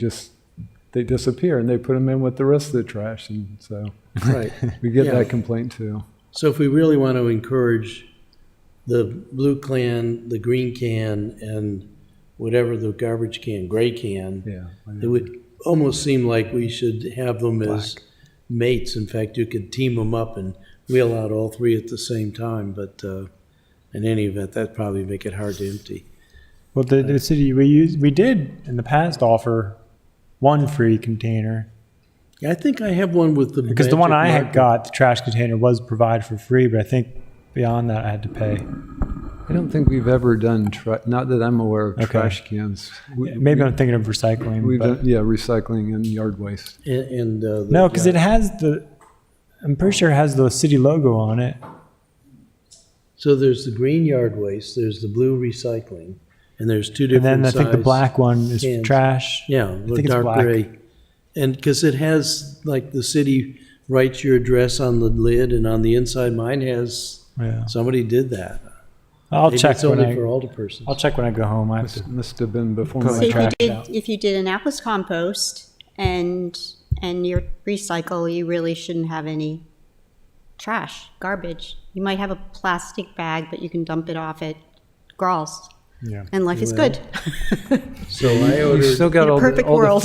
disappear, and they put them in with the rest of the trash, and so Right. we get Yeah. that complaint too. So if we really want to encourage the blue can, the green can, and whatever the garbage can, gray can, Yeah. it would almost seem like we should have them as mates. In fact, you could team them up and wheel out all 3 at the same time. But in any event, that'd probably make it hard to empty. Well, the city we did in the past offer one free container, I think I have one with the because the one I magic had marker. got, the trash container was provided for free, but I think beyond that I had to pay. I don't think we've ever done not that I'm aware of Okay. trash cans. Maybe I'm thinking of recycling. We've but- done, yeah, recycling and yard waste. And No, because it has I'm pretty sure it has the city logo on it. So there's the green yard waste, there's the blue recycling, and there's 2 And different then I think the size black one is cans. trash. Yeah, I the think it's dark black. gray. And because it has, like, the city writes your address on the lid, and on the inside, mine has, Yeah. somebody did that. I'll Maybe check it's when only I for older persons. I'll check when I go home. I have to. Must have been before Put my So if trash you out. did, if you did Annapolis compost and your recycle, you really shouldn't have any garbage. You might have a plastic bag, but you can dump it off at Grawls, Yeah. and life is good. So I We ordered, still got In a all perfect the world.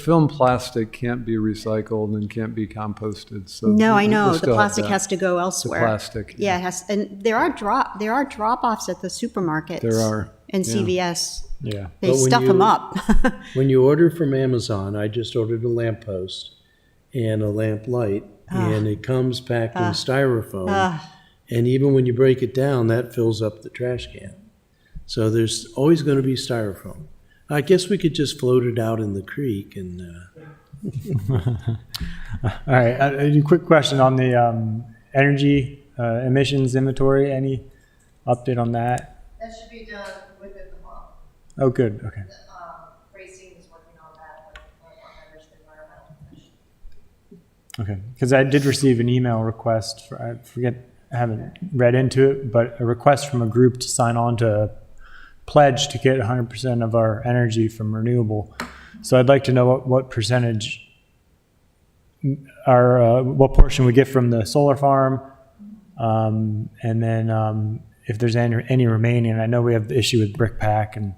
film plastic can't be recycled and can't be composted. So No, I we know, the still have plastic that. has to go elsewhere. plastic, Yeah, it has, and there are drop-offs at the supermarkets. There are, And yeah. CVS. Yeah. They But when stuff you- them up. when you order from Amazon, I just ordered a lamp post and a lamp light, and it comes packed in styrofoam. And even when you break it down, that fills up the trash can. So there's always going to be styrofoam. I guess we could just float it out in the creek and, All right. A quick question on the energy emissions inventory. Any update on that? That should be done within the month. Oh, good. Okay. Racine is working on that with one of our members of the Environmental Commission. Okay. Because I did receive an email request. I forget. I haven't read into it, but a request from a group to sign on to a pledge to get 100% of our energy from renewable. So I'd like to know what percentage what portion we get from the solar farm, and then if there's any remaining. I know we have the issue with brick pack and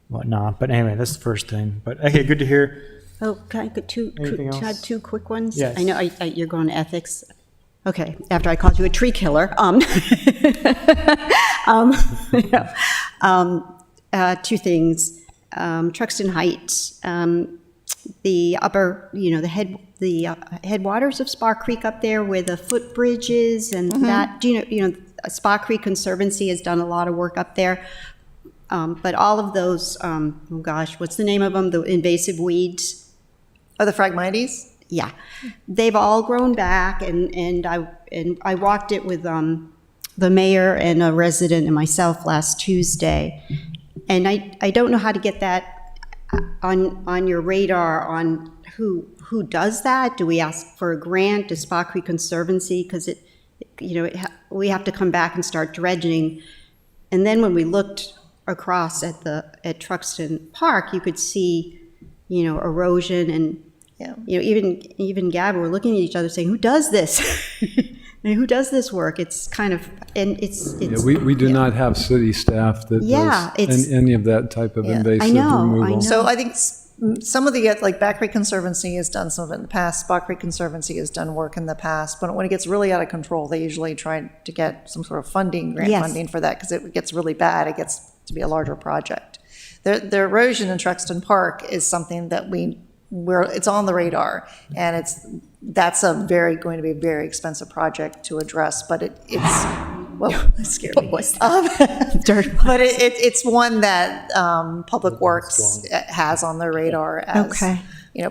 whatnot, but anyway, that's the first thing. But okay, good to hear. Oh, can I get Anything can I have else? 2 quick ones? Yes. I know you're going to ethics. Okay, after I called you a tree killer. 2 things. Truxton Heights, the upper, the headwaters of Spa Creek up there where the footbridge is and that, Spa Creek Conservancy has done a lot of work up there. But all of those, what's the name of them? The invasive weeds. Oh, the Phragmites? Yeah, they've all grown back, and I walked it with the mayor and a resident and myself last Tuesday, and I don't know how to get that on your radar on who does that. Do we ask for a grant to Spa Creek Conservancy, because it we have to come back and start dredging. And then when we looked across at Truxton Park, you could see, erosion and, Yeah. even Gab, we're looking at each other saying, who does this? I mean, who does this work? It's kind of, and it's Yeah, we do not have city staff that Yeah, does any of that type of Yeah. invasive I know. removal. So I think some of the, like Back Creek Conservancy has done some of it in the past, Spot Creek Conservancy has done work in the past, but when it gets really out of control, they usually try to get some sort of grant Yes. funding for that, because it gets really bad, it gets to be a larger project. The erosion in Truxton Park is something that it's on the radar, and that's going to be a very expensive project to address, but it's, well, it scared me. But it's one that Public Works has on their radar as, Okay.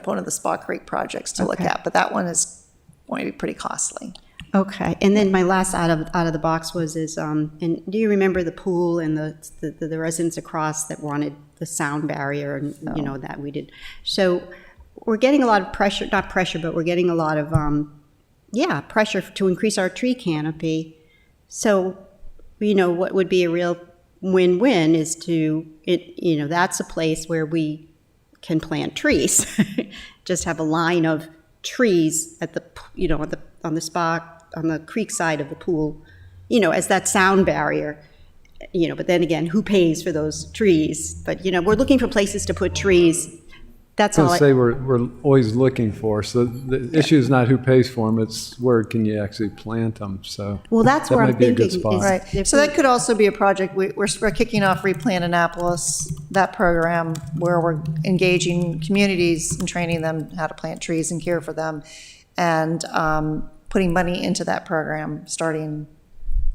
one of the Spot Creek projects to look Okay. at, but that one is going to be pretty costly. Okay, and then my last out of the box and do you remember the pool and the residents across that wanted the sound barrier and, that we did? So we're getting a lot of pressure, not pressure, but we're getting a lot of, pressure to increase our tree canopy. So, what would be a real win-win is that's a place where we can plant trees. Just have a line of trees at on the spot, on the creek side of the pool, as that sound barrier. But then again, who pays for those trees? But, we're looking for places to put trees. That's I all. was going to say we're always looking for, so the issue is not who pays for them, it's where can you actually plant them, so. Well, that's that where might I'm be a good thinking spot. is- Right, If so we- that could also be a project, we're kicking off Replant Annapolis, that program where we're engaging communities and training them how to plant trees and care for them, and putting money into that program starting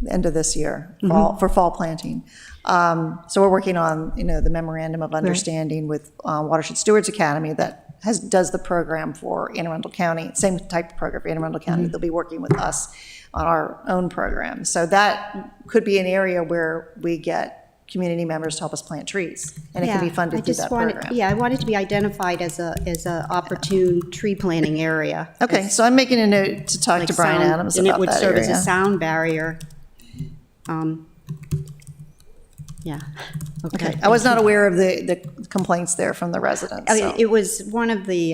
the end of this year, for fall planting. So we're working on, the memorandum of understanding with Watershed Stewards Academy that does the program for Anne Arundel County, same type of program for Anne Arundel County. They'll be working with us on our own program. So that could be an area where we get community members to help us plant trees, and it can be funded through that program. I want it to be identified as a opportune tree planting area. Okay, so I'm making a note to talk Like to Brian sound- Adams and about it would that serve as a area. sound barrier. Yeah. Okay, I was not aware of the complaints there from the residents, I mean, so. it was one of the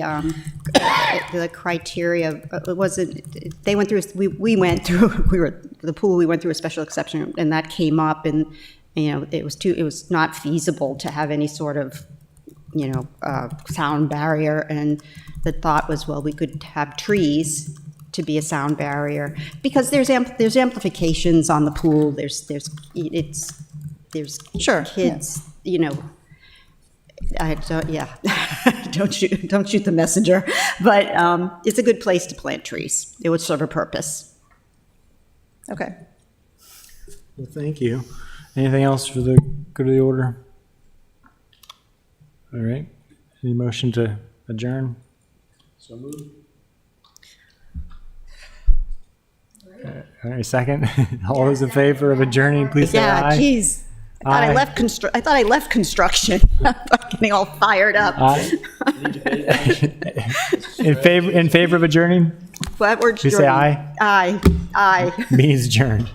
criteria. It wasn't. They went through. We went through. We were the pool. We went through a special exception, and that came up, and it was not feasible to have any sort of sound barrier. And the thought was, well, we could have trees to be a sound barrier, because there's amplifications on the pool. There's Sure, kids, I don't, don't shoot the messenger, but it's a good place to plant trees. It would serve a purpose. Okay. Well, thank you. Anything else for the good of the order? All right. Any motion to adjourn? So moved. All right, second. All those in favor of adjourning, please say Yeah, aye. geez. I Aye. thought I left construction. I'm getting all fired up. Aye. In favor of adjourning, What word? please say aye. Aye. Means adjourned.